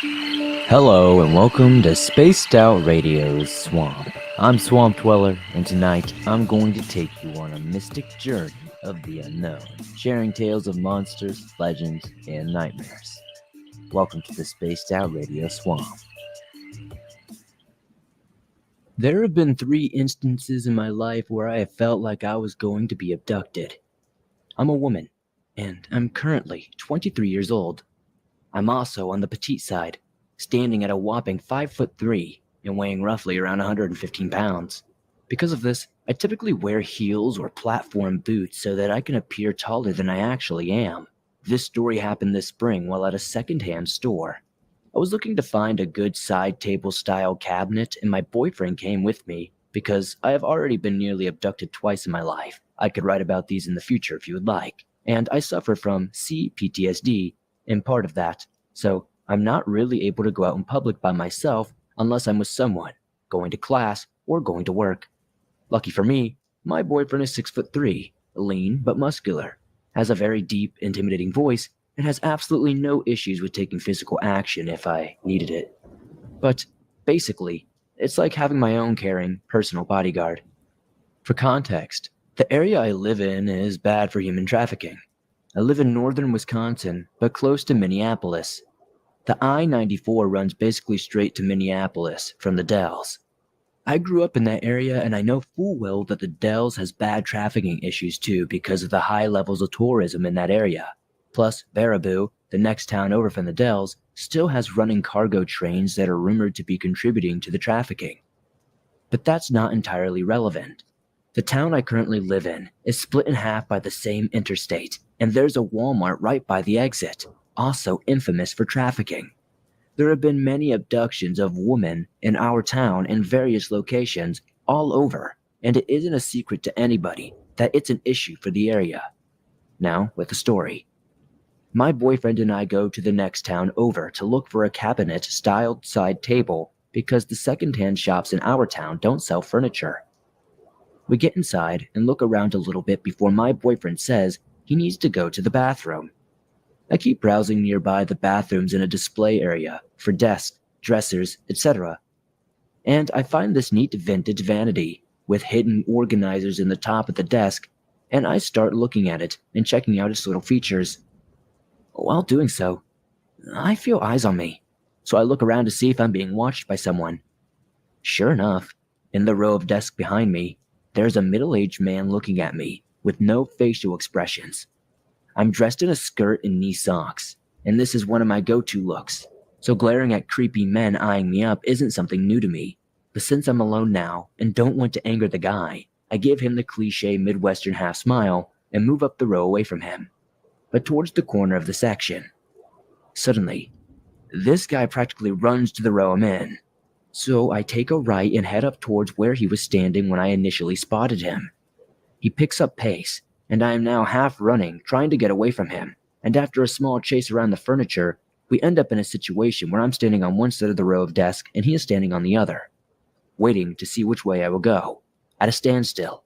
Hello and welcome to Spaced Out Radio's Swamp. I'm Swamp Dweller, and tonight I'm going to take you on a mystic journey of the unknown, sharing tales of monsters, legends, and nightmares. Welcome to the Spaced Out Radio Swamp. There have been 3 instances in my life where I have felt like I was going to be abducted. I'm a woman, and I'm currently 23 years old. I'm also on the petite side, standing at a whopping 5'3" and weighing roughly around 115 pounds. Because of this, I typically wear heels or platform boots so that I can appear taller than I actually am. This story happened this spring while at a secondhand store. I was looking to find a good side table style cabinet, and my boyfriend came with me because I have already been nearly abducted twice in my life. I could write about these in the future if you would like. And I suffer from CPTSD in part of that, so I'm not really able to go out in public by myself unless I'm with someone, going to class or going to work. Lucky for me, my boyfriend is 6'3", lean but muscular, has a very deep, intimidating voice, and has absolutely no issues with taking physical action if I needed it. But basically, it's like having my own caring, personal bodyguard. For context, the area I live in is bad for human trafficking. I live in northern Wisconsin, but close to Minneapolis. The I-94 runs basically straight to Minneapolis from the Dells. I grew up in that area, and I know full well that the Dells has bad trafficking issues too because of the high levels of tourism in that area. Plus, Baraboo, the next town over from the Dells, still has running cargo trains that are rumored to be contributing to the trafficking. But that's not entirely relevant. The town I currently live in is split in half by the same interstate, and there's a Walmart right by the exit, also infamous for trafficking. There have been many abductions of women in our town in various locations all over, and it isn't a secret to anybody that it's an issue for the area. Now, with the story. My boyfriend and I go to the next town over to look for a cabinet-styled side table because the secondhand shops in our town don't sell furniture. We get inside and look around a little bit before my boyfriend says he needs to go to the bathroom. I keep browsing nearby the bathrooms in a display area for desks, dressers, etc. And I find this neat vintage vanity with hidden organizers in the top of the desk, and I start looking at it and checking out its little features. While doing so, I feel eyes on me, so I look around to see if I'm being watched by someone. Sure enough, in the row of desks behind me, there's a middle-aged man looking at me with no facial expressions. I'm dressed in a skirt and knee socks, and this is one of my go-to looks, so glaring at creepy men eyeing me up isn't something new to me. But since I'm alone now and don't want to anger the guy, I give him the cliche Midwestern half smile and move up the row away from him, but towards the corner of the section. Suddenly, this guy practically runs to the row I'm in, so I take a right and head up towards where he was standing when I initially spotted him. He picks up pace, and I am now half running, trying to get away from him, and after a small chase around the furniture, we end up in a situation where I'm standing on one side of the row of desk and he is standing on the other, waiting to see which way I will go, at a standstill.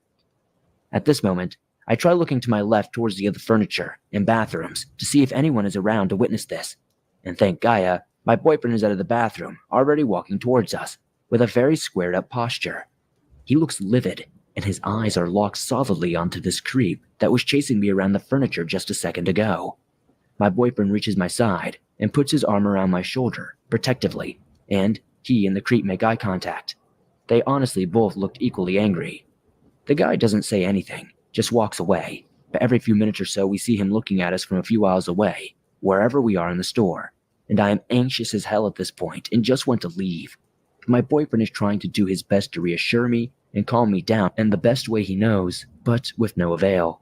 At this moment, I try looking to my left towards the other furniture and bathrooms to see if anyone is around to witness this, and thank Gaia, my boyfriend is out of the bathroom, already walking towards us, with a very squared-up posture. He looks livid, and his eyes are locked solidly onto this creep that was chasing me around the furniture just a second ago. My boyfriend reaches my side and puts his arm around my shoulder, protectively, and he and the creep make eye contact. They honestly both looked equally angry. The guy doesn't say anything, just walks away, but every few minutes or so we see him looking at us from a few aisles away, wherever we are in the store, and I am anxious as hell at this point and just want to leave. My boyfriend is trying to do his best to reassure me and calm me down in the best way he knows, but with no avail.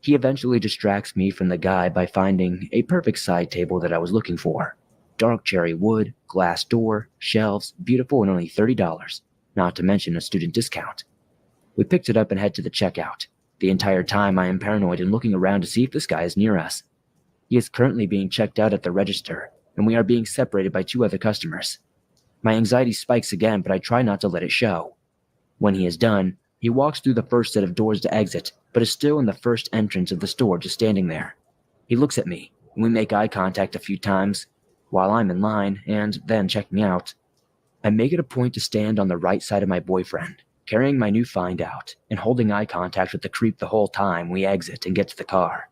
He eventually distracts me from the guy by finding a perfect side table that I was looking for. Dark cherry wood, glass door, shelves, beautiful and only $30, not to mention a student discount. We picked it up and head to the checkout. The entire time I am paranoid and looking around to see if this guy is near us. He is currently being checked out at the register, and we are being separated by 2 other customers. My anxiety spikes again, but I try not to let it show. When he is done, he walks through the first set of doors to exit, but is still in the first entrance of the store just standing there. He looks at me, and we make eye contact a few times, while I'm in line and then checking out. I make it a point to stand on the right side of my boyfriend, carrying my new find out, and holding eye contact with the creep the whole time we exit and get to the car.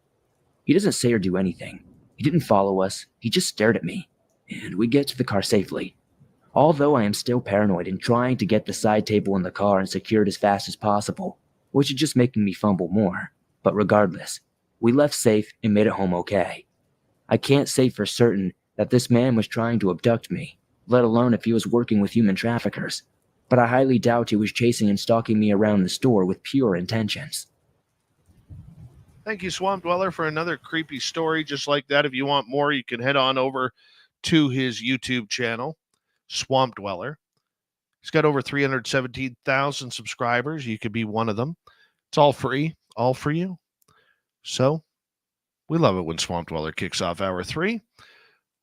He doesn't say or do anything. He didn't follow us, he just stared at me, and we get to the car safely. Although I am still paranoid and trying to get the side table in the car and secure it as fast as possible, which is just making me fumble more. But regardless, we left safe and made it home okay. I can't say for certain that this man was trying to abduct me, let alone if he was working with human traffickers, but I highly doubt he was chasing and stalking me around the store with pure intentions. Thank you, Swamp Dweller, for another creepy story just like that. If you want more, you can head on over to his YouTube channel, Swamp Dweller. He's got over 317,000 subscribers. You could be one of them. It's all free, all for you. So we love it when Swamp Dweller kicks off hour 3.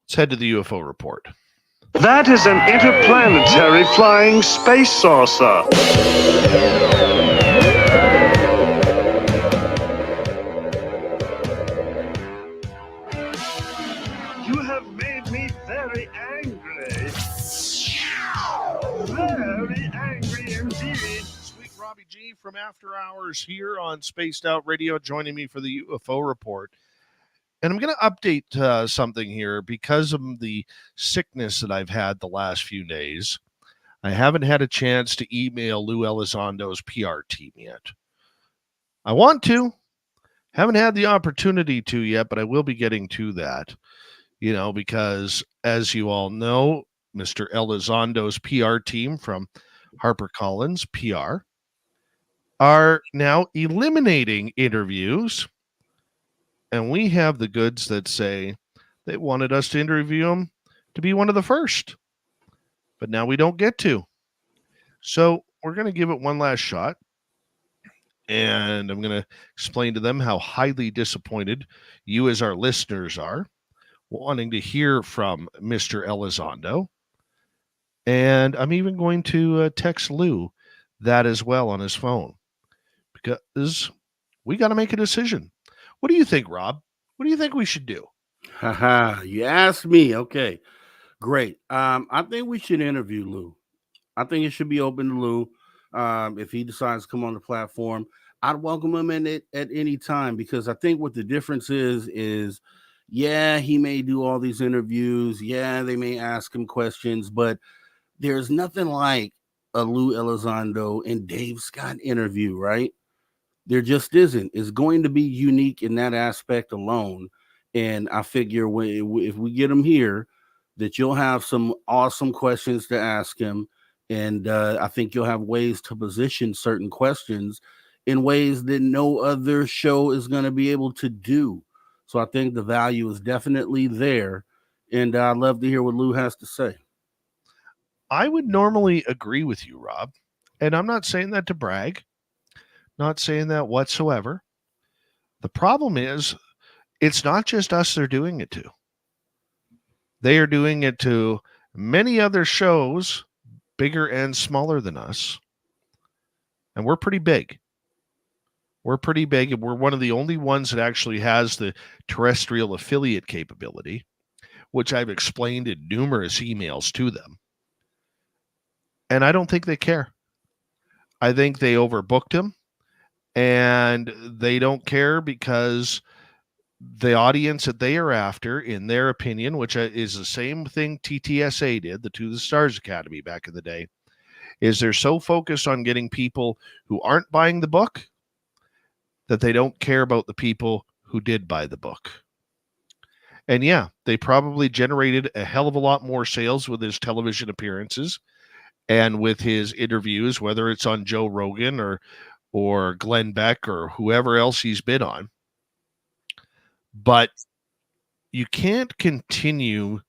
Let's head to the UFO report. That is an interplanetary flying space saucer. You have made me very angry. Very angry indeed. Sweet Robbie G from After Hours here on Spaced Out Radio, joining me for the UFO report. And I'm going to update something here because of the sickness that I've had the last few days. I haven't had a chance to email Lou Elizondo's PR team yet. I want to. Haven't had the opportunity to yet, but I will be getting to that. Because as you all know, Mr. Elizondo's PR team from HarperCollins PR are now eliminating interviews. And we have the goods that say they wanted us to interview him to be one of the first. But now we don't get to. So we're going to give it one last shot. And I'm going to explain to them how highly disappointed you as our listeners are, wanting to hear from Mr. Elizondo. And I'm even going to text Lou that as well on his phone. Because we got to make a decision. What do you think, Rob? What do you think we should do? Haha, you asked me. Okay, great. I think we should interview Lou. I think it should be open to Lou. If he decides to come on the platform, I'd welcome him in it at any time, because I think what the difference is yeah, he may do all these interviews. Yeah, they may ask him questions, but there's nothing like a Lou Elizondo and Dave Scott interview, right? There just isn't. It's going to be unique in that aspect alone. And I figure if we get him here, that you'll have some awesome questions to ask him. And I think you'll have ways to position certain questions in ways that no other show is going to be able to do. So I think the value is definitely there. And I'd love to hear what Lou has to say. I would normally agree with you, Rob. And I'm not saying that to brag, not saying that whatsoever. The problem is, it's not just us they're doing it to. They are doing it to many other shows, bigger and smaller than us. And we're pretty big. We're pretty big, and we're one of the only ones that actually has the terrestrial affiliate capability, which I've explained in numerous emails to them. And I don't think they care. I think they overbooked him, and they don't care because the audience that they are after, in their opinion, which is the same thing TTSA did, the To the Stars Academy back in the day, is they're so focused on getting people who aren't buying the book that they don't care about the people who did buy the book. And yeah, they probably generated a hell of a lot more sales with his television appearances and with his interviews, whether it's on Joe Rogan or Glenn Beck or whoever else he's been on. But you can't continue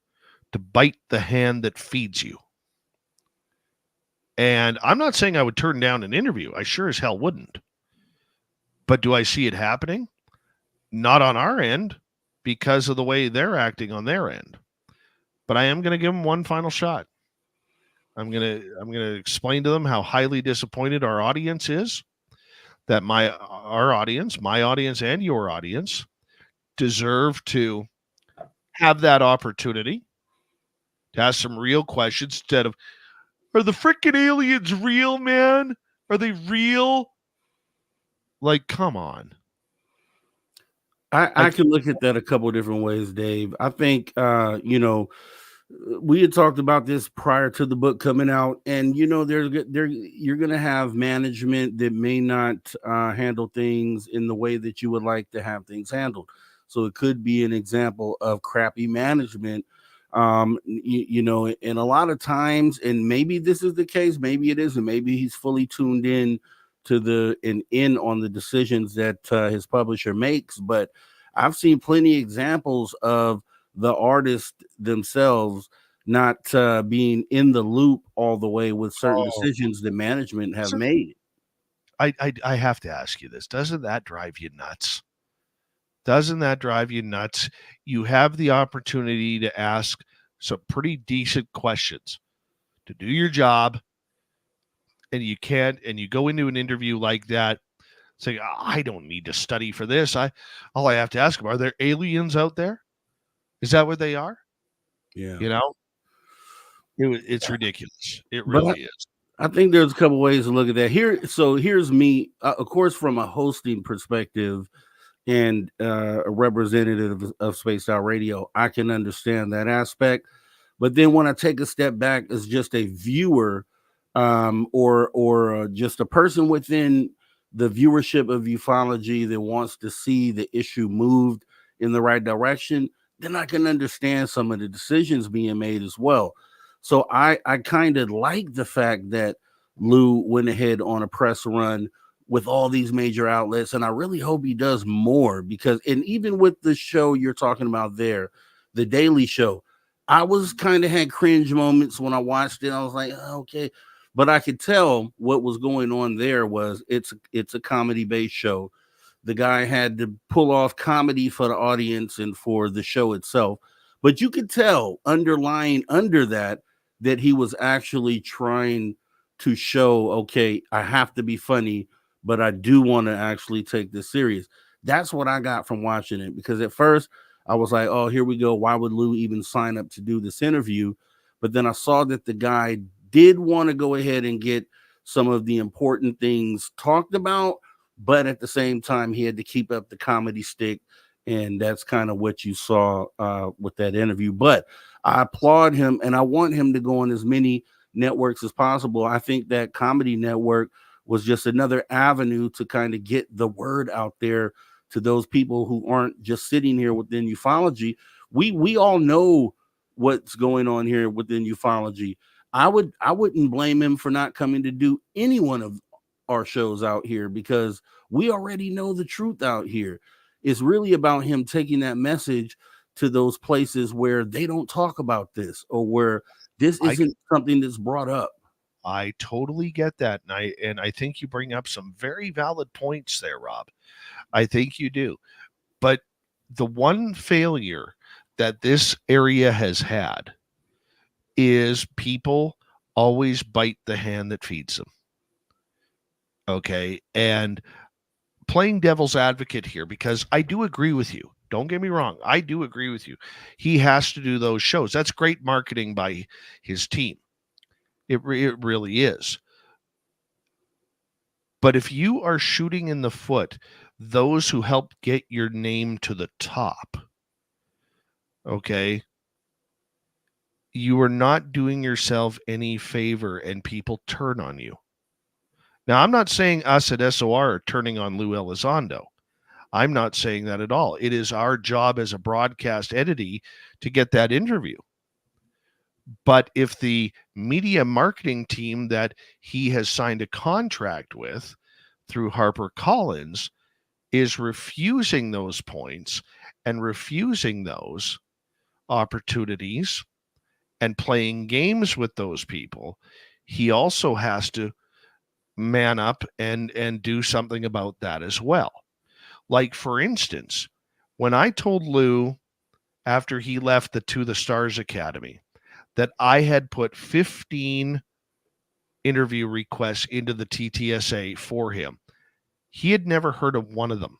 to bite the hand that feeds you. And I'm not saying I would turn down an interview. I sure as hell wouldn't. But do I see it happening? Not on our end, because of the way they're acting on their end. But I am going to give them one final shot. I'm going to explain to them how highly disappointed our audience is, that my audience and your audience deserve to have that opportunity to ask some real questions instead of, are the freaking aliens real, man? Are they real? Like, come on. I can look at that a couple of different ways, Dave. I think, we had talked about this prior to the book coming out, and you're going to have management that may not handle things in the way that you would like to have things handled. So it could be an example of crappy management. And a lot of times, and maybe this is the case, maybe it isn't, maybe he's fully tuned in to in on the decisions that his publisher makes. But I've seen plenty of examples of the artists themselves not being in the loop all the way with certain decisions that management have made. I have to ask you this. Doesn't that drive you nuts? Doesn't that drive you nuts? You have the opportunity to ask some pretty decent questions to do your job, and you can't, and you go into an interview like that saying, I don't need to study for this. All I have to ask them, are there aliens out there? Is that what they are? Yeah. It's ridiculous. It really is. I think there's a couple ways to look at that. Here's me, of course, from a hosting perspective and a representative of Spaced Out Radio, I can understand that aspect. But then when I take a step back as just a viewer, or just a person within the viewership of ufology that wants to see the issue moved in the right direction, then I can understand some of the decisions being made as well. So I kind of like the fact that Lou went ahead on a press run with all these major outlets, and I really hope he does more, because, and even with the show you're talking about there, the Daily Show, I was kind of had cringe moments when I watched it. I was like, oh, okay. But I could tell what was going on there was it's a comedy-based show. The guy had to pull off comedy for the audience and for the show itself. But you could tell underlying under that he was actually trying to show, okay, I have to be funny, but I do want to actually take this serious. That's what I got from watching it, because at first I was like, oh, here we go. Why would Lou even sign up to do this interview? But then I saw that the guy did want to go ahead and get some of the important things talked about, but at the same time, he had to keep up the comedy stick. And that's kind of what you saw with that interview. But I applaud him, and I want him to go on as many networks as possible. I think that Comedy Network was just another avenue to kind of get the word out there to those people who aren't just sitting here within ufology. We all know what's going on here within ufology. I wouldn't blame him for not coming to do any one of our shows out here, because we already know the truth out here. It's really about him taking that message to those places where they don't talk about this, or where this isn't something that's brought up. I totally get that. And I think you bring up some very valid points there, Rob. I think you do. But the one failure that this area has had is people always bite the hand that feeds them. Okay. And playing devil's advocate here, because I do agree with you. Don't get me wrong. I do agree with you. He has to do those shows. That's great marketing by his team. It really is. But if you are shooting in the foot those who helped get your name to the top, okay, you are not doing yourself any favor, and people turn on you. Now, I'm not saying us at SOR are turning on Lou Elizondo. I'm not saying that at all. It is our job as a broadcast entity to get that interview. But if the media marketing team that he has signed a contract with through HarperCollins is refusing those points and refusing those opportunities and playing games with those people, he also has to man up and do something about that as well. Like, for instance, when I told Lou after he left the To the Stars Academy that I had put 15 interview requests into the TTSA for him, he had never heard of one of them.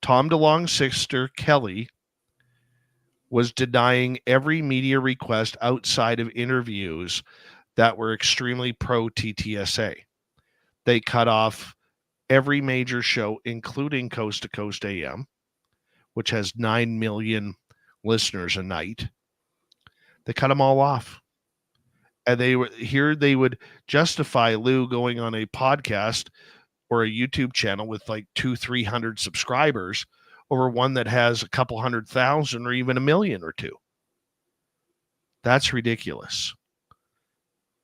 Tom DeLonge's sister, Kelly, was denying every media request outside of interviews that were extremely pro TTSA. They cut off every major show, including Coast to Coast AM, which has 9 million listeners a night. They cut them all off. And they would justify Lou going on a podcast or a YouTube channel with like 200-300 subscribers over one that has a couple 100,000 or even 1 million or 2. That's ridiculous.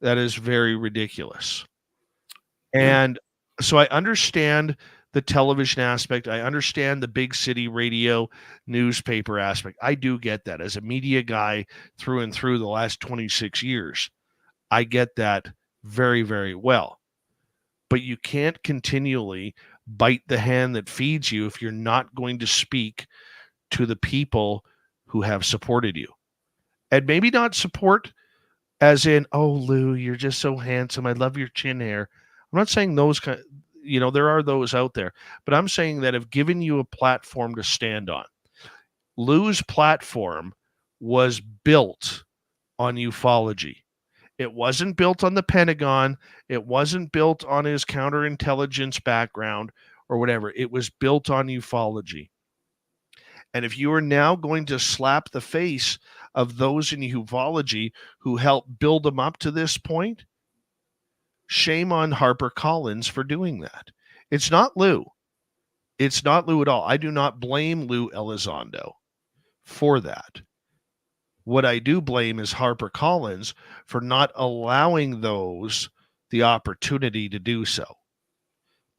That is very ridiculous. And so I understand the television aspect. I understand the big city radio newspaper aspect. I do get that. As a media guy through and through the last 26 years, I get that very, very well. But you can't continually bite the hand that feeds you if you're not going to speak to the people who have supported you. And maybe not support as in, oh, Lou, you're just so handsome. I love your chin hair. I'm not saying those kind, there are those out there, but I'm saying that have given you a platform to stand on. Lou's platform was built on ufology. It wasn't built on the Pentagon. It wasn't built on his counterintelligence background or whatever. It was built on ufology. And if you are now going to slap the face of those in ufology who helped build them up to this point, shame on HarperCollins for doing that. It's not Lou. It's not Lou at all. I do not blame Lou Elizondo for that. What I do blame is HarperCollins for not allowing those the opportunity to do so.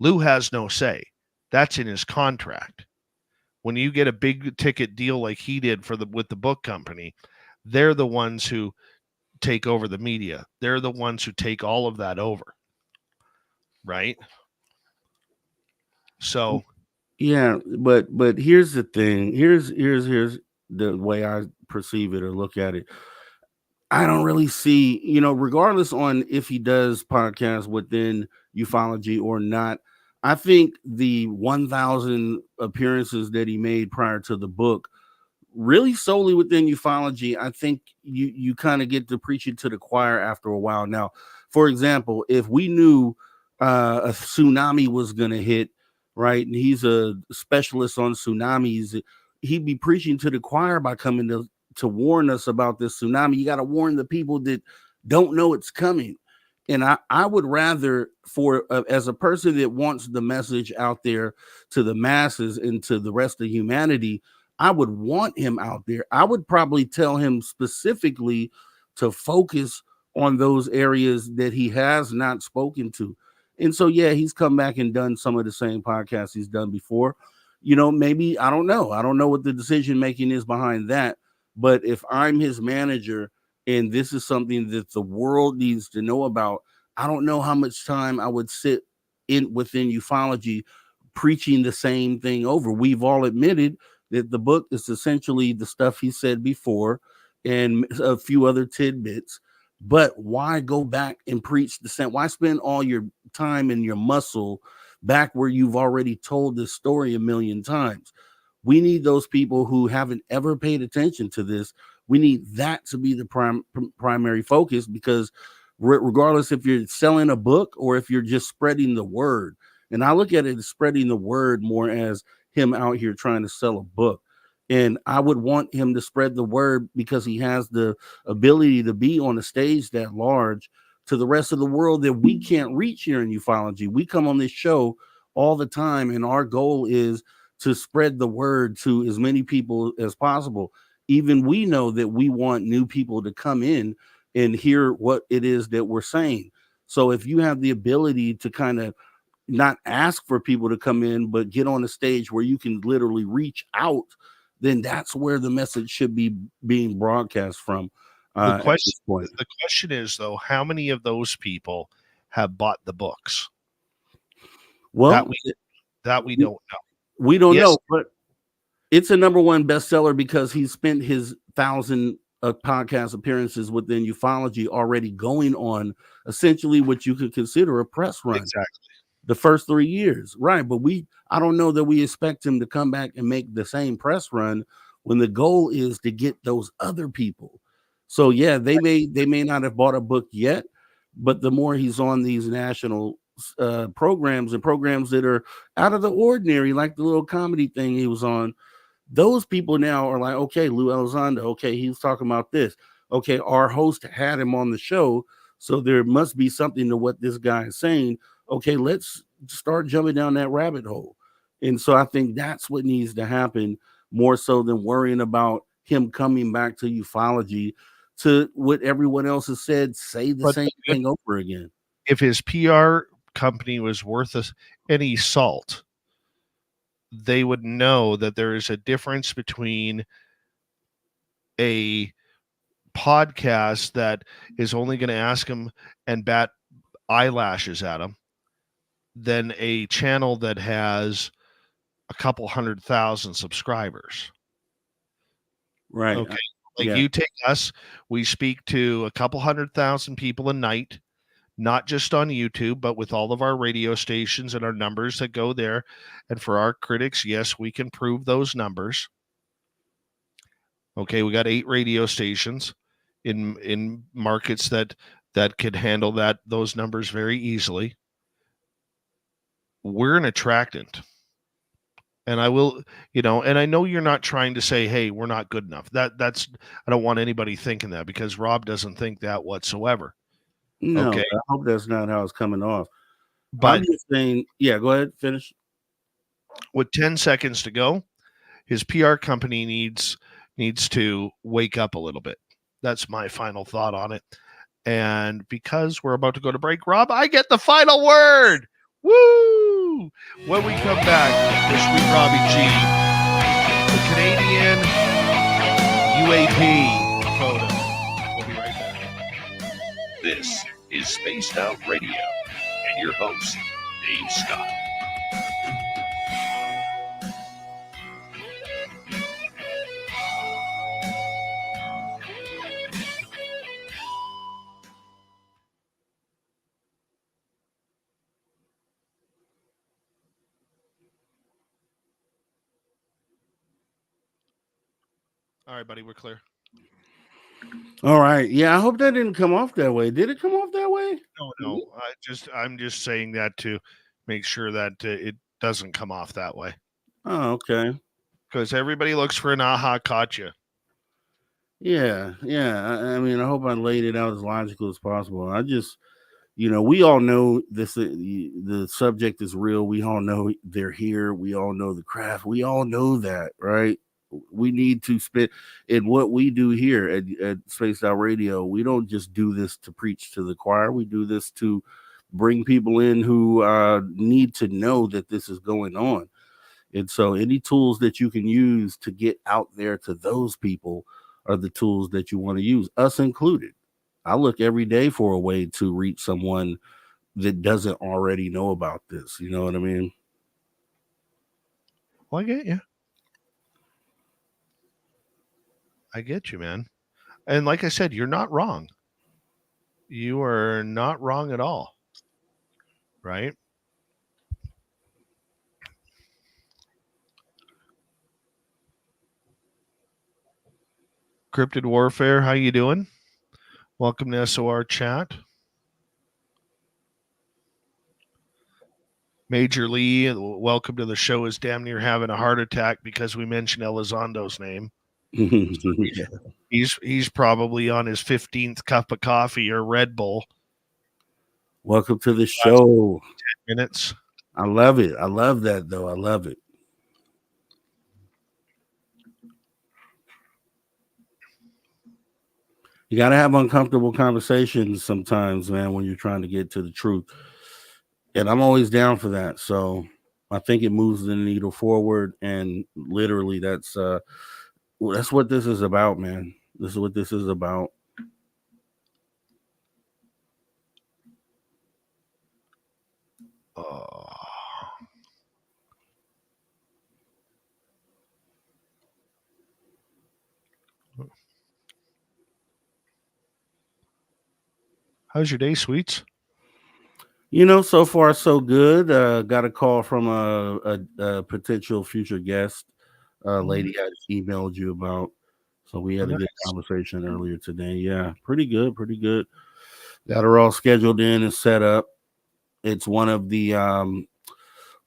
Lou has no say. That's in his contract. When you get a big ticket deal like he did with the book company, they're the ones who take over the media. They're the ones who take all of that over. Right? So yeah, but here's the thing. Here's the way I perceive it or look at it. I don't really see, regardless on if he does podcasts within ufology or not, I think the 1,000 appearances that he made prior to the book really solely within ufology, I think you kind of get to preach it to the choir after a while. Now, for example, if we knew a tsunami was going to hit, right, and he's a specialist on tsunamis, he'd be preaching to the choir by coming to warn us about this tsunami. You got to warn the people that don't know it's coming. And I would rather, for as a person that wants the message out there to the masses and to the rest of humanity, I would want him out there. I would probably tell him specifically to focus on those areas that he has not spoken to. And so, yeah, he's come back and done some of the same podcasts he's done before. You know, maybe, I don't know. I don't know what the decision making is behind that. But if I'm his manager and this is something that the world needs to know about, I don't know how much time I would sit in within ufology preaching the same thing over. We've all admitted that the book is essentially the stuff he said before and a few other tidbits. But why go back and preach the same? Why spend all your time and your muscle back where you've already told this story a million times? We need those people who haven't ever paid attention to this. We need that to be the primary focus, because regardless if you're selling a book or if you're just spreading the word, and I look at it as spreading the word more as him out here trying to sell a book. And I would want him to spread the word because he has the ability to be on a stage that large to the rest of the world that we can't reach here in ufology. We come on this show all the time, and our goal is to spread the word to as many people as possible. Even we know that we want new people to come in and hear what it is that we're saying. So if you have the ability to kind of not ask for people to come in, but get on a stage where you can literally reach out, then that's where the message should be being broadcast from. The At question, this point. the question is though, how many of those people have bought the books? Well, that we don't know. We don't Yes. know, but it's a #1 bestseller because he spent his 1,000 podcast appearances within ufology already going on essentially what you could consider a press run. Exactly. The first 3 years, right? But I don't know that we expect him to come back and make the same press run when the goal is to get those other people. So yeah, they may not have bought a book yet, but the more he's on these national programs and programs that are out of the ordinary, like the little comedy thing he was on, those people now are like, okay, Lou Elizondo, okay, he was talking about this. Okay, our host had him on the show, so there must be something to what this guy is saying. Okay, let's start jumping down that rabbit hole. And so I think that's what needs to happen more so than worrying about him coming back to ufology to what everyone else has said, say the same thing over again. If his PR company was worth any salt, they would know that there is a difference between a podcast that is only going to ask him and bat eyelashes at him than a channel that has a couple 100,000 subscribers. Right. Okay. Like you take us, we speak to a couple 100,000 people a night, not just on YouTube, but with all of our radio stations and our numbers that go there. And for our critics, yes, we can prove those numbers. Okay, we got 8 radio stations in markets that could handle those numbers very easily. We're an attractant. And I will, and I know you're not trying to say, hey, we're not good enough. That's I don't want anybody thinking that, because Rob doesn't think that whatsoever. No, okay. I hope that's not how it's coming off. But I'm just saying, yeah, go ahead, finish. With 10 seconds to go, his PR company needs to wake up a little bit. That's my final thought on it. And because we're about to go to break, Rob, I get the final word. Woo! When we come back, the sweet Robbie G, the Canadian UAP photo. We'll be right back. This is Spaced Out Radio and your host, Dave Scott. All right, buddy, we're clear. All right. Yeah, I hope that didn't come off that way. Did it come off that way? No. I'm just saying that to make sure that it doesn't come off that way. Oh, okay. Because everybody looks for an aha caught you. Yeah. I mean, I hope I laid it out as logical as possible. I just, we all know this. The subject is real. We all know they're here. We all know the craft. We all know that, right? We need to spit in what we do here at Spaced Out Radio. We don't just do this to preach to the choir. We do this to bring people in who need to know that this is going on. And so any tools that you can use to get out there to those people are the tools that you want to use, us included. I look every day for a way to reach someone that doesn't already know about this. You know what I mean? Well, I get you. I get you, man. And like I said, you're not wrong. You are not wrong at all. Right? Cryptid Warfare, how you doing? Welcome to SOR chat. Major Lee, welcome to the show, is damn near having a heart attack because we mentioned Elizondo's name. Yeah. He's probably on his 15th cup of coffee or Red Bull. Welcome to the show. 10 minutes. I love it. I love that, though. I love it. You got to have uncomfortable conversations sometimes, man, when you're trying to get to the truth. And I'm always down for that. So I think it moves the needle forward. And literally, that's what this is about, man. This is what this is about. How's your day, sweets? So far so good. Got a call from a potential future guest. Lady I emailed you about. So we had a good conversation earlier today. Yeah, pretty good. Got her all scheduled in and set up. It's one of the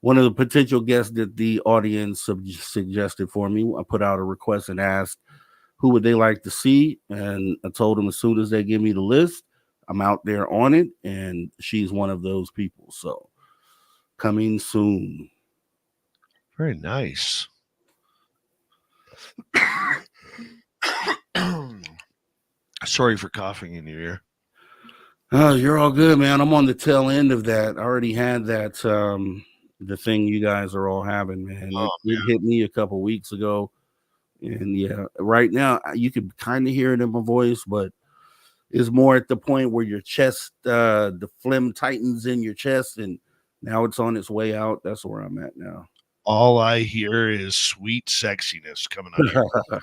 potential guests that the audience suggested for me. I put out a request and asked who would they like to see, and I told them as soon as they give me the list, I'm out there on it, and she's one of those people. So coming soon. Very nice. Sorry for coughing in your ear. Oh, you're all good, man. I'm on the tail end of that. I already had that the thing you guys are all having, man. It hit me a couple weeks ago. And yeah, right now you can kind of hear it in my voice, but it's more at the point where your chest, the phlegm tightens in your chest, and now it's on its way out. That's where I'm at now. All I hear is sweet sexiness coming out of here.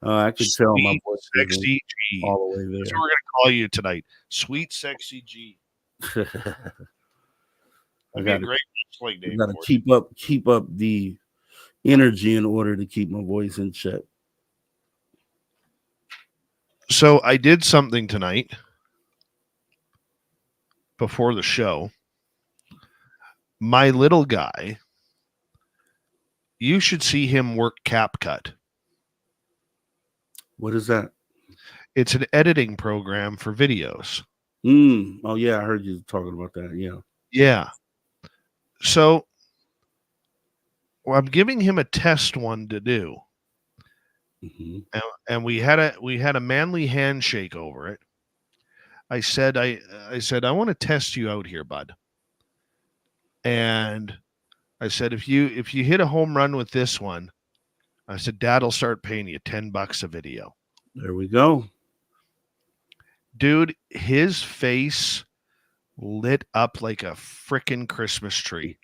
I can tell my voice sexy G. all the way there. That's what we're gonna call you tonight. Sweet sexy G. I got to keep up the energy in order to keep my voice in check. So I did something tonight before the show. My little guy, you should see him work CapCut. What is that? It's an editing program for videos. Oh yeah, I heard you talking about that. Yeah. So I'm giving him a test one to do. Mm-hmm. And we had a manly handshake over it. I said, I want to test you out here, bud. And I said, if you hit a home run with this one, I said, Dad'll start paying you $10 a video. There we go. Dude, his face lit up like a freaking Christmas tree.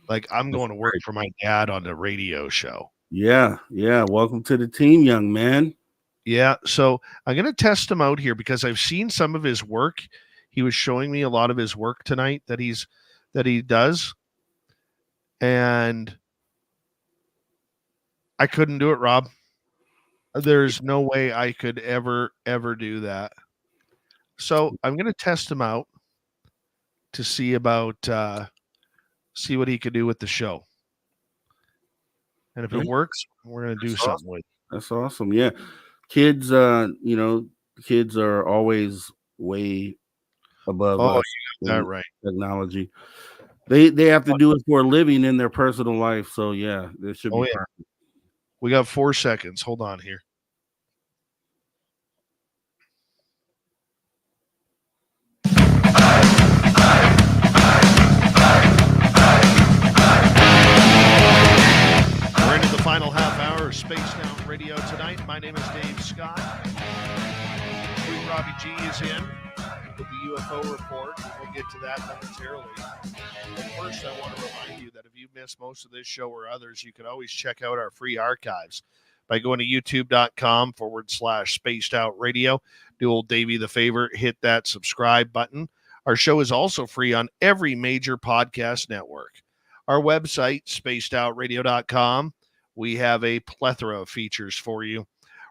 Like I'm going to work for my dad on the radio show. Yeah. Welcome to the team, young man. Yeah. So I'm going to test him out here because I've seen some of his work. He was showing me a lot of his work tonight that he does. And I couldn't do it, Rob. There's no way I could ever do that. So I'm going to test him out to see about see what he could do with the show. And if it works, we're going to do something with it. That's awesome. Yeah. Kids, kids are always way above us you got that in right. technology. They have to do it for a living in their personal life. So yeah, this should be perfect. We got 4 seconds. Hold on here. We're into the final half hour of Spaced Out Radio tonight. My name is Dave Scott. Sweet Robbie G is in with the UFO report. We'll get to that momentarily. But first, I want to remind you that if you missed most of this show or others, you can always check out our free archives by going to youtube.com/spaced out radio. Do old Davey the favor, hit that subscribe button. Our show is also free on every major podcast network. Our website, spacedoutradio.com. We have a plethora of features for you.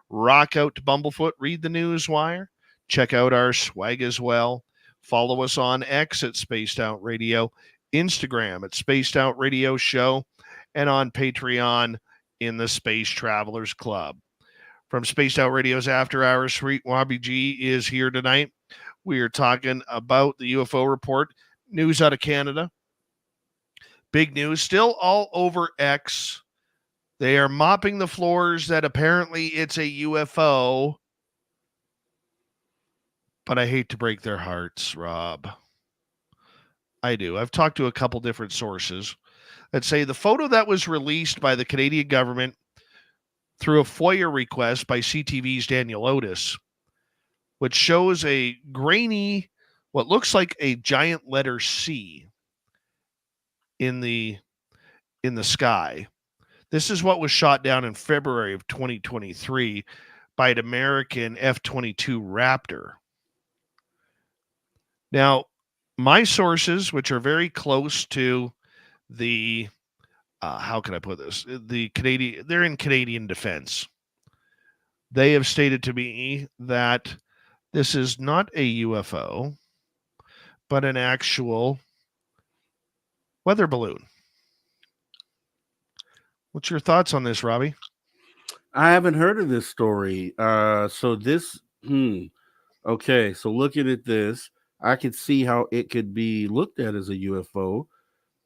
Rock out to Bumblefoot, read the Newswire, check out our swag as well. Follow us on X at Spaced Out Radio, Instagram at Spaced Out Radio Show, and on Patreon in the Space Travelers Club. From Spaced Out Radio's After Hours, Sweet Robbie G is here tonight. We are talking about the UFO report, news out of Canada. Big news, still all over X. They are mopping the floors that apparently it's a UFO. But I hate to break their hearts, Rob. I do. I've talked to a couple different sources that say the photo that was released by the Canadian government through a FOIA request by CTV's Daniel Otis, which shows a grainy, what looks like a giant letter C in the sky. This is what was shot down in February of 2023 by an American F-22 Raptor. Now, my sources, which are very close to the, how can I put this? They're in Canadian defense. They have stated to me that this is not a UFO, but an actual weather balloon. What's your thoughts on this, Robbie? I haven't heard of this story. Okay. So looking at this, I could see how it could be looked at as a UFO.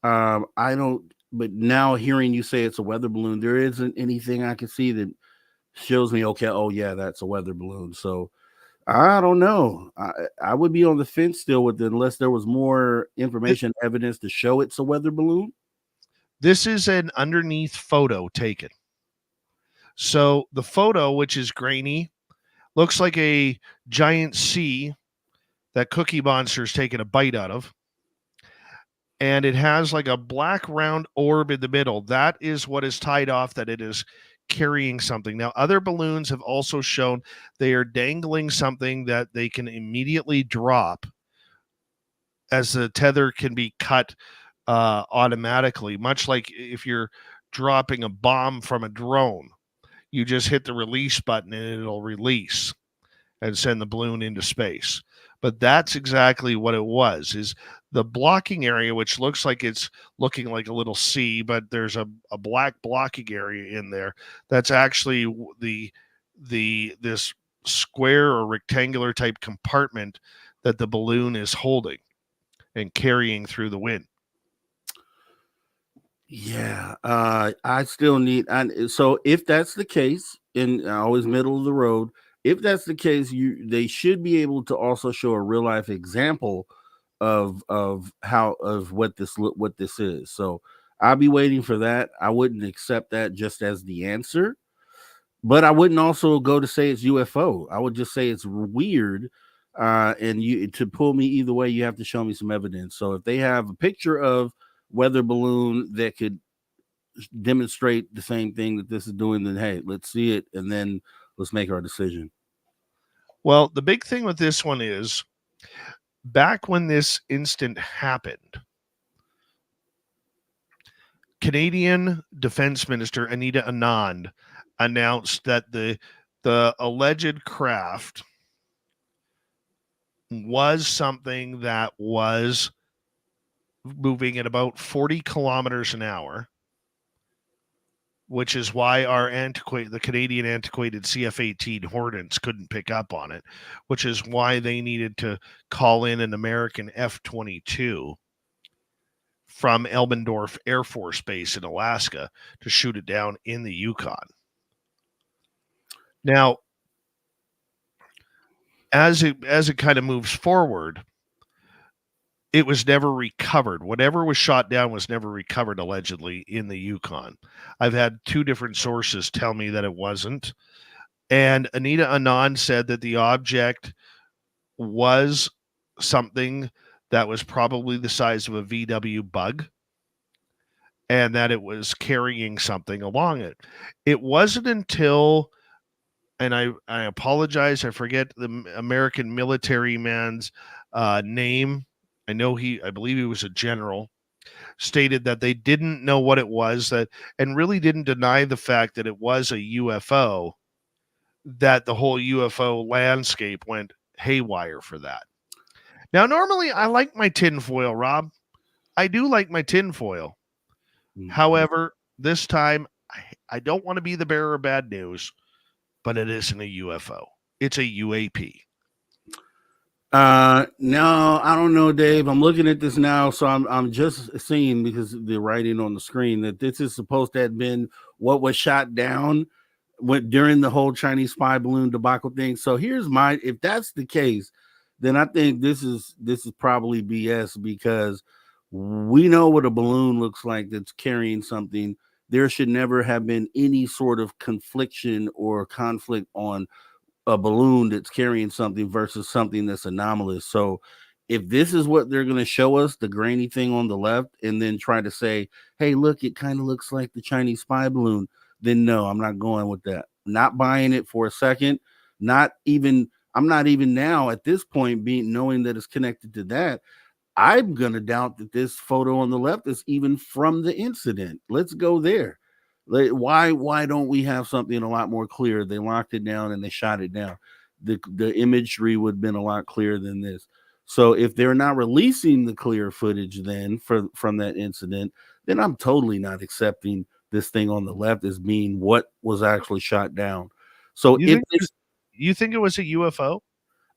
But now hearing you say it's a weather balloon, there isn't anything I can see that shows me, okay, oh yeah, that's a weather balloon. So I don't know. I would be on the fence still with it unless there was more information, evidence to show it's a weather balloon. This is an underneath photo taken. So the photo, which is grainy, looks like a giant C that Cookie Monster's taking a bite out of. And it has like a black round orb in the middle. That is what is tied off, that it is carrying something. Now, other balloons have also shown they are dangling something that they can immediately drop as the tether can be cut automatically, much like if you're dropping a bomb from a drone. You just hit the release button and it'll release and send the balloon into space. But that's exactly what it was, is the blocking area, which looks like it's looking like a little C, but there's a black blocking area in there. That's actually this square or rectangular type compartment that the balloon is holding and carrying through the wind. Yeah, I still need. So if that's the case, and always middle of the road, if that's the case, they should be able to also show a real life example of what this is. So I'll be waiting for that. I wouldn't accept that just as the answer, but I wouldn't also go to say it's UFO. I would just say it's weird. And to pull me either way, you have to show me some evidence. So if they have a picture of weather balloon that could demonstrate the same thing that this is doing, then hey, let's see it, and then let's make our decision. Well, the big thing with this one is, back when this incident happened, Canadian Defense Minister Anita Anand announced that the the alleged craft was something that was moving at about 40 kilometers an hour, which is why the Canadian antiquated CF-18 Hornets couldn't pick up on it, which is why they needed to call in an American F-22 from Elbendorf Air Force Base in Alaska to shoot it down in the Yukon. Now, as it kind of moves forward, it was never recovered. Whatever was shot down was never recovered, allegedly, in the Yukon. I've had two different sources tell me that it wasn't. And Anita Anand said that the object was something that was probably the size of a VW bug, and that it was carrying something along it. It wasn't until, and I apologize, I forget the American military man's name. I believe he was a general, stated that they didn't know what it was, and really didn't deny the fact that it was a UFO, that the whole UFO landscape went haywire for that. Now, normally I like my tinfoil, Rob. I do like my tinfoil. However, this time I don't want to be the bearer of bad news, but it isn't a UFO. It's a UAP. No, I don't know, Dave. I'm looking at this now, so I'm just seeing, because the writing on the screen, that this is supposed to have been what was shot down during the whole Chinese spy balloon debacle thing. So here's if that's the case, then I think this is probably BS, because we know what a balloon looks like that's carrying something. There should never have been any sort of confliction or conflict on a balloon that's carrying something versus something that's anomalous. So if this is what they're going to show us, the grainy thing on the left, and then try to say, hey, look, it kind of looks like the Chinese spy balloon, then no, I'm not going with that. Not buying it for a second. I'm not even now at this point knowing that it's connected to that. I'm going to doubt that this photo on the left is even from the incident. Let's go there. Why don't we have something a lot more clear? They locked it down and they shot it down. The imagery would have been a lot clearer than this. So if they're not releasing the clear footage then from that incident, then I'm totally not accepting this thing on the left as being what was actually shot down. So you think it was a UFO?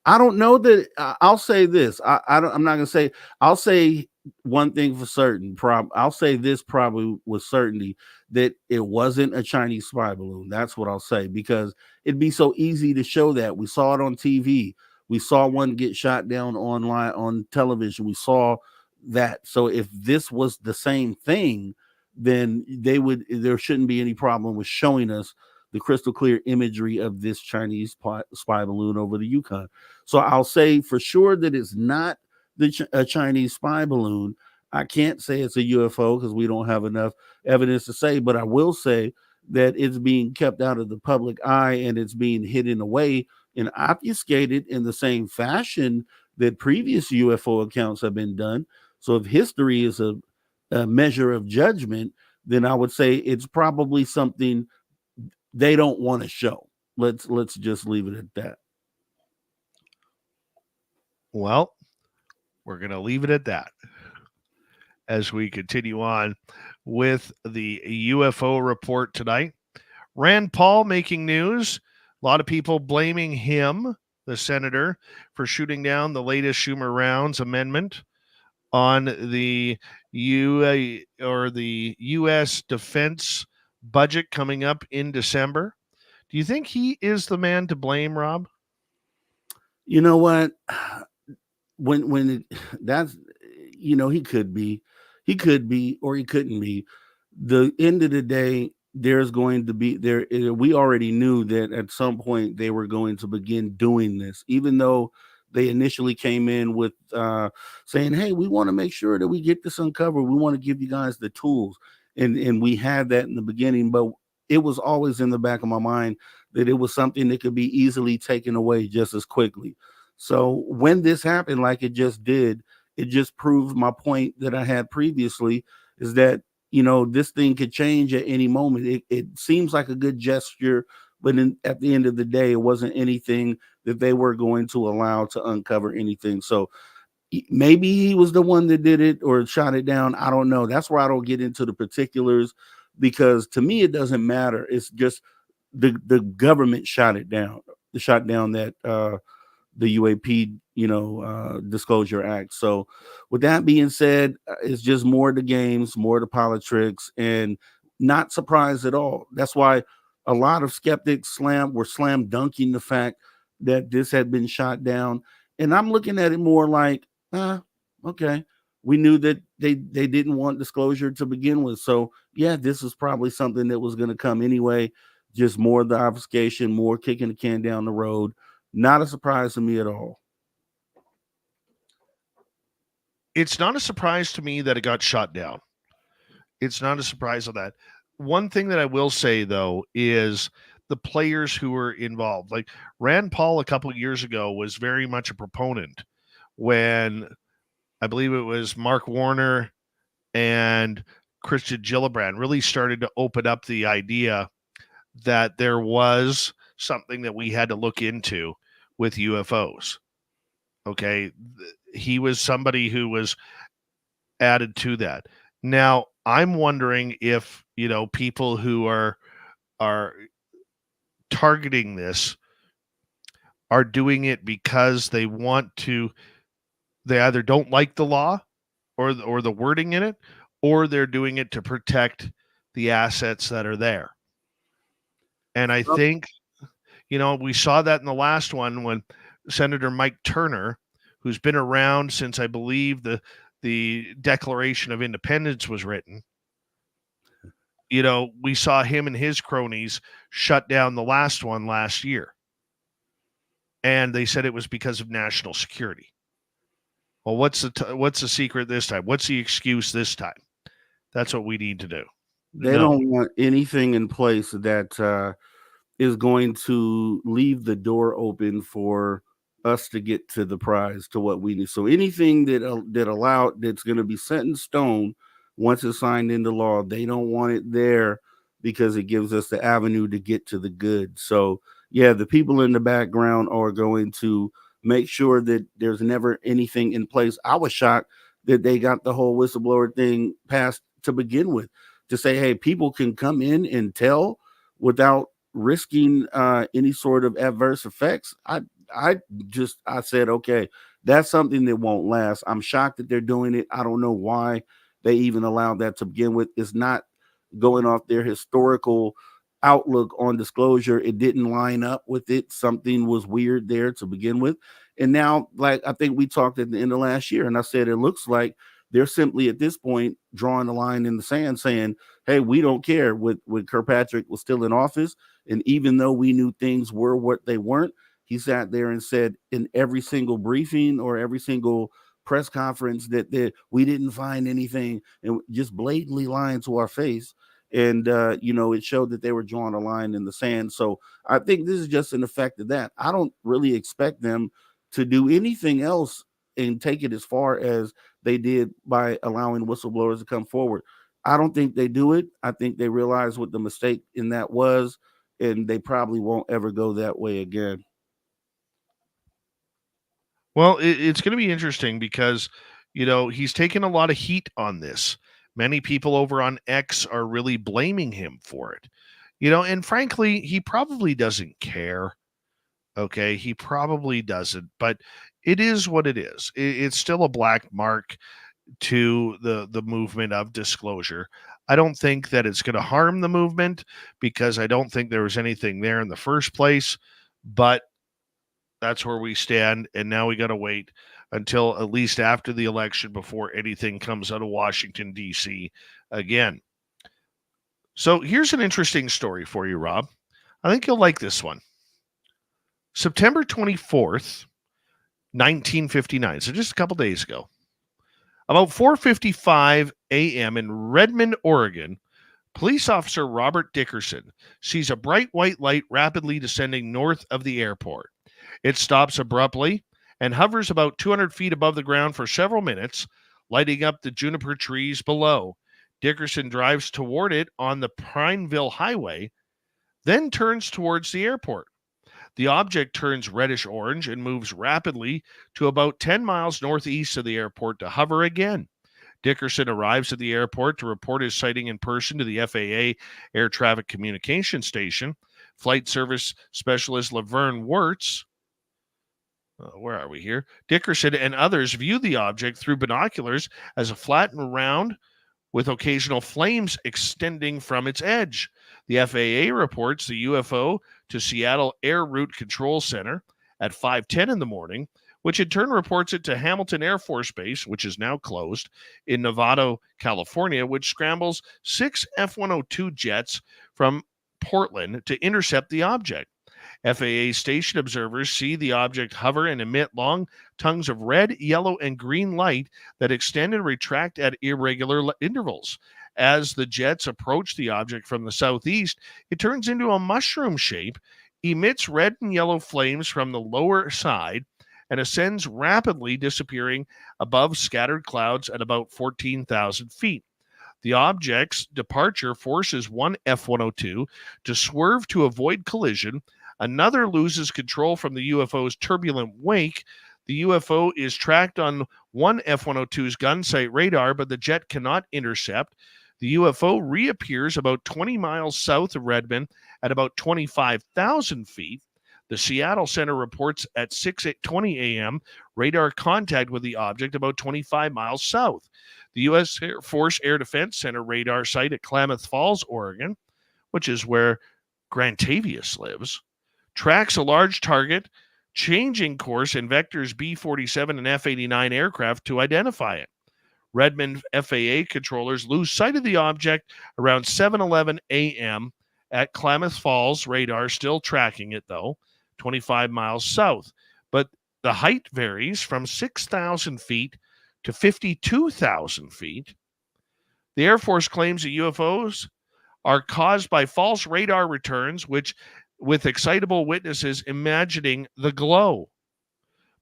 I don't know that. I'll say this. I'm not gonna say. I'll say one thing for certain. I'll say this probably with certainty, that it wasn't a Chinese spy balloon. That's what I'll say, because it'd be so easy to show that. We saw it on TV. We saw one get shot down online on television. We saw that. So if this was the same thing, then there shouldn't be any problem with showing us the crystal clear imagery of this Chinese spy balloon over the Yukon. So I'll say for sure that it's not a Chinese spy balloon. I can't say it's a UFO because we don't have enough evidence to say, but I will say that it's being kept out of the public eye and it's being hidden away and obfuscated in the same fashion that previous UFO accounts have been done. So if history is a measure of judgment, then I would say it's probably something they don't want to show. Let's just leave it at that. Well, we're going to leave it at that as we continue on with the UFO report tonight. Rand Paul making news. A lot of people blaming him, the senator, for shooting down the latest Schumer-Rounds amendment on the U.S. defense budget coming up in December. Do you think he is the man to blame, Rob? You know what? He could be, or he couldn't be. The end of the day, there's going to be there. We already knew that at some point they were going to begin doing this, even though they initially came in with saying, hey, we want to make sure that we get this uncovered. We want to give you guys the tools. And we had that in the beginning, but it was always in the back of my mind that it was something that could be easily taken away just as quickly. So when this happened, like it just did, it just proved my point that I had previously, is that, this thing could change at any moment. It seems like a good gesture But at the end of the day, it wasn't anything that they were going to allow to uncover anything. So maybe he was the one that did it or shot it down. I don't know. That's where I don't get into the particulars, because to me, it doesn't matter. It's just the government shot it down. Shot down that the UAP, Disclosure Act. So with that being said, it's just more of the games, more of the politics, and not surprised at all. That's why a lot of skeptics were slam dunking the fact that this had been shot down. And I'm looking at it more like, okay, we knew that they didn't want disclosure to begin with. So yeah, this is probably something that was going to come anyway. Just more of the obfuscation, more kicking the can down the road. Not a surprise to me at all. It's not a surprise to me that it got shot down. It's not a surprise of that. One thing that I will say, though, is the players who were involved. Like Rand Paul a couple of years ago was very much a proponent when I believe it was Mark Warner and Christian Gillibrand really started to open up the idea that there was something that we had to look into with UFOs. Okay. He was somebody who was added to that. Now, I'm wondering if, people who are targeting this are doing it because they either don't like the law or the wording in it, or they're doing it to protect the assets that are there. And I think, we saw that in the last one when Senator Mike Turner, who's been around since I believe the Declaration of Independence was written, we saw him and his cronies shut down the last one last year. And they said it was because of national security. Well, what's the secret this time? What's the excuse this time? That's what we need to do. They don't want anything in place that is going to leave the door open for us to get to the prize, to what we need. So anything that's going to be set in stone once it's signed into law, they don't want it there because it gives us the avenue to get to the good. So yeah, the people in the background are going to make sure that there's never anything in place. I was shocked that they got the whole whistleblower thing passed to begin with, to say, hey, people can come in and tell without risking any sort of adverse effects. I said, okay, that's something that won't last. I'm shocked that they're doing it. I don't know why they even allowed that to begin with. It's not going off their historical outlook on disclosure. It didn't line up with it. Something was weird there to begin with. And now, like I think we talked at the end of last year, and I said, it looks like they're simply at this point drawing a line in the sand saying, hey, we don't care. When Kirkpatrick was still in office, and even though we knew things were what they weren't, he sat there and said in every single briefing or every single press conference that we didn't find anything, and just blatantly lying to our face. And, it showed that they were drawing a line in the sand. So I think this is just an effect of that. I don't really expect them to do anything else and take it as far as they did by allowing whistleblowers to come forward. I don't think they do it. I think they realize what the mistake in that was, and they probably won't ever go that way again. Well, it's going to be interesting because, he's taken a lot of heat on this. Many people over on X are really blaming him for it, and frankly, he probably doesn't care. Okay. He probably doesn't, but it is what it is. It's still a black mark to the movement of disclosure. I don't think that it's going to harm the movement because I don't think there was anything there in the first place, but that's where we stand. And now we got to wait until at least after the election before anything comes out of Washington, D.C. again. So here's an interesting story for you, Rob. I think you'll like this one. September 24th, 1959. So just a couple days ago. About 4:55 a.m. in Redmond, Oregon, police officer Robert Dickerson sees a bright white light rapidly descending north of the airport. It stops abruptly and hovers about 200 feet above the ground for several minutes, lighting up the juniper trees below. Dickerson drives toward it on the Prineville Highway. then turns towards the airport. The object turns reddish orange and moves rapidly to about 10 miles northeast of the airport to hover again. Dickerson arrives at the airport to report his sighting in person to the FAA Air Traffic Communication Station. Flight Service Specialist Laverne Wirtz, where are we here? Dickerson and others view the object through binoculars as a flattened round with occasional flames extending from its edge. The FAA reports the UFO to Seattle Air Route Control Center at 5:10 in the morning, which in turn reports it to Hamilton Air Force Base, which is now closed, in Novato, California, which scrambles 6 F-102 jets from Portland to intercept the object. FAA station observers see the object hover and emit long tongues of red, yellow, and green light that extend and retract at irregular intervals. As the jets approach the object from the southeast, it turns into a mushroom shape, emits red and yellow flames from the lower side, and ascends rapidly, disappearing above scattered clouds at about 14,000 feet. The object's departure forces one F-102 to swerve to avoid collision. Another loses control from the UFO's turbulent wake. The UFO is tracked on one F-102's gun sight radar, but the jet cannot intercept. The UFO reappears about 20 miles south of Redmond at about 25,000 feet. The Seattle Center reports at 6:20 a.m. radar contact with the object about 25 miles south. The U.S. Air Force Air Defense Center radar site at Klamath Falls, Oregon, which is where Grantavius lives, tracks a large target, changing course in Vector's B-47 and F-89 aircraft to identify it. Redmond FAA controllers lose sight of the object around 7:11 a.m. at Klamath Falls, radar still tracking it, though, 25 miles south. But the height varies from 6,000 feet to 52,000 feet. The Air Force claims the UFOs are caused by false radar returns, with excitable witnesses imagining the glow.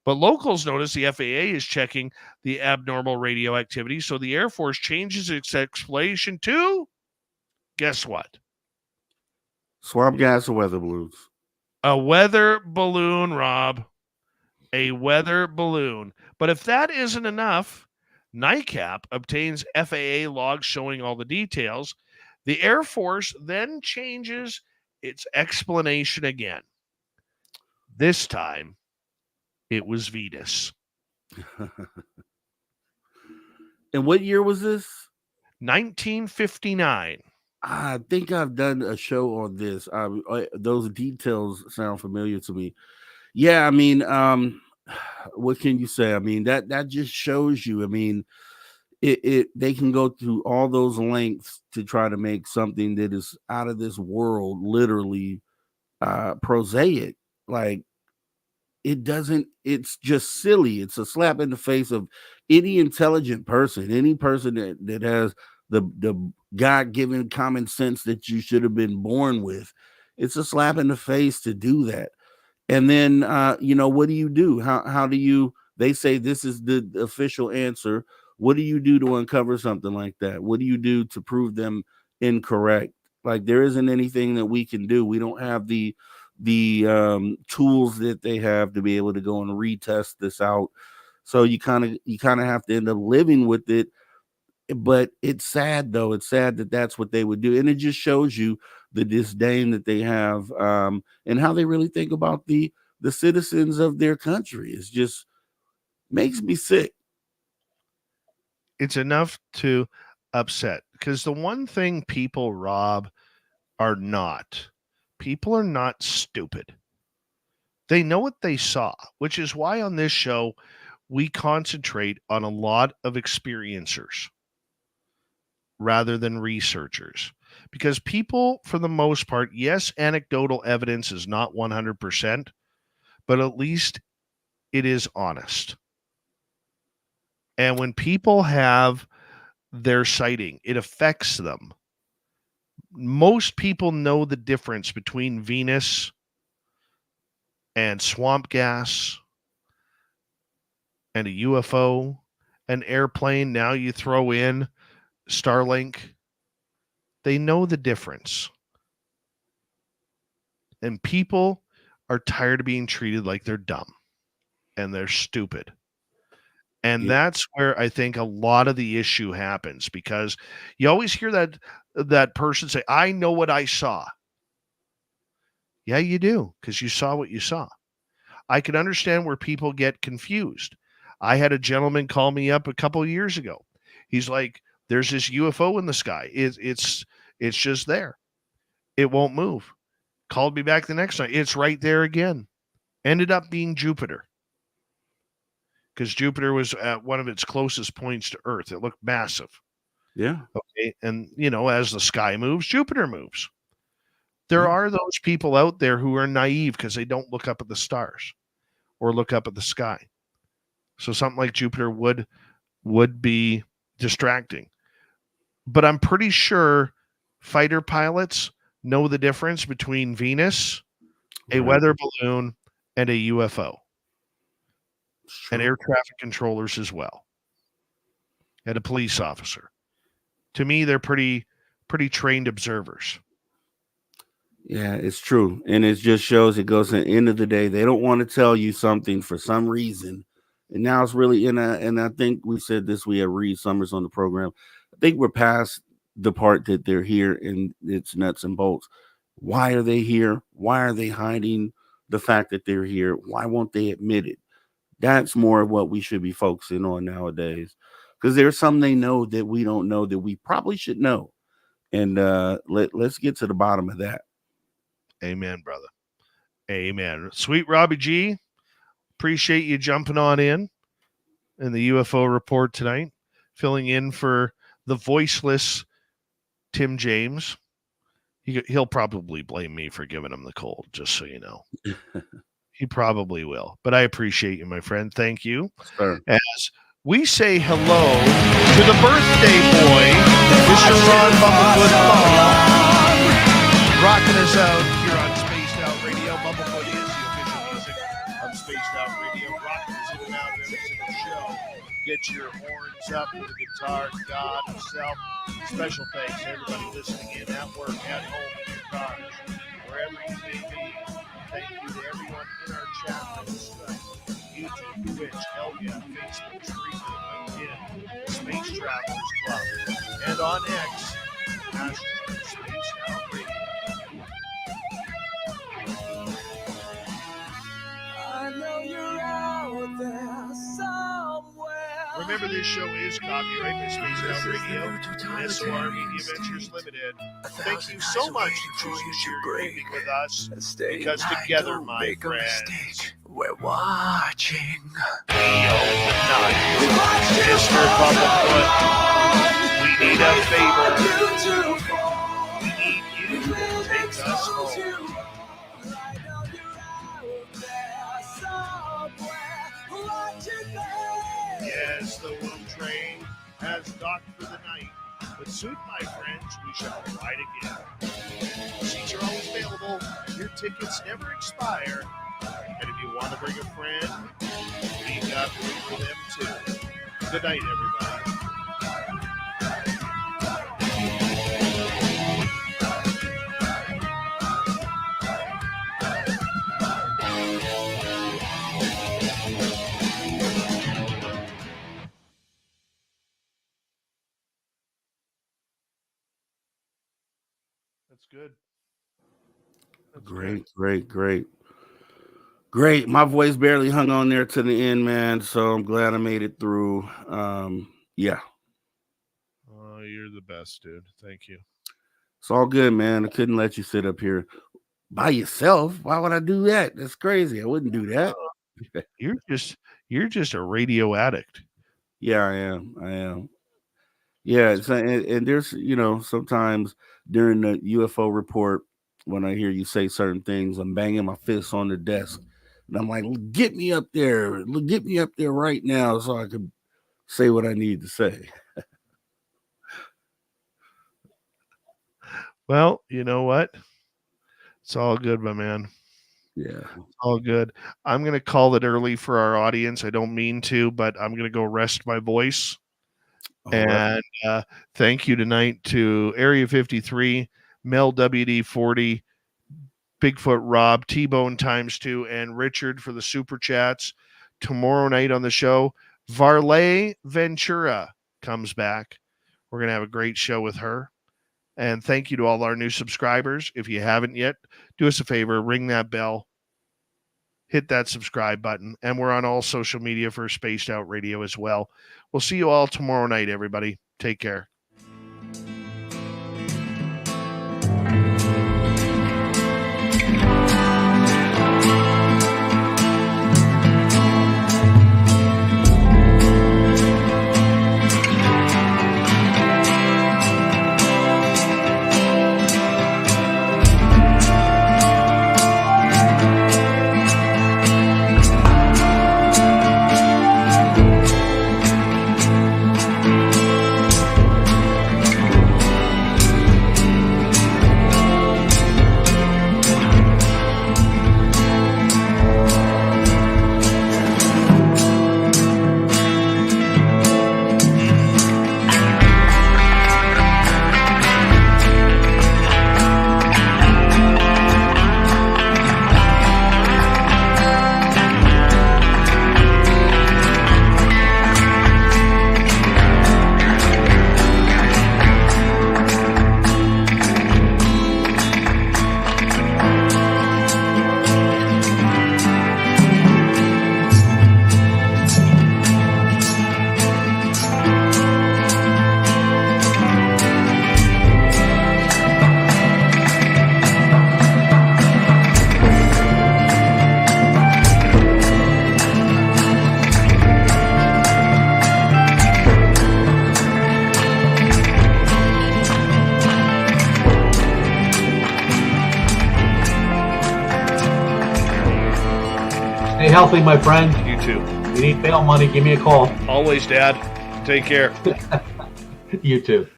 But locals notice the FAA is checking the abnormal radio activity, so the Air Force changes its explanation to, guess what? Swamp gas or weather balloons? A weather balloon, Rob. A weather balloon. But if that isn't enough, NICAP obtains FAA logs showing all the details. The Air Force then changes its explanation again. This time, it was Venus. And what year was this? 1959. I think I've done a show on this. Those details sound familiar to me. Yeah, I mean, what can you say? I mean, that just shows you. I mean, they can go through all those lengths to try to make something that is out of this world, literally prosaic. Like, it's just silly. It's a slap in the face of any intelligent person, any person that has the God-given common sense that you should have been born with. It's a slap in the face to do that. And then, what do? How do you, they say this is the official answer. What do you do to uncover something like that? What do you do to prove them incorrect? Like, there isn't anything that we can do. We don't have the tools that they have to be able to go and retest this out. So you kind of have to end up living with it. But it's sad, though. It's sad that that's what they would do. And it just shows you the disdain that they have, and how they really think about the citizens of their country. It's just makes me sick. It's enough to upset, because the one thing people, Rob, are not stupid. They know what they saw, which is why on this show we concentrate on a lot of experiencers rather than researchers. Because people, for the most part, yes, anecdotal evidence is not 100%, but at least it is honest. And when people have their sighting, it affects them. Most people know the difference between Venus and swamp gas and a UFO, an airplane. Now you throw in Starlink. They know the difference. And people are tired of being treated like they're dumb and they're stupid. And that's where I think a lot of the issue happens, because you always hear that person say, I know what I saw. Yeah, you do, because you saw what you saw. I can understand where people get confused. I had a gentleman call me up a couple of years ago. He's like, there's this UFO in the sky. It's just there. It won't move. Called me back the next night. It's right there again. Ended up being Jupiter, because Jupiter was at one of its closest points to Earth. It looked massive. Yeah. Okay. And, as the sky moves, Jupiter moves. There are those people out there who are naive because they don't look up at the stars or look up at the sky. So something like Jupiter would be distracting. But I'm pretty sure fighter pilots know the difference between Venus, a weather balloon, and a UFO. And air traffic controllers as well. And a police officer. To me, they're pretty trained observers. Yeah, it's true. And it just shows, it goes at the end of the day, they don't want to tell you something for some reason. And now it's really and I think we said this, we had Reed Summers on the program. I think we're past the part that they're here and it's nuts and bolts. Why are they here? Why are they hiding the fact that they're here? Why won't they admit it? That's more of what we should be focusing on nowadays, because there's some they know that we don't know that we probably should know. And let's get to the bottom of that. Amen, brother. Amen. Sweet Robbie G, appreciate you jumping on in the UFO report tonight, filling in for the voiceless Tim James. He'll probably blame me for giving him the cold, just so you know. He probably will. But I appreciate you, my friend. Thank you. Sure. As we say hello to the birthday boy, Mr. Ron Bumblefoot Long, rocking us out here on Spaced Out Radio. Bumblefoot is the official music of Spaced Out Radio, rocking us in and out of every single show. Get your horns up with the guitar, God himself. Special thanks to everybody listening in at work, at home, in your cars, wherever you may be. Thank you to everyone in our chat rooms tonight. YouTube, Twitch, Facebook, Streaming, LinkedIn, Space Travelers Club, and on X, hashtag Space Out Radio. I know you're out there somewhere. Remember, this show is copyright by Space Out Radio and SOR Media Ventures Limited. Thank you so much for choosing to share your evening with us, because together, my friends, we're watching. Mr. Bumblefoot, we need a favor. We need you to take us home. Yes, the Womb Train has docked for the night, but soon, my friends, we shall ride again. Seats are always available, your tickets never expire, and if you want to bring a friend, we've got room for them too. Good night, everybody. That's good. That's Great. My voice barely hung on there to the end, man. So I'm glad I made it through. Yeah. Oh, you're the best, dude. Thank you. It's all good, man. I couldn't let you sit up here by yourself. Why would I do that? That's crazy. I wouldn't do that. You're just a radio addict. Yeah, I am. Yeah, and there's, sometimes during the UFO report, when I hear you say certain things, I'm banging my fists on the desk. And I'm like, get me up there right now so I can say what I need to say. Well, you know what? It's all good, my man. Yeah. It's all good. I'm going to call it early for our audience. I don't mean to, but I'm going to go rest my voice. And thank you tonight to Area 53, Mel WD40, Bigfoot Rob, T-Bone ×2, and Richard for the super chats. Tomorrow night on the show, Varley Ventura comes back. We're going to have a great show with her. And thank you to all our new subscribers. If you haven't yet, do us a favor, ring that bell, hit that subscribe button, and we're on all social media for Spaced Out Radio as well. We'll see you all tomorrow night, everybody. Take care. Stay healthy, my friend. You too. If you need bail money, give me a call. Always, Dad. Take care. You too.